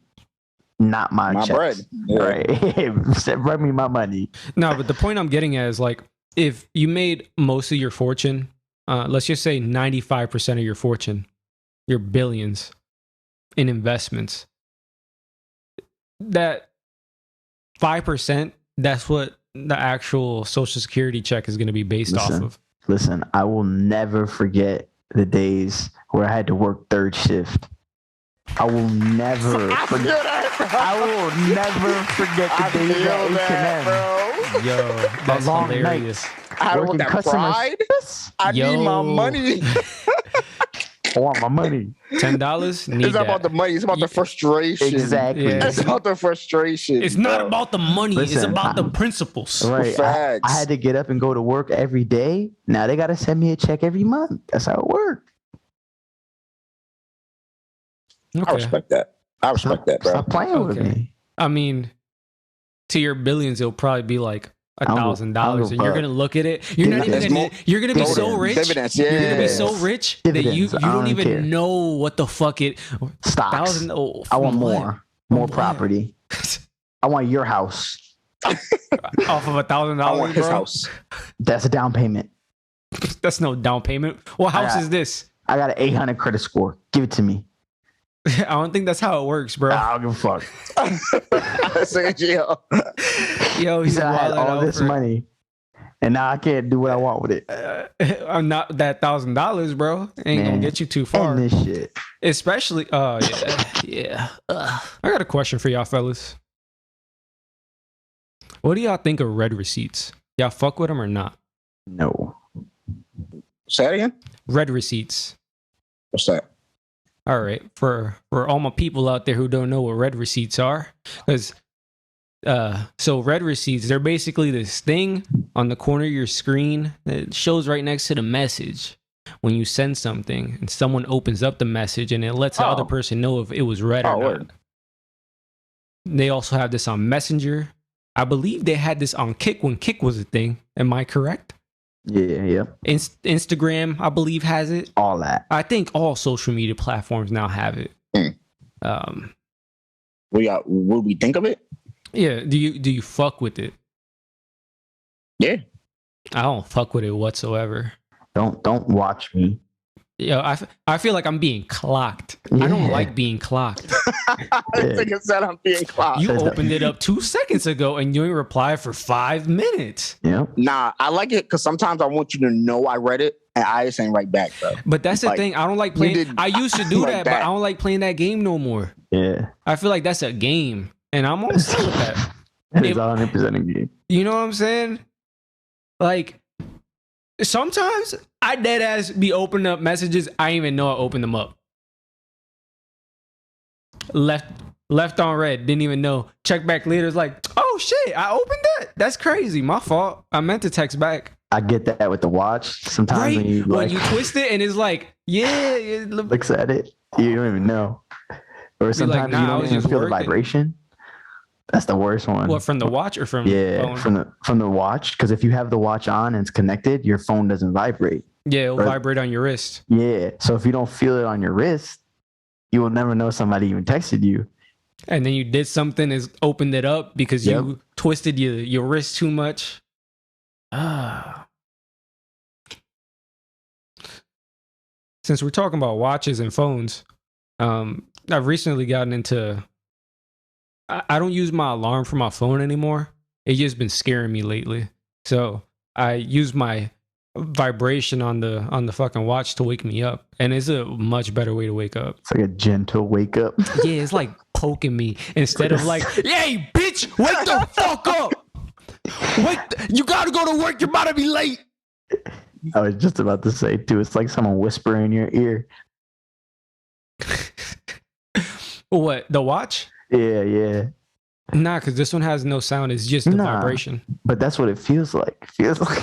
not my checks. Bread. Yeah. Right. Bring me my money. No, but the point I'm getting at is, like, if you made most of your fortune, let's just say 95% of your fortune, your billions in investments, that 5%, that's what the actual Social Security check is going to be based off of. Listen, I will never forget the days where I had to work third shift. I will never forget. I will never forget the days at H&M. Yo, that's hilarious. I don't want that pride. I need my money. I want my money. $10. It's not about the money. It's about the frustration. Exactly. Yeah. It's about the frustration. It's not about the money. Listen, it's about the principles. Right. I had to get up and go to work every day. Now they got to send me a check every month. That's how it works. Okay. I respect that. I respect that, bro. Stop playing with me. I mean, to your billions, it'll probably be like $1,000, and you're gonna look at it. You're not even gonna. You're gonna be so rich. Dividends, You're gonna be so rich that you don't even care. know what the fuck it. Stocks. Oh, I want what? more property. I want your house. Off of $1,000. I want his bro? house. That's a down payment. That's no down payment. What house is this? I got an 800 credit score. Give it to me. I don't think that's how it works, bro. I don't give a fuck. Yo, He he's said I had all this money, and now I can't do what I want with it. I'm not that $1,000, bro. Ain't gonna get you too far. And this shit. Especially, yeah. I got a question for y'all, fellas. What do y'all think of red receipts? Y'all fuck with them or not? No. Say it again. Red receipts. What's that? All right, for all my people out there who don't know what red receipts are, because so red receipts, they're basically this thing on the corner of your screen that shows right next to the message when you send something, and someone opens up the message and it lets the other person know if it was read or not. Word. They also have this on Messenger. I believe they had this on Kick when Kick was a thing. Am I correct? Yeah. Instagram, I believe, has it. All that. I think all social media platforms now have it. What we think of it? Yeah. Do you fuck with it? Yeah. I don't fuck with it whatsoever. Don't watch me. Yeah, I feel like I'm being clocked. Yeah. I don't like being clocked. I think it said I'm being clocked. You opened it up 2 seconds ago and you didn't reply for 5 minutes. Yeah. Nah, I like it because sometimes I want you to know I read it and I just ain't right back, bro. But that's the thing. I don't like playing. I used to do like that, but I don't like playing that game no more. Yeah. I feel like that's a game, and I'm almost done with that. It is 100% a game. You know what I'm saying? Like, sometimes I dead ass be opening up messages. I didn't even know I opened them up. Left on red. Didn't even know. Check back later. It's like, oh shit, I opened that. That's crazy. My fault. I meant to text back. I get that with the watch. Sometimes Right? when you twist it and it's like, yeah. It looks at it, you don't even know. Or sometimes nah, you don't even feel the vibration. That's the worst one. What, from the watch or from the phone? From the watch, because if you have the watch on and it's connected, your phone doesn't vibrate. Yeah, it'll Or- vibrate on your wrist. Yeah. So if you don't feel it on your wrist, you will never know somebody even texted you. And then you did something is opened it up because Yep. you twisted your wrist too much. Ah. Since we're talking about watches and phones, I've recently gotten into. I don't use my alarm for my phone anymore. It's just been scaring me lately. So I use my vibration on the fucking watch to wake me up, and it's a much better way to wake up. It's like a gentle wake up. Yeah, it's like poking me instead of like, "Hey, bitch, wake the fuck up! You gotta go to work. You're about to be late." I was just about to say too. It's like someone whispering in your ear. What, the watch? Yeah. Nah, because this one has no sound. It's just the vibration. But that's what it feels like. It feels like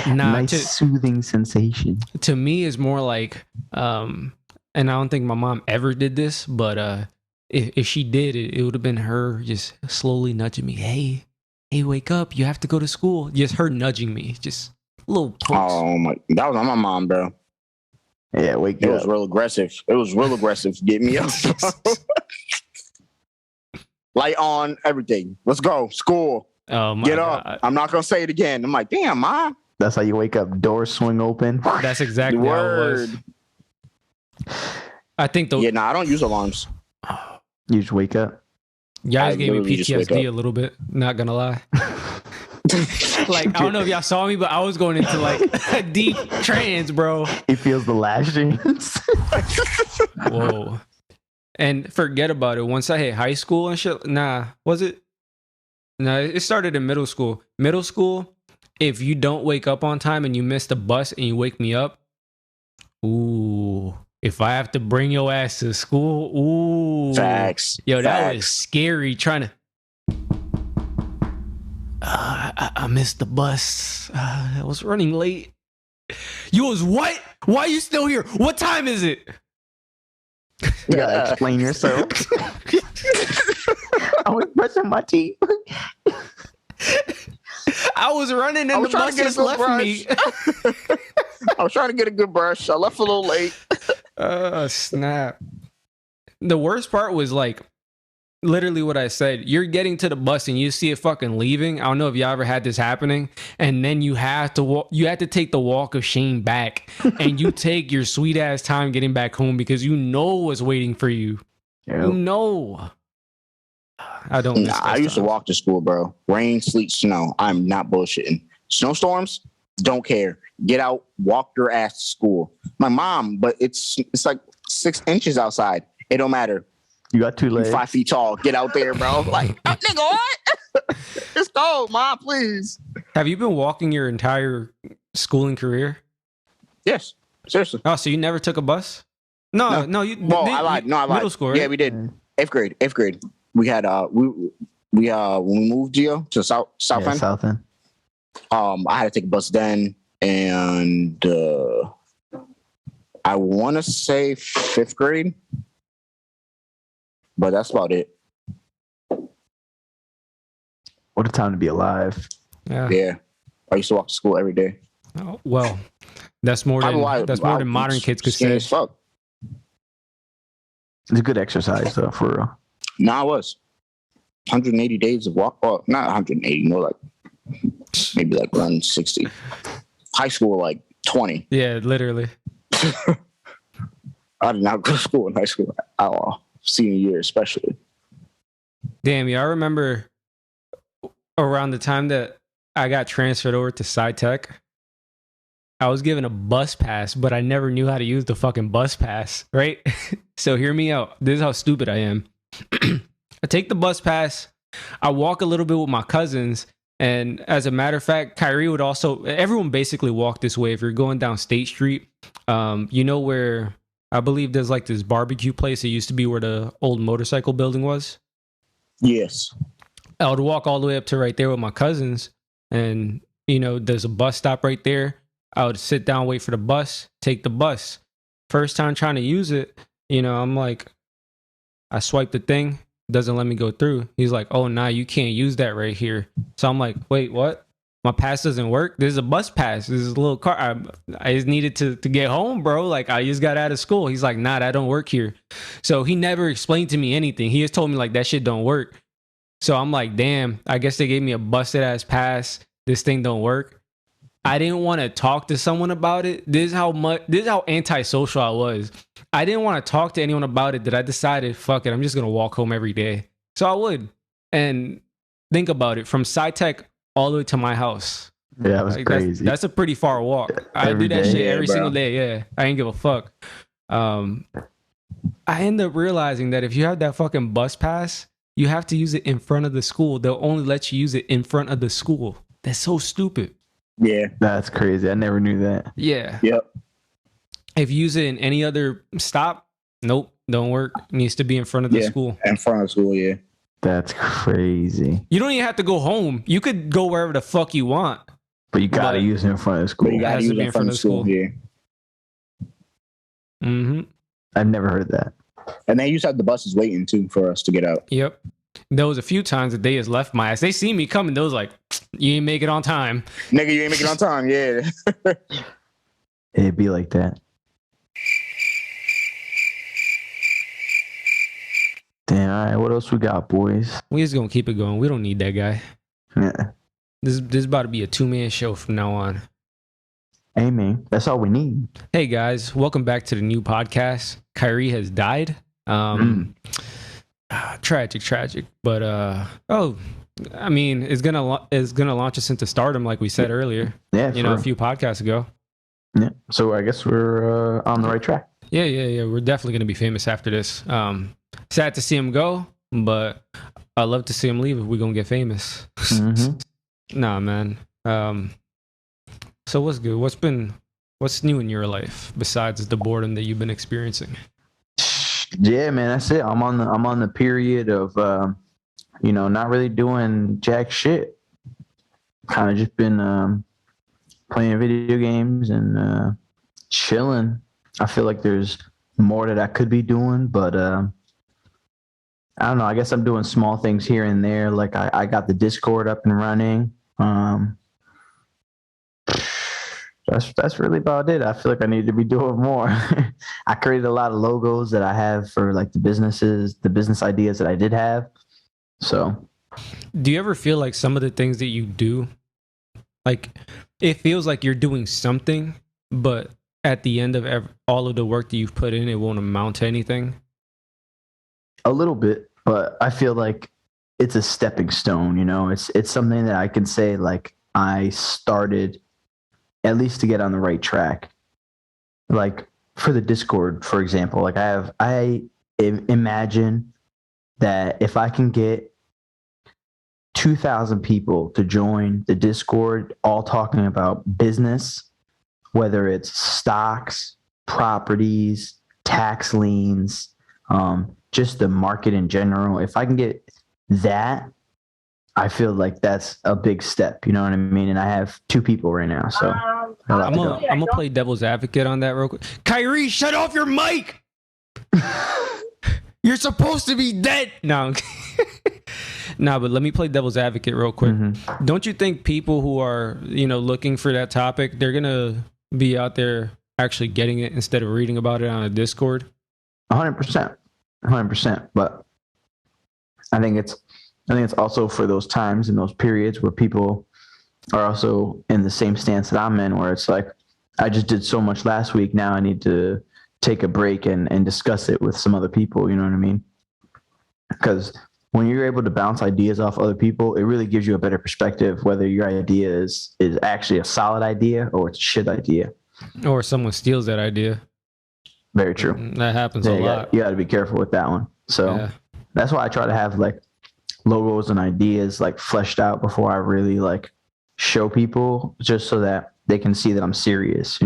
Nah, nice soothing sensation. To me, it's more like, and I don't think my mom ever did this, but if she did, it would have been her just slowly nudging me. Hey, wake up! You have to go to school. Just her nudging me, just a little pokes. Oh my, that was on my mom, bro. Yeah, wake It up. was real aggressive. It was real aggressive. Get me up. Light on, everything. Let's go. School. Oh my Get God. up. I'm not gonna say it again. I'm like, damn, mom. That's how you wake up. Doors swing open. That's exactly how it was. I think Yeah, I don't use alarms. You just wake up. You guys I gave me literally just wake PTSD up. a little bit. Not gonna lie. Like, I don't know if y'all saw me, but I was going into like a deep trance, bro. He feels the lashings. Whoa. And forget about it. Once I hit high school and shit, was it? No, it started in middle school. Middle school, if you don't wake up on time and you miss the bus and you wake me up, ooh, if I have to bring your ass to school, ooh. Facts. Yo, that Facts. was scary trying to. I missed the bus. I was running late. You was what? Why are you still here? What time is it? You gotta explain yourself. I was brushing my teeth. I was running and the bus just left me. I was trying to get a good brush. I left a little late. Snap. The worst part was like literally what I said. You're getting to the bus and you see it fucking leaving. I don't know if y'all ever had this happening. And then you have to you have to take the walk of shame back, and you take your sweet ass time getting back home because you know what's waiting for you. Yep. You know. I don't. Miss I used to walk to school, bro. Rain, sleet, snow. I'm not bullshitting. Snowstorms, don't care. Get out, walk your ass to school. My mom, but it's like 6 inches outside. It don't matter. You got 2 legs. You 5 feet tall. Get out there, bro. Like, oh, nigga, what? It's cold, mom. Please. Have you been walking your entire schooling career? Yes, seriously. Oh, so you never took a bus? No. You. Well, I lied. No, I lied. Middle school, right? Yeah, we did. Eighth grade. We had when we moved Geo to South End. South End. I had to take a bus then, and I want to say 5th grade, but that's about it. What a time to be alive. Yeah, I used to walk to school every day. Oh, well, that's more than modern kids could say. As fuck. It's a good exercise though, for real. No, I was 180 days of walk. Oh, not 180, more like maybe like around 60. High school, like 20. Yeah, literally. I did not go to school in high school at all. Senior year, especially. Damn, yeah, I remember around the time that I got transferred over to SciTech, I was given a bus pass, but I never knew how to use the fucking bus pass, right? So hear me out. This is how stupid I am. I take the bus pass. I walk a little bit with my cousins. And as a matter of fact, Kyree would also, everyone basically walk this way. If you're going down State Street, you know where, I believe there's like this barbecue place. It used to be where the old motorcycle building was. Yes. I would walk all the way up to right there with my cousins. And, you know, there's a bus stop right there. I would sit down, wait for the bus, take the bus. First time trying to use it, you know, I'm like, I swipe the thing, doesn't let me go through. He's like, oh, nah, you can't use that right here. So I'm like, wait, what? my pass doesn't work. There's a bus pass. There's a little car. I just needed to get home, bro. Like, I just got out of school. He's like, nah, that don't work here. So he never explained to me anything. He just told me like that shit don't work. So I'm like, damn, I guess they gave me a busted ass pass. This thing don't work. I didn't want to talk to someone about it. This is how antisocial I was. I didn't want to talk to anyone about it that I decided, fuck it, I'm just going to walk home every day. So I would. And think about it, from SciTech all the way to my house. Yeah, that was Like, crazy. That's a pretty far walk. I do that day. shit every bro. single day. Yeah, I ain't give a fuck. I end up realizing that if you have that fucking bus pass, you have to use it in front of the school. They'll only let you use it in front of the school. That's so stupid. Yeah. That's crazy. I never knew that. Yeah. Yep. If you use it in any other stop, nope, don't work. It needs to be in front of the Yeah. school. In front of school, yeah. That's crazy. You don't even have to go home. You could go wherever the fuck you want. But you gotta But- use it in front of the school. But you It got has to to use be it in front of school. Yeah. Mm-hmm. I've never heard that. And they used to have the buses waiting too for us to get out. Yep. There was a few times that they just left my ass. They see me coming. They was like, you ain't make it on time. Nigga, you ain't making on time. Yeah. It'd be like that. Damn, all right, what else we got, boys? We just gonna keep it going. We don't need that guy. Yeah. This is about to be a 2-man show from now on. Hey, man, that's all we need. Hey guys, welcome back to the new podcast. Kyree has died. Tragic. But I mean, it's gonna launch us into stardom, like we said earlier. Yeah, You know, a few podcasts ago. yeah. So I guess we're on the right track. Yeah. We're definitely gonna be famous after this. Sad to see him go, but I love to see him leave if we're gonna get famous. Mhm. Nah, man. So what's good? What's new in your life besides the boredom that you've been experiencing? Yeah, man, that's it. I'm on the period of not really doing jack shit. Kind of just been playing video games and chilling. I feel like there's more that I could be doing, but I don't know. I guess I'm doing small things here and there. Like I got the Discord up and running. That's really about it. I feel like I need to be doing more. I created a lot of logos that I have for like the business ideas that I did have. So, Do you ever feel like some of the things that you do, like it feels like you're doing something, but at the end of all of the work that you've put in, it won't amount to anything? a little bit, but I feel like it's a stepping stone. It's something that I can say like I started at least to get on the right track. Like for the Discord, for example, like I imagine that if I can get 2,000 people to join the Discord, all talking about business, whether it's stocks, properties, tax liens, just the market in general. If I can get that, I feel like that's a big step. You know what I mean? And I have 2 people right now, so I'm gonna play devil's advocate on that real quick. Kyree, shut off your mic. You're supposed to be dead. No, no, but let me play devil's advocate real quick. Mhm. Don't you think people who are looking for that topic, they're gonna be out there actually getting it instead of reading about it on a Discord? 100%. But I think it's also for those times and those periods where people are also in the same stance that I'm in, where it's like, I just did so much last week. Now I need to take a break and discuss it with some other people. You know what I mean? Because when you're able to bounce ideas off other people, it really gives you a better perspective, whether your idea is actually a solid idea or it's a shit idea. Or someone steals that idea. Very true. That happens Yeah, a lot. you got to be careful with that one. So Yeah. that's why I try to have like logos and ideas like fleshed out before I really like show people, just so that they can see that I'm serious,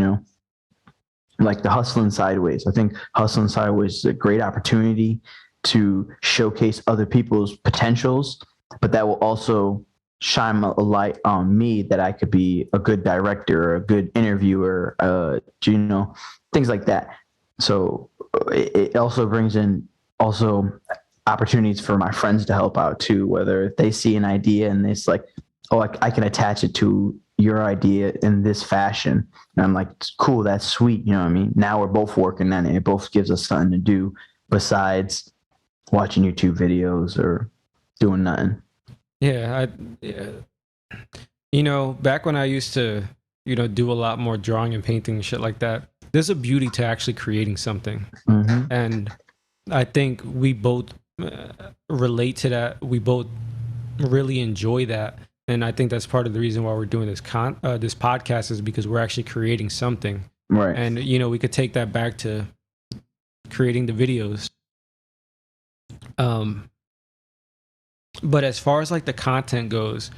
like the Hustling Sideways. I think Hustling Sideways is a great opportunity to showcase other people's potentials, but that will also shine a light on me that I could be a good director or a good interviewer, things like that. So it also brings in also opportunities for my friends to help out too, whether they see an idea and it's like, oh, I can attach it to your idea in this fashion. And I'm like, cool, that's sweet. You know what I mean? Now we're both working on it. It both gives us something to do besides watching YouTube videos or doing nothing. Yeah. Back when I used to, do a lot more drawing and painting and shit like that, there's a beauty to actually creating something. Mm-hmm. And I think we both relate to that. We both really enjoy that. And I think that's part of the reason why we're doing this this podcast is because we're actually creating something. Right. And, we could take that back to creating the videos. But as far as like the content goes,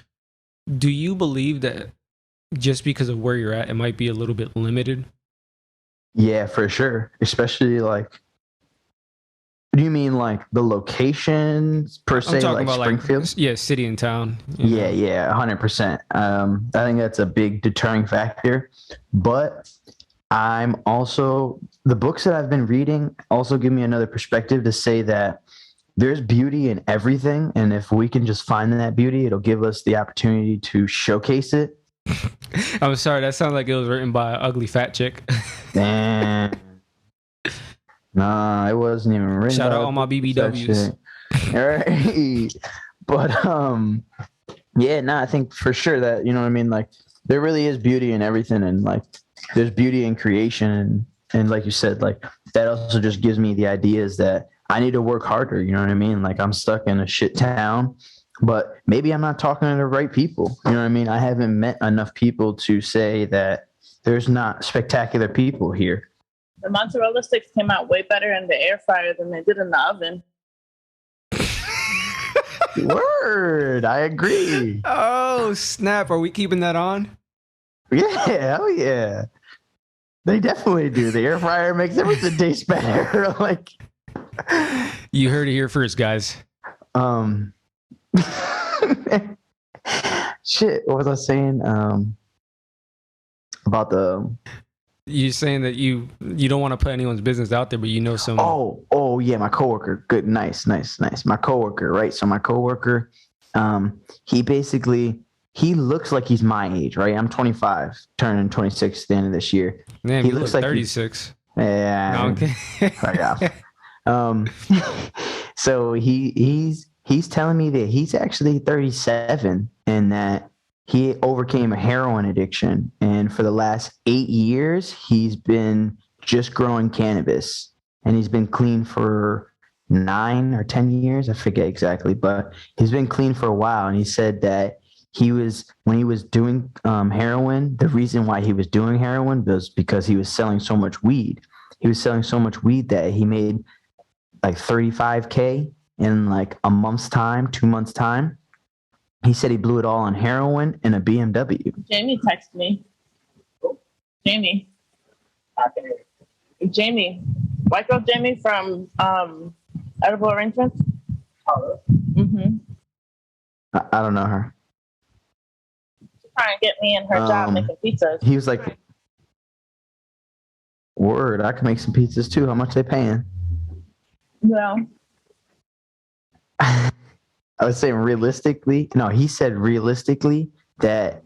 do you believe that just because of where you're at, it might be a little bit limited? Yeah, for sure. Especially like, do you mean like the locations per se, I'm talking like about Springfield? like, city and town. Yeah, 100%. I think that's a big deterring factor. But I'm also, the books that I've been reading also give me another perspective to say that there's beauty in everything. And if we can just find that beauty, it'll give us the opportunity to showcase it. I'm sorry, that sounds like it was written by an ugly fat chick. And nah, it wasn't even written. Shout out all my BBWs. All right. But yeah, I think for sure that, you know what I mean? Like there really is beauty in everything, and like there's beauty in creation, and like you said, like that also just gives me the ideas that I need to work harder, you know what I mean? Like I'm stuck in a shit town, but maybe I'm not talking to the right people. You know what I mean? I haven't met enough people to say that there's not spectacular people here. The mozzarella sticks came out way better in the air fryer than they did in the oven. Word, I agree. Oh, snap. Are we keeping that on? Yeah, hell yeah. They definitely do. The air fryer makes everything taste better. Like you heard it here first, guys. Shit, what was I saying? About the you're saying that you don't want to put anyone's business out there, but you know some. Oh yeah, my coworker. Good, nice. My coworker, right? So my coworker, he looks like he's my age, right? I'm 25, turning 26 at the end of this year. Man, he looks like 36. Yeah. No, okay. So he's telling me that he's actually 37 and that he overcame a heroin addiction. And for the last 8 years, he's been just growing cannabis, and he's been clean for 9 or 10 years. I forget exactly, but he's been clean for a while. And he said that when he was doing heroin, the reason why he was doing heroin was because he was selling so much weed. He was selling so much weed that he made like $35K in like a month's time, 2 months time. He said he blew it all on heroin and a BMW. Jamie texted me. Jamie. White girl Jamie from Edible Arrangements. Mm-hmm. I don't know her. She's trying to get me in her job making pizzas. He was like, word, I can make some pizzas too. How much they paying? Well, I was saying realistically. No, he said realistically that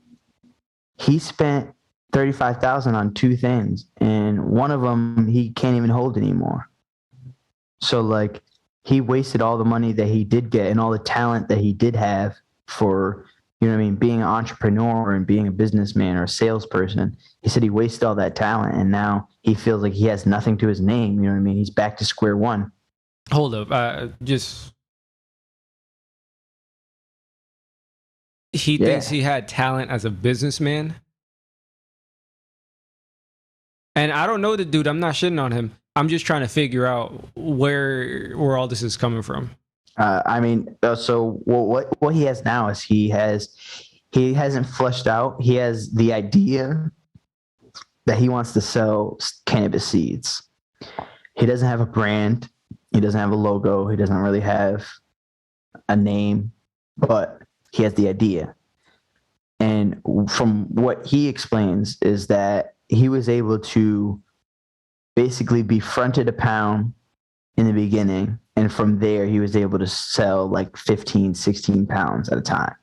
he spent $35,000 on 2 things, and one of them he can't even hold anymore. So like he wasted all the money that he did get and all the talent that he did have for, you know what I mean, being an entrepreneur and being a businessman or a salesperson. He said he wasted all that talent, and now he feels like he has nothing to his name. You know what I mean? He's back to square one. Hold up. He thinks he had talent as a businessman. And I don't know the dude. I'm not shitting on him. I'm just trying to figure out where all this is coming from. So what he has now is he hasn't fleshed out. He has the idea that he wants to sell cannabis seeds. He doesn't have a brand. He doesn't have a logo. He doesn't really have a name, but he has the idea. And from what he explains is that he was able to basically be fronted a pound in the beginning. And from there, he was able to sell like 15, 16 pounds at a time.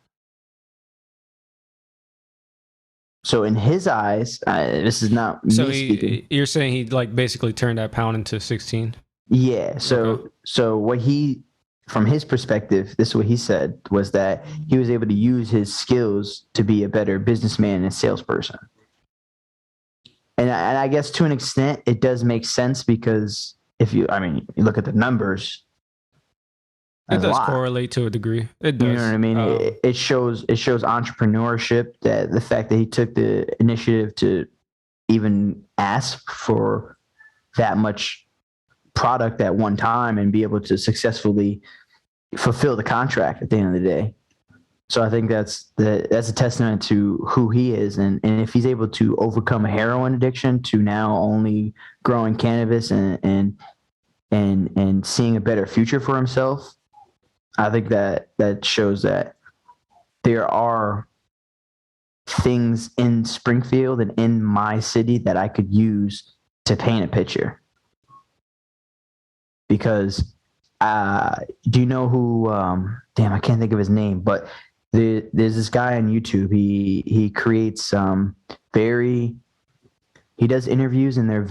So in his eyes, this is not me So speaking. you're saying he like basically turned that pound into 16? Yeah. So Okay. so what he, from his perspective, this is what he said, was that he was able to use his skills to be a better businessman and salesperson. And I guess to an extent it does make sense, because if you, I mean, you look at the numbers, It that's a does lot. correlate to a degree. It You know does. what I mean? It shows entrepreneurship, that the fact that he took the initiative to even ask for that much product at one time and be able to successfully fulfill the contract at the end of the day. So I think that's a testament to who he is, and if he's able to overcome a heroin addiction to now only growing cannabis and seeing a better future for himself, I think that shows that there are things in Springfield and in my city that I could use to paint a picture. Because do you know who? Damn, I can't think of his name, but there's this guy on YouTube. He creates very. He does interviews, and they're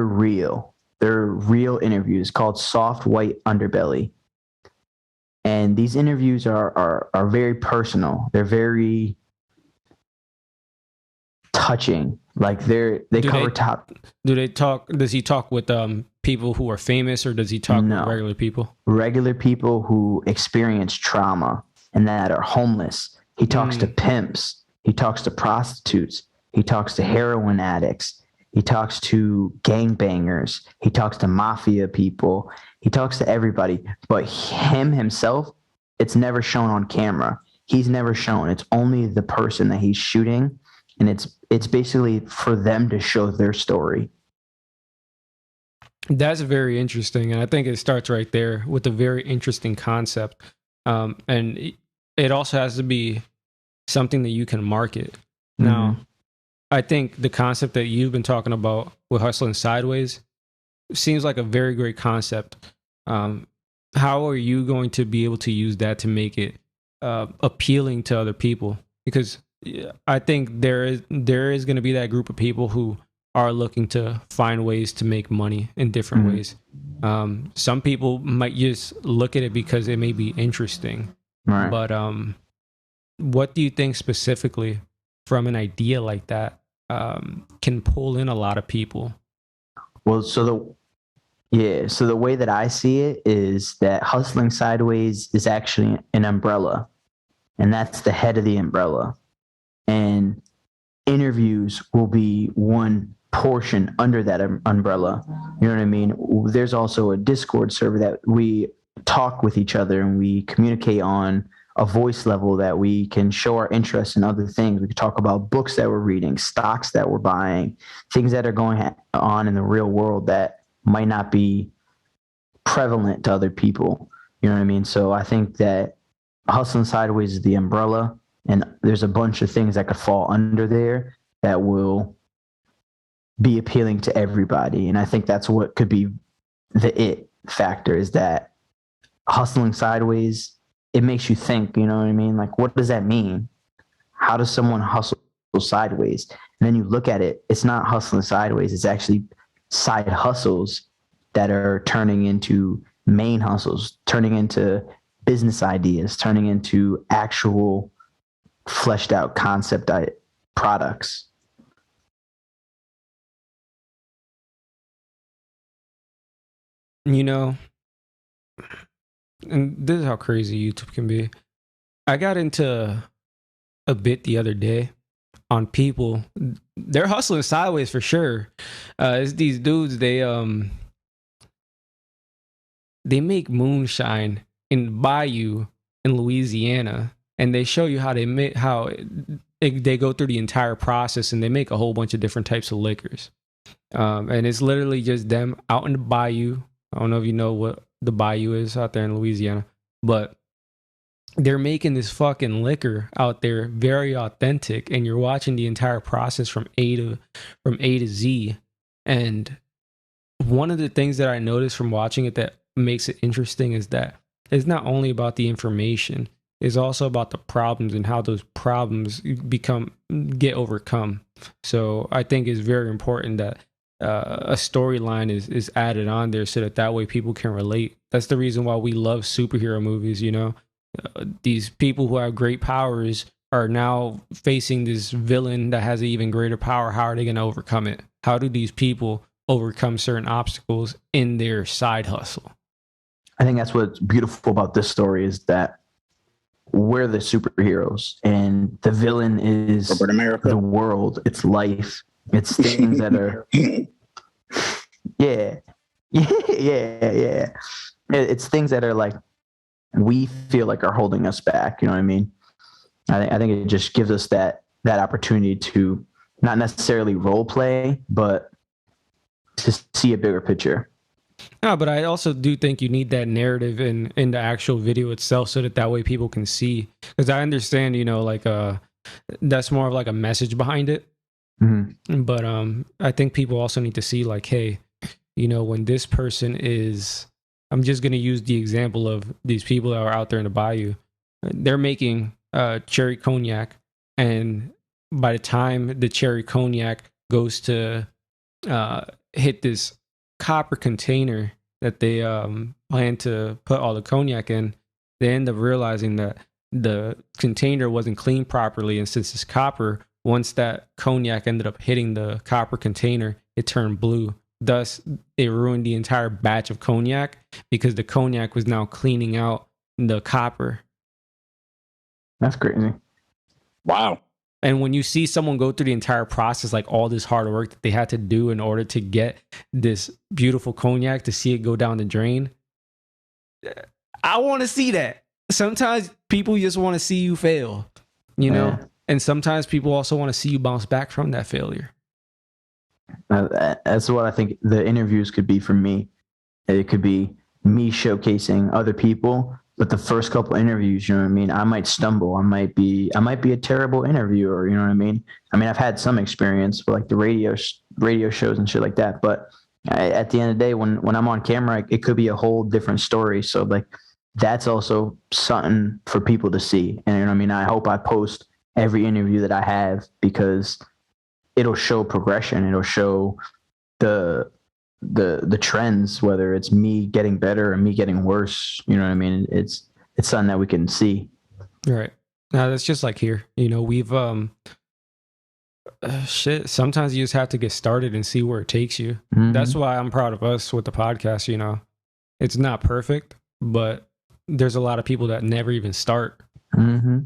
real. They're real interviews called Soft White Underbelly. And these interviews are very personal. They're very touching. Like they cover top. Do they talk? Does he talk with people who are famous, or does he talk with regular people? Regular people who experience trauma and that are homeless. He talks to pimps. He talks to prostitutes. He talks to heroin addicts. He talks to gangbangers. He talks to mafia people. He talks to everybody. But himself, it's never shown on camera. He's never shown. It's only the person that he's shooting, and it's basically for them to show their story. That's very interesting, and I think it starts right there with a very interesting concept. And it also has to be something that you can market. Mm-hmm. Now, I think the concept that you've been talking about with hustling sideways seems like a very great concept. How are you going to be able to use that to make it appealing to other people? Because I think there is going to be that group of people who are looking to find ways to make money in different ways. Some people might just look at it because it may be interesting. Right. But what do you think specifically from an idea like that can pull in a lot of people? Well, so the way that I see it is that hustling sideways is actually an umbrella, and that's the head of the umbrella. And interviews will be one portion under that umbrella. You know what I mean? There's also a Discord server that we talk with each other and we communicate on a voice level, that we can show our interest in other things. We can talk about books that we're reading, stocks that we're buying, things that are going on in the real world that might not be prevalent to other people. You know what I mean? So I think that hustling sideways is the umbrella, and there's a bunch of things that could fall under there that will be appealing to everybody. And I think that's what could be the it factor, is that hustling sideways, it makes you think, you know what I mean? Like, what does that mean? How does someone hustle sideways? And then you look at it, it's not hustling sideways. It's actually side hustles that are turning into main hustles, turning into business ideas, turning into actual fleshed out concept products. You know, and this is how crazy YouTube can be. I got into a bit the other day on people. They're hustling sideways for sure. It's these dudes, they make moonshine in Bayou in Louisiana, and they show you how they make they go through the entire process, and they make a whole bunch of different types of liquors. And it's literally just them out in the bayou. I don't know if you know what the bayou is out there in Louisiana, but they're making this fucking liquor out there, very authentic, and you're watching the entire process from A to Z. And one of the things that I noticed from watching it that makes it interesting is that it's not only about the information, It's also about the problems and how those problems get overcome. So I think it's very important that a storyline is added on there so that way people can relate. That's the reason why we love superhero movies. These people who have great powers are now facing this villain that has an even greater power. How are they going to overcome it? How do these people overcome certain obstacles in their side hustle? I think that's what's beautiful about this story is that we're the superheroes and the villain is the world. It's life. It's things that are, yeah. It's things that are like, we feel like are holding us back. You know what I mean? I think it just gives us that opportunity to not necessarily role play, but to see a bigger picture. No, but I also do think you need that narrative in the actual video itself so that way people can see. Because I understand, that's more of like a message behind it. Mm-hmm. But I think people also need to see like, hey, when this person is, I'm just going to use the example of these people that are out there in the bayou. They're making cherry cognac. And by the time the cherry cognac goes to hit this copper container that they plan to put all the cognac in, they end up realizing that the container wasn't cleaned properly. And since it's copper, once that cognac ended up hitting the copper container, it turned blue. Thus, it ruined the entire batch of cognac because the cognac was now cleaning out the copper. That's crazy. Wow. And when you see someone go through the entire process, like all this hard work that they had to do in order to get this beautiful cognac, to see it go down the drain, I want to see that. Sometimes people just want to see you fail, and sometimes people also want to see you bounce back from that failure. That's what I think the interviews could be for me. It could be me showcasing other people, but the first couple interviews, you know what I mean? I might stumble. I might be a terrible interviewer. You know what I mean? I've had some experience with like the radio shows and shit like that. But at the end of the day, when I'm on camera, it could be a whole different story. So like, that's also something for people to see. And you know what I mean? I hope I post every interview that I have because it'll show progression. It'll show the trends, whether it's me getting better or me getting worse. You know what I mean? It's something that we can see. Right. Now that's just like here. We've shit. Sometimes you just have to get started and see where it takes you. Mm-hmm. That's why I'm proud of us with the podcast. It's not perfect, but there's a lot of people that never even start. Mm-hmm.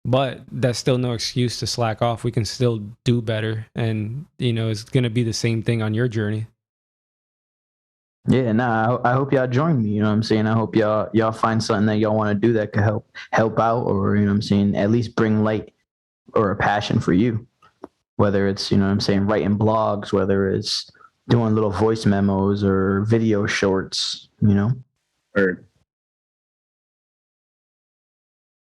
But that's still no excuse to slack off. We can still do better. And, it's going to be the same thing on your journey. Yeah, I hope y'all join me. You know what I'm saying? I hope y'all find something that y'all want to do that could help out, or, you know what I'm saying, at least bring light or a passion for you. Whether it's, you know what I'm saying, writing blogs, whether it's doing little voice memos or video shorts, Or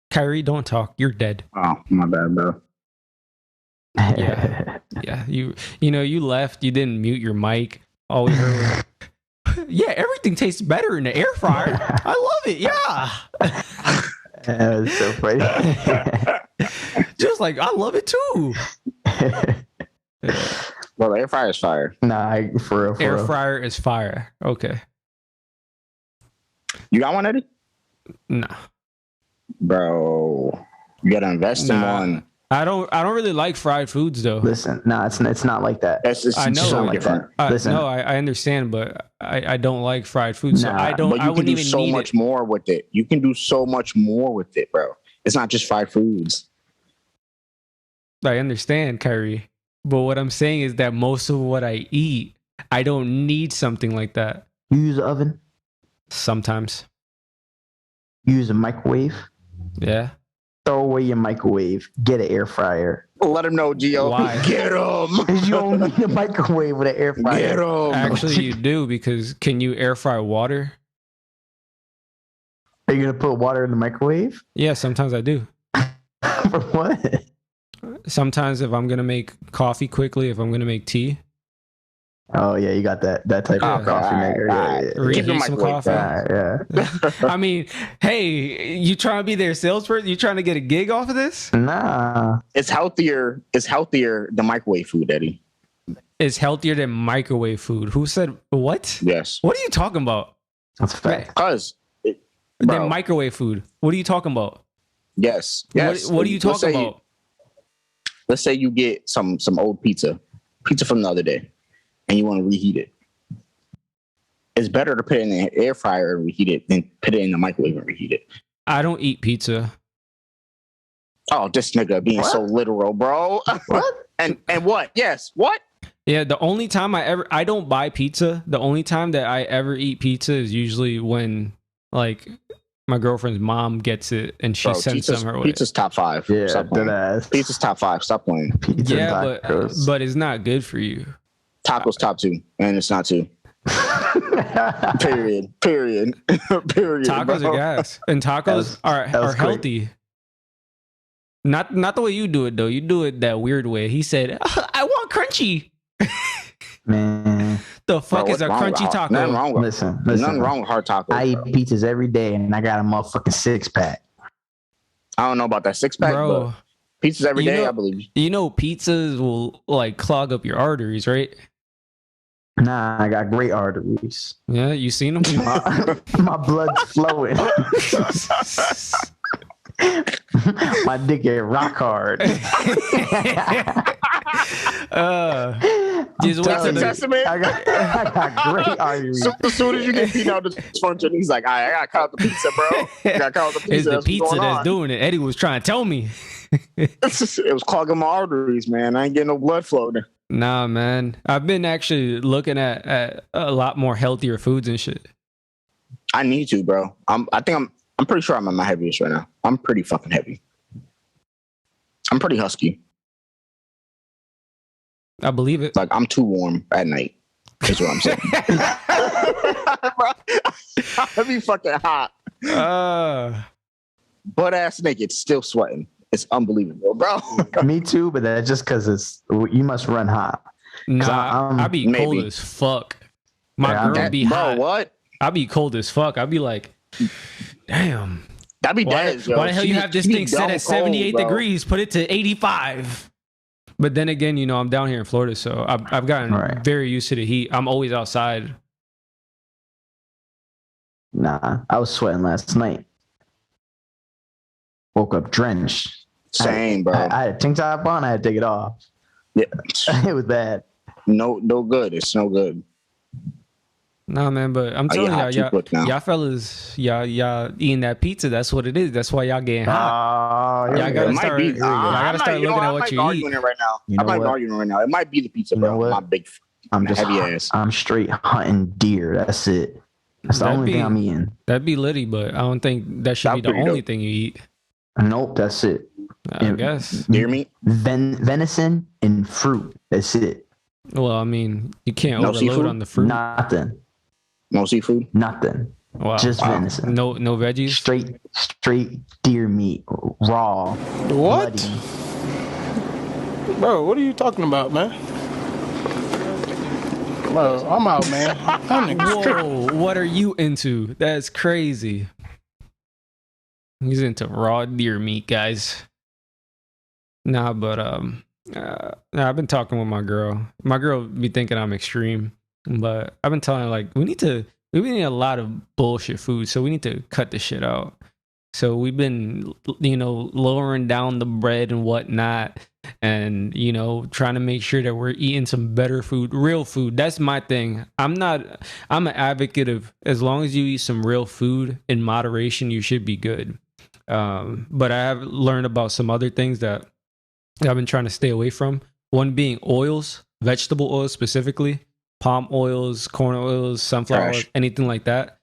Kyree, don't talk. You're dead. oh, my bad, bro. Yeah. Yeah. You left. You didn't mute your mic. All we heard was, yeah, everything tastes better in the air fryer. I love it. Yeah. That was so funny. Just like, I love it too. Well, the air fryer is fire. Nah, for real. Air fryer is fire. Okay. You got one, Eddie? Nah. Bro, you gotta invest in one. I don't really like fried foods though. Listen, it's not like that. I know, so different. Listen, no, I understand, but I don't like fried food. So I don't. But you I can do even so need much more with it. You can do so much more with it, bro. It's not just fried foods. I understand, Kyree, but what I'm saying is that most of what I eat, I don't need something like that. You use an oven? Sometimes. You use a microwave? Yeah. Throw away your microwave. Get an air fryer. Let him know, Gio. Why? Get him. Because you don't need a microwave with an air fryer. Get him. Actually, you do, because can you air fry water? Are you going to put water in the microwave? Yeah, sometimes I do. For what? Sometimes if I'm going to make coffee quickly, if I'm going to make tea. Oh yeah, you got that type Yeah. of coffee maker. Alright. Yeah, yeah, Reheat Keep your some microwave, coffee. yeah. I mean, hey, you trying to be their salesperson? You trying to get a gig off of this? Nah, It's healthier. It's healthier than microwave food, Eddie. It's healthier than microwave food. Who said what? Yes. What are you talking about? that's a fact. Because Than microwave food. What are you talking about? yes. What are you talking about? Let's say you get some old pizza from the other day, and you want to reheat it. It's better to put it in the air fryer and reheat it than put it in the microwave and reheat it. I don't eat pizza. Oh, this nigga being so literal, bro. What? and what? Yes, what? Yeah, the only time I don't buy pizza. The only time that I ever eat pizza is usually when like my girlfriend's mom gets it and she Bro, sends some her way. pizza's top 5. Yeah, Stop playing. deadass. Pizza's top 5. Stop playing. Pizza Yeah, and tacos. but it's not good for you. Tacos top 2, and it's not 2. Period. Period. Tacos bro. are gas, and tacos are quick. healthy. Not the way you do it though. You do it that weird way. He said, "I want crunchy." Man, The fuck Bro, is a what's wrong with crunchy hard- taco? Nothing wrong with listen. Nothing wrong with hard tacos. I eat bro. pizzas every day, and I got a motherfucking 6-pack. I don't know about that 6-pack, Bro, but pizzas every you day, know- I believe. you know pizzas will like clog up your arteries, right? Nah, I got great arteries. Yeah, you seen them? My blood's flowing. My dick get rock hard. Just wait till the- Testament. I got great arteries. So, as soon as you get beat out the dysfunction, he's like, I gotta cut out the pizza, bro. I gotta cut out the pizza. it's the That's what's pizza going that's on. doing it. Eddie was trying to tell me. It was clogging my arteries, man. I ain't getting no blood flow there. Nah, man. I've been actually looking at a lot more healthier foods and shit. I need to, bro. I'm pretty sure I'm at my heaviest right now. I'm pretty fucking heavy. I'm pretty husky. I believe it. Like I'm too warm at night. Is what I'm saying. Bro, I be fucking hot, butt ass naked, still sweating. It's unbelievable, bro. Me too, but that's just because you must run hot. Nah, I be cold maybe. as fuck. My Yeah, girl be bro, hot. what? I be cold as fuck. I be like, damn. That'd be Why, dead, yo. why the hell She you be- have this she be thing set dumb at cold, 78 bro. degrees? Put it to 85. But then again, you know, I'm down here in Florida, so I've gotten Right. very used to the heat. I'm always outside. Nah, I was sweating last night. Woke up drenched. Same, bro. I had a tank top on. I had to take it off. Yeah. It was bad. No good. It's no good. Nah, man, but I'm I get telling hot too quick now. y'all fellas, y'all eating that pizza. That's what it is. That's why y'all getting hot. Oh, Yeah, I here we gotta go. It might start- be. y'all gotta start looking at what you arguing it right now. You know I'm not what? arguing right now. It might be the pizza, You know bro. what? My big I'm just heavy ass. I'm straight hunting deer. That's it. That's the That'd only be- thing I'm eating. That'd be litty, but I don't think that should That'd be the be only dope. thing you eat. Nope, that's it. I Yeah. guess. Deer meat. Venison and fruit. That's it. Well, I mean, you can't No overload seafood? on the fruit. Nothing. No seafood. Nothing. Wow. Just venison. No veggies. Straight deer meat. Raw. What? Bloody. Bro, what are you talking about, man? Bro, I'm out, man. I'm Whoa, what are you into? That's crazy. He's into raw deer meat, guys. Nah, but I've been talking with my girl. My girl be thinking I'm extreme, but I've been telling her like we need a lot of bullshit food, so we need to cut the shit out. So we've been, lowering down the bread and whatnot, and trying to make sure that we're eating some better food, real food. That's my thing. I'm an advocate of as long as you eat some real food in moderation, you should be good. But I have learned about some other things that I've been trying to stay away from. One being oils, vegetable oils specifically, palm oils, corn oils, sunflower oils, anything like that.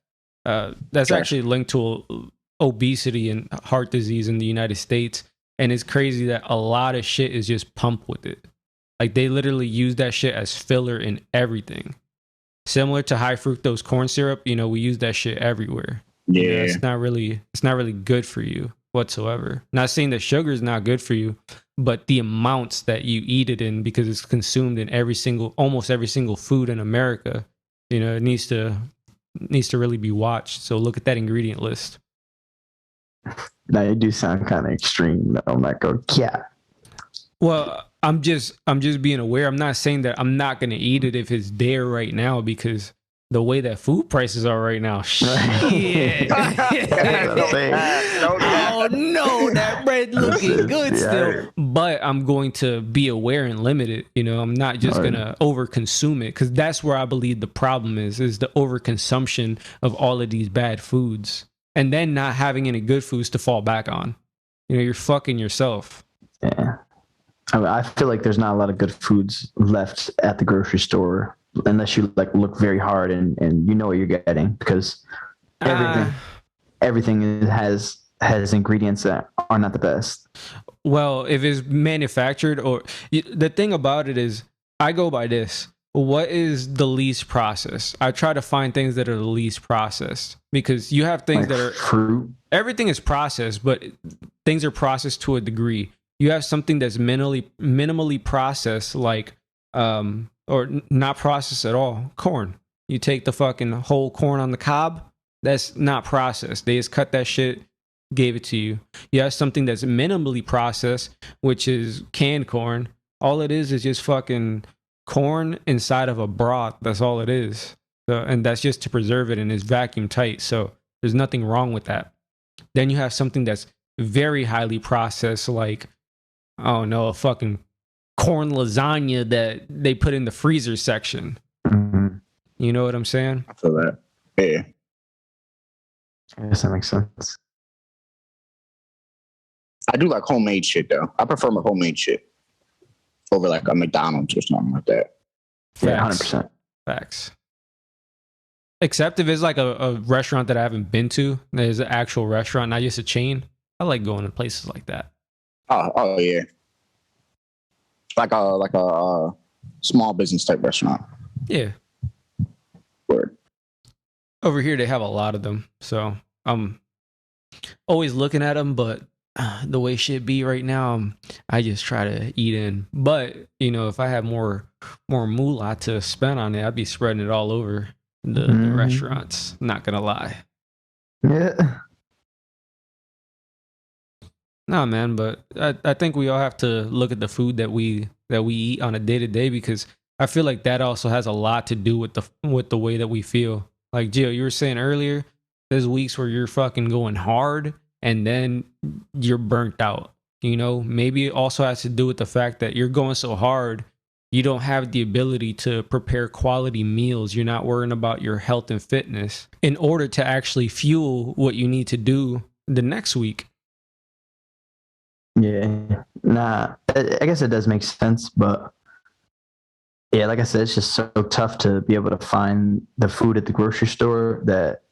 That's actually linked to obesity and heart disease in the United States. And it's crazy that a lot of shit is just pumped with it. Like they literally use that shit as filler in everything. Similar to high fructose corn syrup, we use that shit everywhere. Yeah. It's not really good for you whatsoever. Not saying that sugar is not good for you, but the amounts that you eat it in, because it's consumed in almost every single food in America, it needs to really be watched. So look at that ingredient list. Now you do sound kind of extreme. I'm not going, yeah. Well, I'm just being aware. I'm not saying that I'm not going to eat it if it's there right now, because the way that food prices are right now, shit. Oh no, that bread looking good still. But I'm going to be aware and limit it. I'm not just going to overconsume it, because that's where I believe the problem is the overconsumption of all of these bad foods, and then not having any good foods to fall back on. You're fucking yourself. Yeah. I feel like there's not a lot of good foods left at the grocery store unless you look very hard and you know what you're getting, because everything has ingredients that are not the best. Well, if it's manufactured, or the thing about it is, I go by this: what is the least processed? I try to find things that are the least processed, because you have things that are fruit. Everything is processed, but things are processed to a degree. You have something that's minimally processed, or not processed at all. Corn. You take the fucking whole corn on the cob. That's not processed. They just cut that shit, gave it to you. You have something that's minimally processed, which is canned corn. All it is just fucking corn inside of a broth. That's all it is. So, and that's just to preserve it, and it's vacuum tight. So there's nothing wrong with that. Then you have something that's very highly processed, like, oh no, a fucking corn lasagna that they put in the freezer section. Mm-hmm. You know what I'm saying? I feel that. Yeah. I guess that makes sense. I do like homemade shit though. I prefer my homemade shit over like a McDonald's or something like that. Yeah, 100%. Facts. Except if it's like a restaurant that I haven't been to, there's an actual restaurant, not just a chain. I like going to places like that. Oh yeah. Like a small business type restaurant. Yeah. Word. Over here they have a lot of them, so I'm always looking at them. But the way shit be right now, I just try to eat in. But if I had more moolah to spend on it, I'd be spreading it all over the restaurants. Not gonna lie. Yeah. No, man, but I think we all have to look at the food that we eat on a day-to-day, because I feel like that also has a lot to do with the way that we feel. Like, Gio, you were saying earlier, there's weeks where you're fucking going hard and then you're burnt out. Maybe it also has to do with the fact that you're going so hard, you don't have the ability to prepare quality meals. You're not worrying about your health and fitness in order to actually fuel what you need to do the next week. Yeah, nah, I guess it does make sense, but yeah, like I said, it's just so tough to be able to find the food at the grocery store that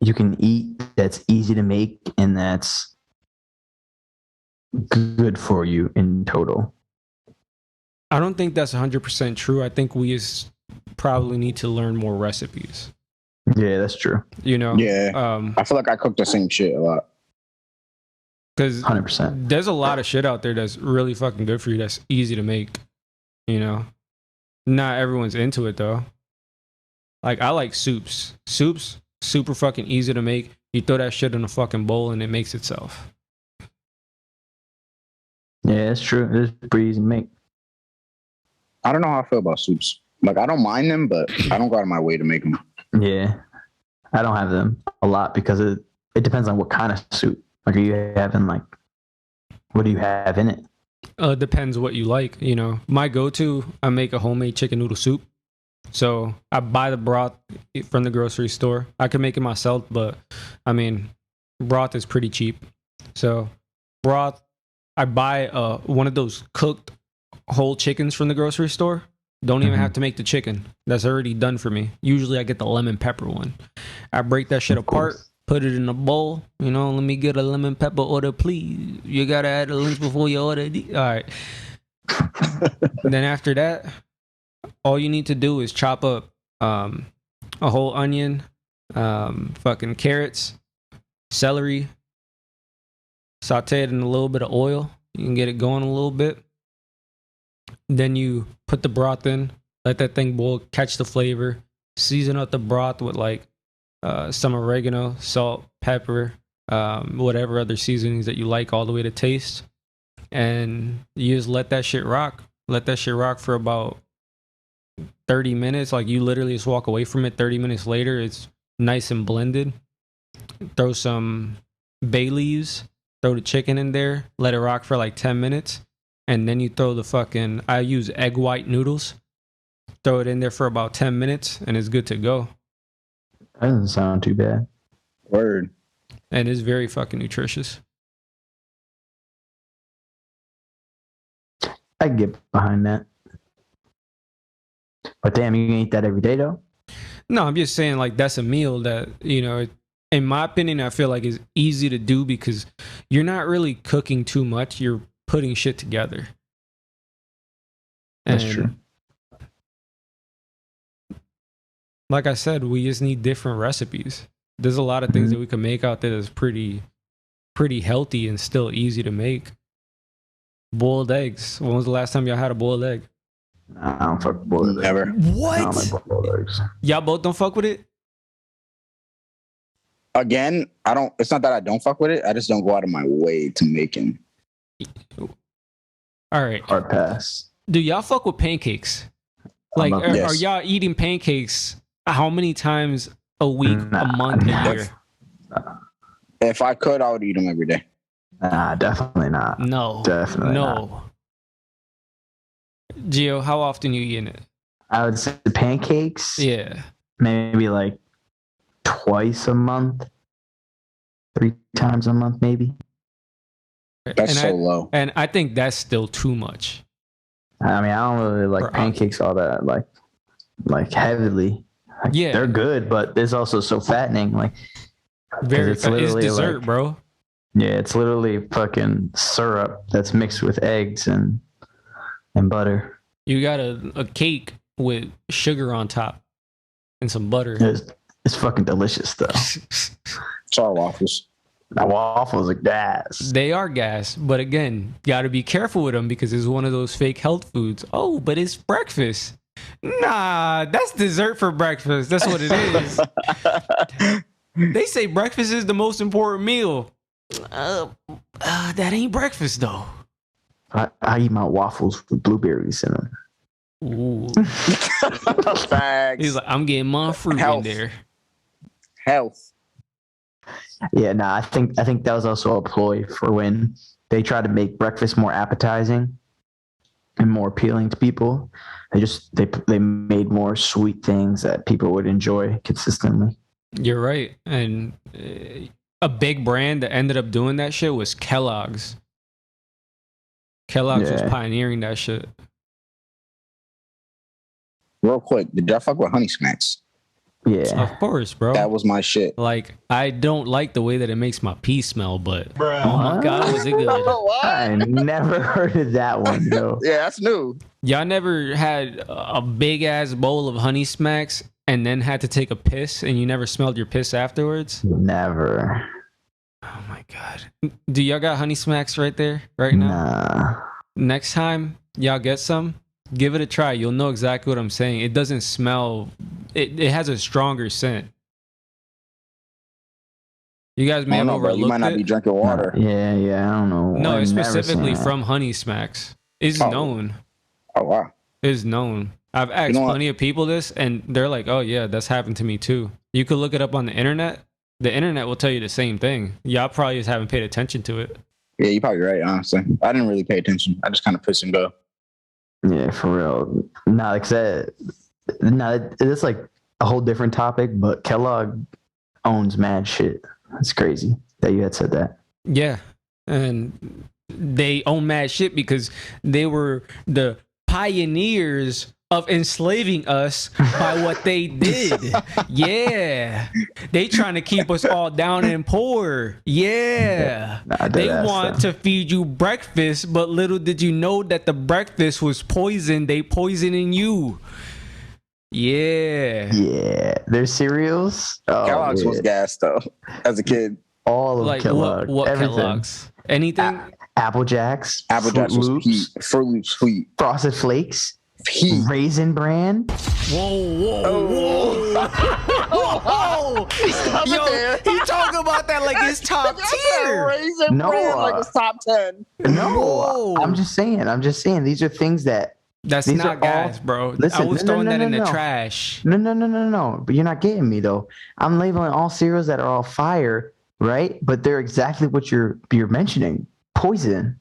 you can eat, that's easy to make, and that's good for you in total. I don't think that's 100% true. I think we just probably need to learn more recipes. Yeah, that's true. Yeah. I feel like I cook the same shit a lot. Because 100%. There's a lot of shit out there that's really fucking good for you, that's easy to make. Not everyone's into it though. Like, I like soups. Soups, super fucking easy to make. You throw that shit in a fucking bowl and it makes itself. Yeah, it's true. It's pretty easy to make. I don't know how I feel about soups. Like, I don't mind them, but I don't go out of my way to make them. Yeah, I don't have them a lot because it depends on what kind of soup. Like, are you having what do you have in it? Depends what you like. My go-to, I make a homemade chicken noodle soup. So I buy the broth from the grocery store. I can make it myself, but I mean, broth is pretty cheap. So broth, I buy one of those cooked whole chickens from the grocery store. Don't even have to make the chicken. That's already done for me. Usually I get the lemon pepper one. I break that shit apart, put it in a bowl. Let me get a lemon pepper order, please. You gotta add the links before you order. All right. Then after that, all you need to do is chop up a whole onion, fucking carrots, celery, saute it in a little bit of oil, You can get it going a little bit. Then you put the broth in, let that thing boil, catch the flavor, season up the broth with like some oregano, salt, pepper, whatever other seasonings that you like all the way to taste. And you just let that shit rock. Let that shit rock for about 30 minutes. Like you literally just walk away from it. 30 minutes later, it's nice and blended. Throw some bay leaves, throw the chicken in there, let it rock for like 10 minutes. And then you throw the fucking, I use egg white noodles. Throw it in there for about 10 minutes and it's good to go. That doesn't sound too bad. Word. And it's very fucking nutritious. I can get behind that. But damn, you can eat that every day though? No, I'm just saying like that's a meal that, you know, in my opinion, I feel like is easy to do because you're not really cooking too much. You're putting shit together. That's true. Like I said, we just need different recipes. There's a lot of things that we can make out there that's pretty healthy and still easy to make. Boiled eggs. When was the last time y'all had a boiled egg? I don't fuck with boiled eggs. Never. What? I don't like boiled eggs. Y'all both don't fuck with it? Again, I don't. It's not that I don't fuck with it. I just don't go out of my way to make them. All right. Hard pass. Do y'all fuck with pancakes? Like, Yes. are y'all eating pancakes how many times a week, Nah, a month, a nah. year? If I could, I would eat them every day. Nah, definitely not. No. Definitely no. Gio, how often you eating it? I would say pancakes. Yeah. Maybe like twice a month. 3 times a month, maybe. That's so low. And I think that's still too much. I mean, I don't really like pancakes all that like heavily. Like, Yeah. they're good, but it's also so fattening. Like, It's dessert, like, bro. yeah, it's literally fucking syrup that's mixed with eggs and butter. You got a cake with sugar on top and some butter. It's fucking delicious though. It's all waffles. The waffles are gas. They are gas, but again, got to be careful with them because it's one of those fake health foods. Oh, but it's breakfast. Nah, that's dessert for breakfast. That's what it is. They say breakfast is the most important meal. That ain't breakfast though. I eat my waffles with blueberries in them. Ooh. Facts. He's like, I'm getting my fruit Health. in there. Health. Yeah, nah, I think that was also a ploy for when they tried to make breakfast more appetizing and more appealing to people. They made more sweet things that people would enjoy consistently. You're right. And a big brand that ended up doing that shit was Kellogg's. Kellogg's was pioneering that shit. Real quick, did y'all fuck with Honey Smacks? Yeah. Of course, bro. That was my shit. Like, I don't like the way that it makes my pee smell, but oh my God, was it good. I never heard of that one, though. Yeah, that's new. Y'all never had a big ass bowl of Honey Smacks and then had to take a piss and you never smelled your piss afterwards? Never. Oh my God. Do y'all got Honey Smacks right there, right now? Nah. Next time y'all get some, give it a try. You'll know exactly what I'm saying. It doesn't smell, it has a stronger scent. You guys may have overlooked You might not it. be drinking water. Yeah, I don't know. No, I've it's never specifically seen that. from Honey Smacks. It's known. Oh, wow. It's known. I've asked plenty of people this, and they're like, "Oh yeah, that's happened to me too." You could look it up on the internet. The internet will tell you the same thing. Y'all probably just haven't paid attention to it. Yeah, you're probably right, honestly. I didn't really pay attention. I just kind of piss and go. Yeah, for real. No, like I said, no, it's like a whole different topic, but Kellogg owns mad shit. It's crazy that you had said that. Yeah, and they own mad shit because they were the pioneers of enslaving us by what they did. Yeah. They trying to keep us all down and poor. Yeah. They want to feed you breakfast, but little did you know that the breakfast was poison. They poisoning you. Yeah. Yeah. Their cereals. Oh, Kellogg's was gas though. As a kid. All of like Kellogg. what everything. Kellogg's? Anything? Apple Jacks, Apple Fruit Jacks was Loops, heat. Fruit Loops heat. Frosted Flakes, Heat. Raisin Bran. Whoa. Stop it Yo, there. he talking about that like it's top tier. Raisin No, Bran like it's top 10. No, Whoa. I'm just saying. These are things that. That's These not are gas, all- bro. Listen, I was no, throwing that in the no. trash. No. But you're not getting me though. I'm labeling all cereals that are all fire, right? But they're exactly what you're mentioning. Poison.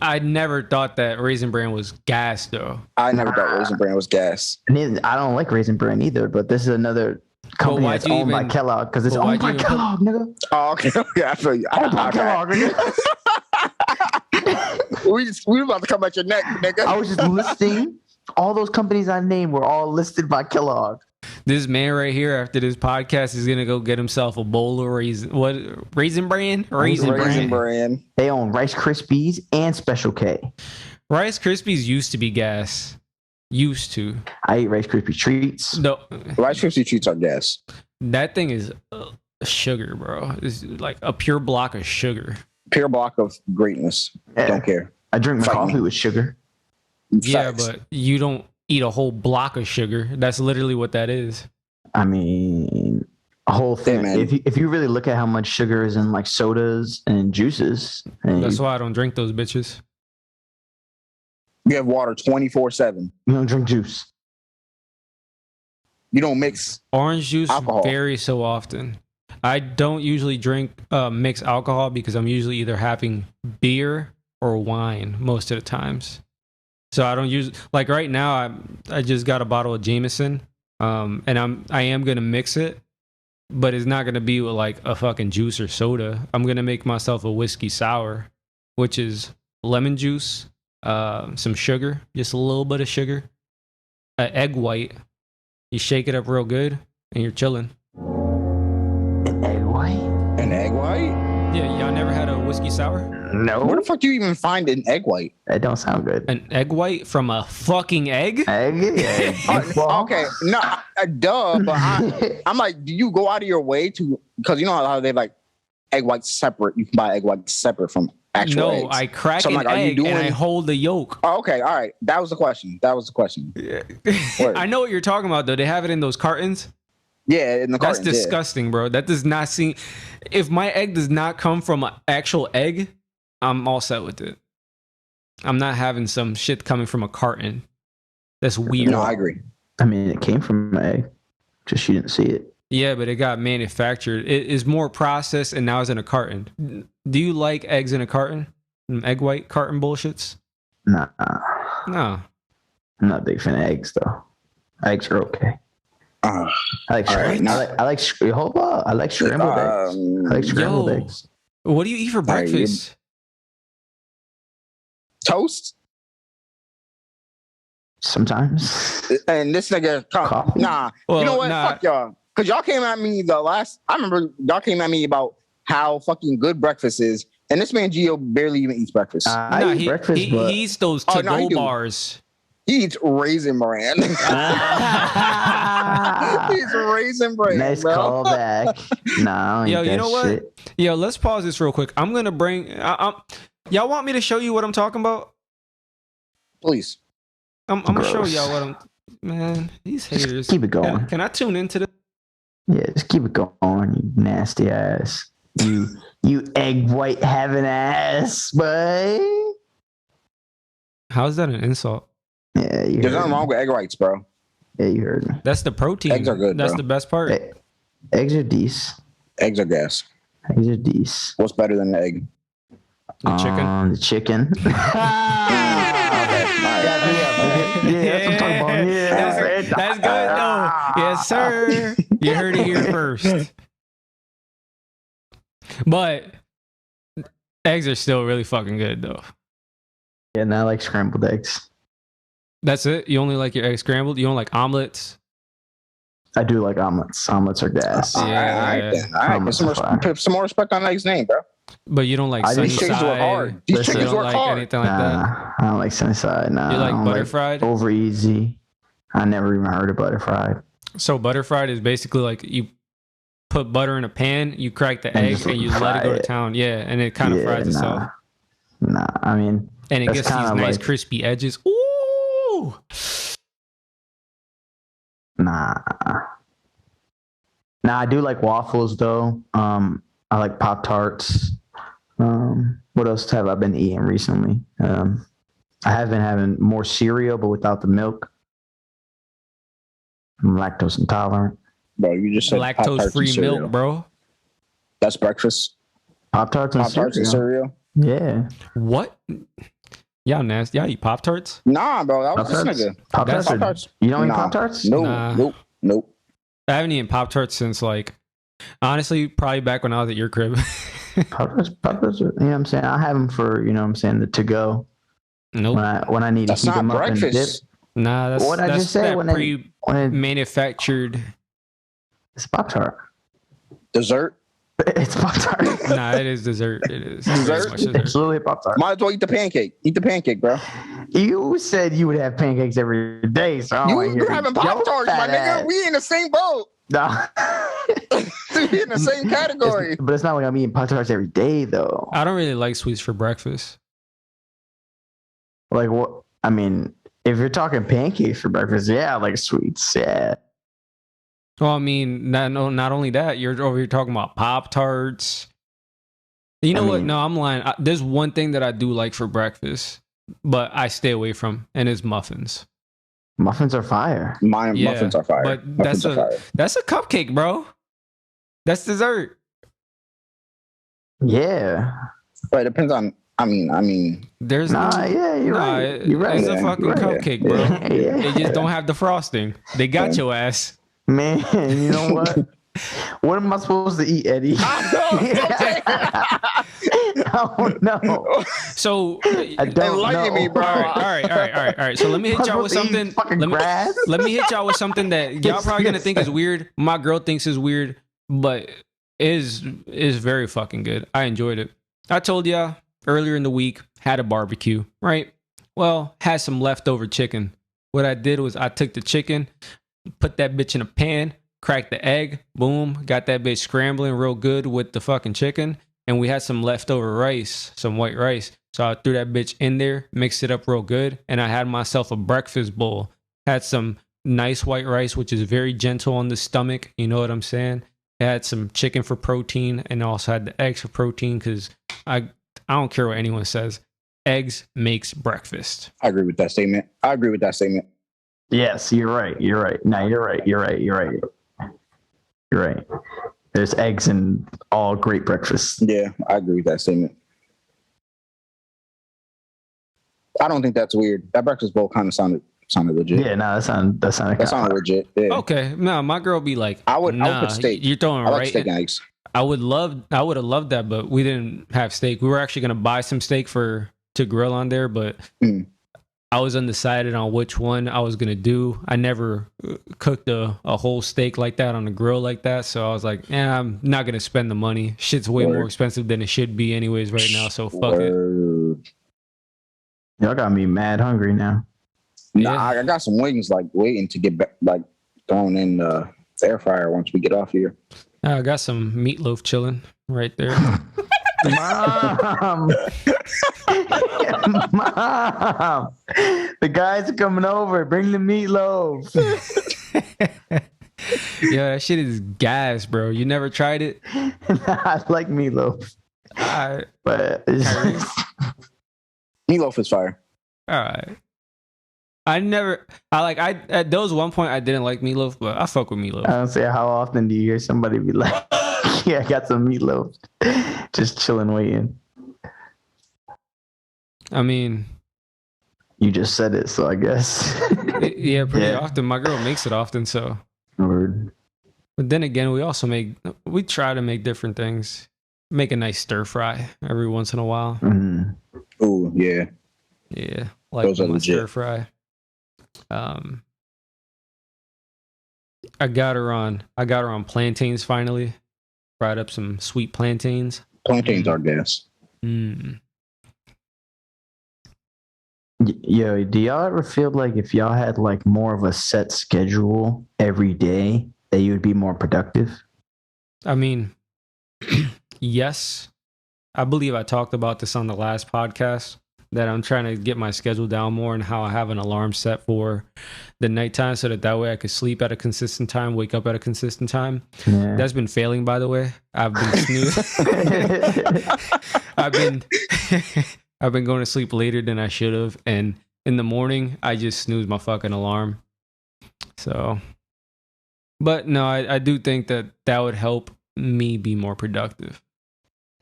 I never thought that Raisin Bran was gas, though. I never thought Raisin Bran was gas. I don't like Raisin Bran either, but this is another company why'd that's you owned by even- Kellogg because it's but owned why'd by you even put- Kellogg, nigga. Oh, okay. Yeah, I feel you. Owned by Okay. Kellogg, nigga. We about to come at your neck, nigga. I was just listing all those companies I named were all listed by Kellogg. This man right here, after this podcast, is gonna go get himself a bowl of raisin. What Raisin Bran? Raisin Bran. Bran. They own Rice Krispies and Special K. Rice Krispies used to be gas. Used to. I eat Rice Krispie treats. No, Rice Krispie treats are gas. that thing is sugar, bro. It's like a pure block of sugar. Pure block of greatness. Yeah. Don't care. I drink my Fight coffee me. with sugar. Yeah, Facts. but you don't eat a whole block of sugar. That's literally what that is. I mean, a whole thing. man. If you really look at how much sugar is in like sodas and juices, and That's you, why I don't drink those bitches. You have water 24/7. you don't drink juice. You don't mix. Orange juice Alcohol. varies so often. I don't usually drink mixed alcohol because I'm usually either having beer or wine most of the times. So I don't use like right now. I just got a bottle of Jameson, and I am gonna mix it, but it's not gonna be with like a fucking juice or soda. I'm gonna make myself a whiskey sour, which is lemon juice, some sugar, just a little bit of sugar, an egg white. You shake it up real good, and you're chilling. An egg white? An egg white? Yeah, y'all never had a whiskey sour? No, Where the fuck do you even find an egg white? that don't sound good. An egg white from a fucking egg? Egg? Yeah. Okay, no, duh. But I'm like, do you go out of your way to? Because you know how they like egg whites separate. You can buy egg whites separate from actual No, eggs. I crack So I'm an like, are you egg and I doing- hold the yolk. Oh, okay, all right. That was the question. Word. I know what you're talking about, though. They have it in those cartons. Yeah, in the That's cartons, yeah. disgusting, bro. That does not seem. If my egg does not come from an actual egg, I'm all set with it. I'm not having some shit coming from a carton. That's weird. No, I agree. I mean, it came from an egg. Just you didn't see it. Yeah, but it got manufactured. It is more processed and now it's in a carton. Do you like eggs in a carton? Egg white carton bullshits? Nah, No. I'm not a big fan of eggs though. Eggs are okay. Uh, I like All right, I like hold up. I like scrambled eggs. I like scrambled Yo. eggs. What do you eat for right, you- breakfast? toast? Sometimes. And this nigga, Coffee? nah. Well, You know what? nah. Fuck y'all. Because y'all came at me I remember y'all came at me about how fucking good breakfast is. And this man, Gio, barely even eats breakfast. I Nah, eat breakfast, but he eats those Oh, to-go no, he do. bars. He eats Raisin Bran. He eats Raisin Bran, nice bro. callback. Nah, I don't Yo, eat you that know what? shit. Yo, let's pause this real quick. I'm gonna bring. Y'all want me to show you what I'm talking about? Please. I'm gonna show Gross. y'all what I'm. Man, these Just haters. keep it going. Can I tune into this? Yeah, just keep it going, you nasty ass. You egg white having ass, boy. How's that an insult? Yeah, you There's heard nothing me. wrong with egg whites, bro. Yeah, you heard me. That's the protein. Eggs are good, That's bro. the best part. Eggs are decent. Eggs are gas. Eggs are decent. What's better than an egg? The chicken. The chicken. Okay, all right. Yeah, that's what I'm talking about. Yeah, That's good though. Yes, sir. You heard it here first. But eggs are still really fucking good though. Yeah, and I like scrambled eggs. That's it. You only like your eggs scrambled. You don't like omelets. I do like omelets. Omelets are gas. All right, all right, then. All right, put some more respect on Egg's name, bro. But you don't like I sunny just- These chickens work side. hard. These Listen, You chickens don't work like hard. anything like that. Nah, I don't like sunny side. Nah, You I like don't butter fried? Over easy. I never even heard of butter fried. So butter fried is basically like you put butter in a pan, you crack the And egg, just and you let fry it go to it. town. Yeah, and it kind of fries itself. Nah, I mean, And it that's gets these kinda nice like- crispy edges. Ooh. nah. Nah, I do like waffles though. I like Pop Tarts. What else have I been eating recently? I have been having more cereal, but without the milk. I'm lactose intolerant. Bro, you just said Pop-Tarts and Lactose-free cereal. milk, bro. That's breakfast. Pop Tarts and Pop-Tarts and cereal. cereal. Yeah. What? Y'all nasty. Y'all eat Pop-Tarts? Nah, bro, that was this Pop-Tarts? nigga. Pop-Tarts? Pop-Tarts. You don't eat Nah. Pop Tarts? No, Nah. nope. I haven't eaten Pop-Tarts since, like, honestly, probably back when I was at your crib. Pop Tarts. You know what I'm saying? I have them for, you know what I'm saying, the to go. Nope. When I need That's to heat not them up and dip. breakfast. Nah, that's What'd I that's just say? that When it- pre-manufactured. It's Pop Tart. Dessert. It's Pop Tart. Nah, it is dessert. It is Dessert? very much dessert. It's literally Pop Tart. Might as well eat the pancake. Eat the pancake, bro. You said you would have pancakes every day, so I don't wanna hear You're having your Pop-Tarts, my fat nigga. ass. We in the same boat. Nah. We in the same category. But it's not like I'm eating Pop Tarts every day, though. I don't really like sweets for breakfast. Like what? I mean, if you're talking pancakes for breakfast, yeah, I like sweets. Yeah. Well, I mean, not only that, you're over here talking about Pop-Tarts. You know what? mean- No, I'm lying. There's one thing that I do like for breakfast, but I stay away from, and it's muffins. Muffins are fire. Yeah, Muffins are fire. but Muffins are fire. that's a cupcake, bro. That's dessert. Yeah. But it depends on. I mean. There's Nah, yeah, you're nah, right. You're right. It's a Yeah, fucking you're right. cupcake, bro. Yeah. They just don't have the frosting. They got Yeah. your ass. Man, you know what? What am I supposed to eat, Eddie? Oh no. So I don't Enlighten know. me, bro. All right. So let me hit y'all with something. Fucking grass. Let me hit y'all with something that y'all probably gonna think is weird. My girl thinks is weird, but is very fucking good. I enjoyed it. I told y'all earlier in the week, had a barbecue, right? Well, had some leftover chicken. What I did was I took the chicken, put that bitch in a pan, cracked the egg, boom, got that bitch scrambling real good with the fucking chicken. And we had some leftover rice, some white rice. So I threw that bitch in there, mixed it up real good. And I had myself a breakfast bowl. Had some nice white rice, which is very gentle on the stomach. You know what I'm saying? I had some chicken for protein and also had the eggs for protein because I don't care what anyone says. Eggs makes breakfast. I agree with that statement. Yes, you're right. You're right. No, you're right. You're right. You're right. You're right. There's eggs in all great breakfasts. Yeah, I agree with that statement. I don't think that's weird. That breakfast bowl kind of sounded legit. Yeah, no, that sounded legit. Yeah. Okay, no, my girl be like, I would nah, put steak. You're throwing I like right. steak and eggs. I would have loved that, but we didn't have steak. We were actually gonna buy some steak to grill on there, but I was undecided on which one I was gonna do. I never cooked a whole steak like that on a grill like that, so I was like, I'm not gonna spend the money. Shit's way more expensive than it should be, anyways, right now. So fuck it. Y'all got me mad hungry now. Nah, Yeah. I got some wings like waiting to get back, like thrown in the air fryer once we get off here. I got some meatloaf chilling right there. Mom, Mom, the guys are coming over. Bring the meatloaf. Yeah, that shit is gas, bro. You never tried it? I like meatloaf, but Kyree? Meatloaf is fire. All right. At those one point I didn't like meatloaf, but I fuck with meatloaf. I don't say how often do you hear somebody be like, "Yeah, I got some meatloaf, just chilling, waiting." I mean, You just said it, so I guess. yeah, pretty Yeah. often. My girl makes it often, so. Word. But then again, we try to make different things. Make a nice stir fry every once in a while. Mm. Ooh, yeah. Yeah, like Those are my legit. stir fry. I got her on plantains finally. Fried up some sweet plantains. Plantains are gas. Mm. Yo, do y'all ever feel like if y'all had like more of a set schedule every day, that you would be more productive? I mean, yes. I believe I talked about this on the last podcast, that I'm trying to get my schedule down more and how I have an alarm set for the nighttime so that way I could sleep at a consistent time, wake up at a consistent time. Yeah. That's been failing, by the way. I've been snoozing. I've been going to sleep later than I should have, and in the morning I just snooze my fucking alarm. So, but no, I do think that would help me be more productive.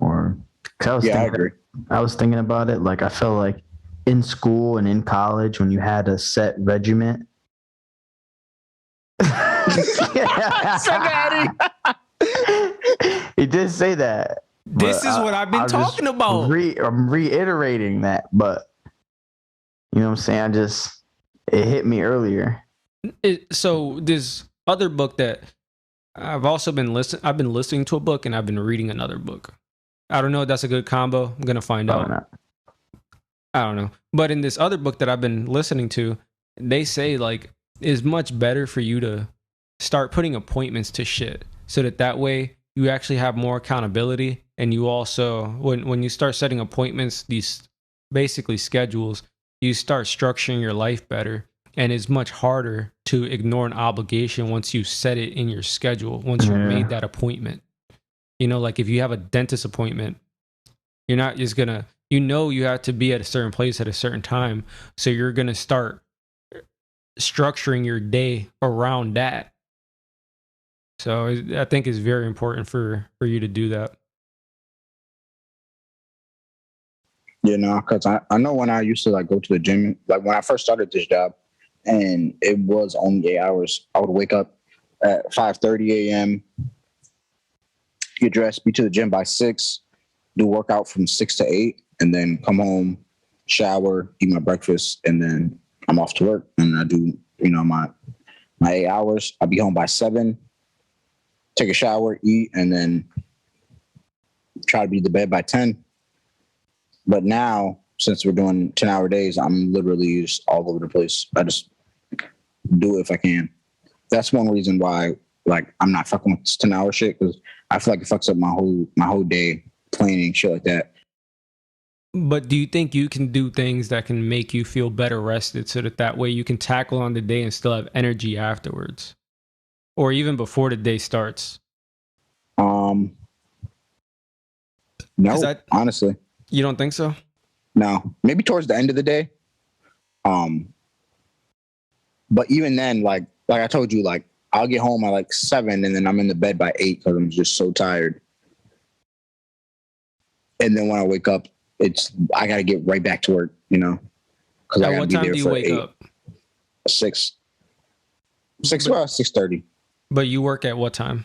Or I agree. I was thinking about it. Like, I felt like in school and in college, when you had a set regiment. He did say that. This is what I've been talking about. I'm reiterating that, but you know what I'm saying? It hit me earlier. So this other book that I've been listening to a book and I've been reading another book. I don't know if that's a good combo. I'm going to find out. Not. I don't know. But in this other book that I've been listening to, they say like it's much better for you to start putting appointments to shit so that way you actually have more accountability. And you also, when you start setting appointments, these basically schedules, you start structuring your life better. And it's much harder to ignore an obligation once you set it in your schedule, once you've made that appointment. You know, like if you have a dentist appointment, you're not just gonna, you have to be at a certain place at a certain time. So you're gonna start structuring your day around that. So I think it's very important for you to do that. You know, because I know when I used to like go to the gym, like when I first started this job, and it was only 8 hours, I would wake up at 5:30 a.m., get dressed, be to the gym by 6, do workout from 6 to 8, and then come home, shower, eat my breakfast, and then I'm off to work. And I do, my 8 hours. I'll be home by 7, take a shower, eat, and then try to be to bed by 10. But now, since we're doing 10-hour days, I'm literally just all over the place. I just do it if I can. That's one reason why, like, I'm not fucking with this 10-hour shit, because I feel like it fucks up my whole day, planning, shit like that. But do you think you can do things that can make you feel better rested so that way you can tackle on the day and still have energy afterwards? Or even before the day starts? No, honestly. You don't think so? No, maybe towards the end of the day. But even then, like I told you, like I'll get home at like 7 and then I'm in the bed by 8 because I'm just so tired. And then when I wake up, I got to get right back to work, because I got to be there do you for wake 8. up? 6. 6:30. But you work at what time?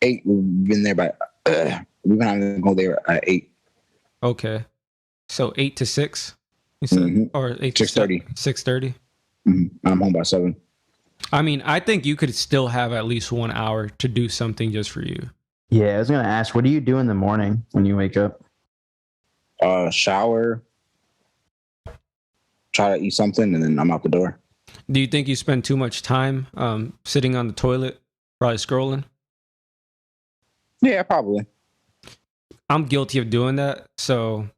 8. We've been there by. We've been having to go there at 8. Okay, so 8 to 6. You said, or 8 to 6:30. 6:30. I'm home by 7. I mean, I think you could still have at least 1 hour to do something just for you. Yeah, I was gonna ask, what do you do in the morning when you wake up? Shower, try to eat something, and then I'm out the door. Do you think you spend too much time sitting on the toilet, probably scrolling? Yeah, probably. I'm guilty of doing that, so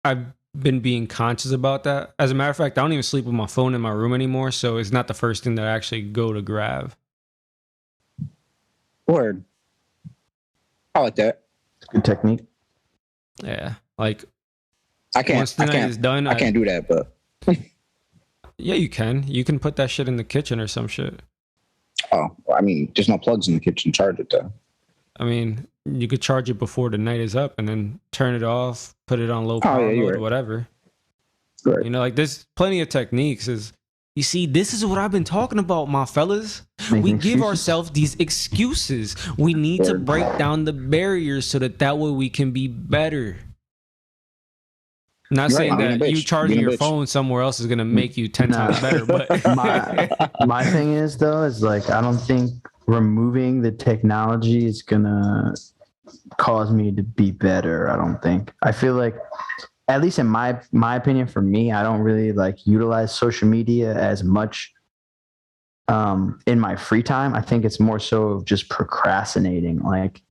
I've been being conscious about that. As a matter of fact, I don't even sleep with my phone in my room anymore, so it's not the first thing that I actually go to grab. Word. I like that. Good technique. Yeah, like I can't. once the night is done, I can't do that, but yeah, you can. You can put that shit in the kitchen or some shit. Oh, I mean, there's no plugs in the kitchen. Charge it though. I mean, you could charge it before the night is up and then turn it off, put it on low power mode, whatever. Right. Like there's plenty of techniques. You see, this is what I've been talking about, my fellas. We give ourselves these excuses. We need to break down the barriers so that way we can be better. Not saying that you charging your phone somewhere else is going to make you 10 times better, but my thing is though, is like, I don't think removing the technology is going to cause me to be better. I don't think. I feel like, at least in my opinion, for me, I don't really like utilize social media as much in my free time. I think it's more so just procrastinating. Like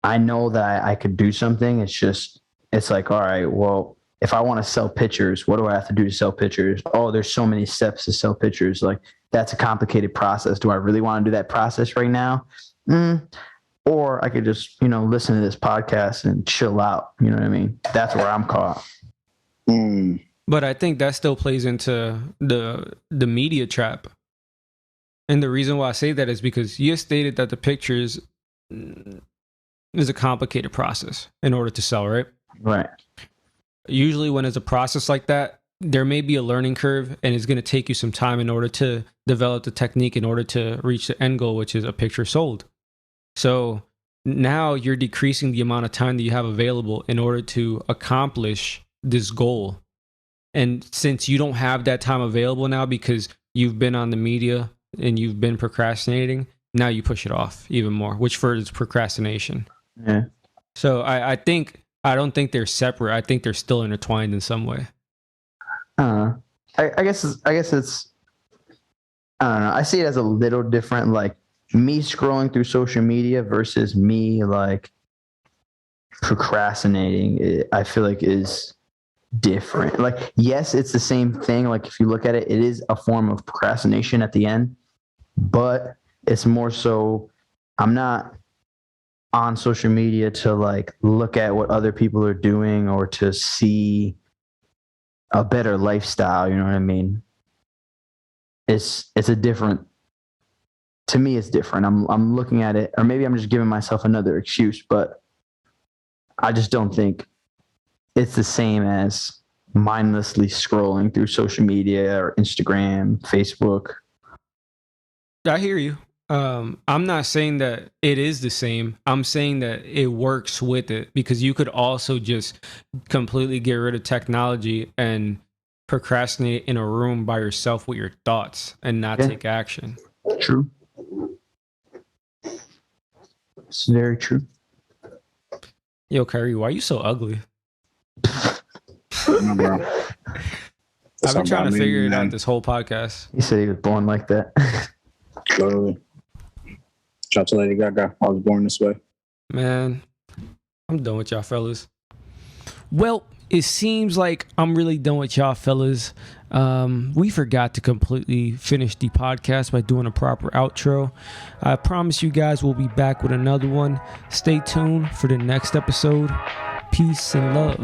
I know that I could do something. It's like, all right, well, if I want to sell pictures, what do I have to do to sell pictures? Oh, there's so many steps to sell pictures. Like, that's a complicated process. Do I really want to do that process right now? Or I could just, listen to this podcast and chill out. You know what I mean? That's where I'm caught. But I think that still plays into the media trap. And the reason why I say that is because you stated that the pictures is a complicated process in order to sell, right? Right. Usually when it's a process like that, there may be a learning curve, and it's going to take you some time in order to develop the technique in order to reach the end goal, which is a picture sold. So now you're decreasing the amount of time that you have available in order to accomplish this goal. And since you don't have that time available now because you've been on the media and you've been procrastinating, now you push it off even more, which furthers procrastination. Yeah. So I don't think they're separate. I think they're still intertwined in some way. I guess it's, I don't know. I see it as a little different, like me scrolling through social media versus me like procrastinating. I feel like is different. Like, yes, it's the same thing. Like, if you look at it, it is a form of procrastination at the end, but it's more so I'm not on social media to like look at what other people are doing or to see a better lifestyle. You know what I mean? It's a different, to me, it's different. I'm looking at it, or maybe I'm just giving myself another excuse, but I just don't think it's the same as mindlessly scrolling through social media or Instagram, Facebook. I hear you. I'm not saying that it is the same. I'm saying that it works with it, because you could also just completely get rid of technology and procrastinate in a room by yourself with your thoughts and not take action. True. It's very true. Yo, Kyree, why are you so ugly? No, bro. I've been trying to figure it out this whole podcast. He said he was born like that. Literally. Shout out to Lady Gaga. I was born this way. Man, I'm done with y'all fellas. Well, it seems like I'm really done with y'all fellas. We forgot to completely finish the podcast by doing a proper outro. I promise you guys we'll be back with another one. Stay tuned for the next episode. Peace and love.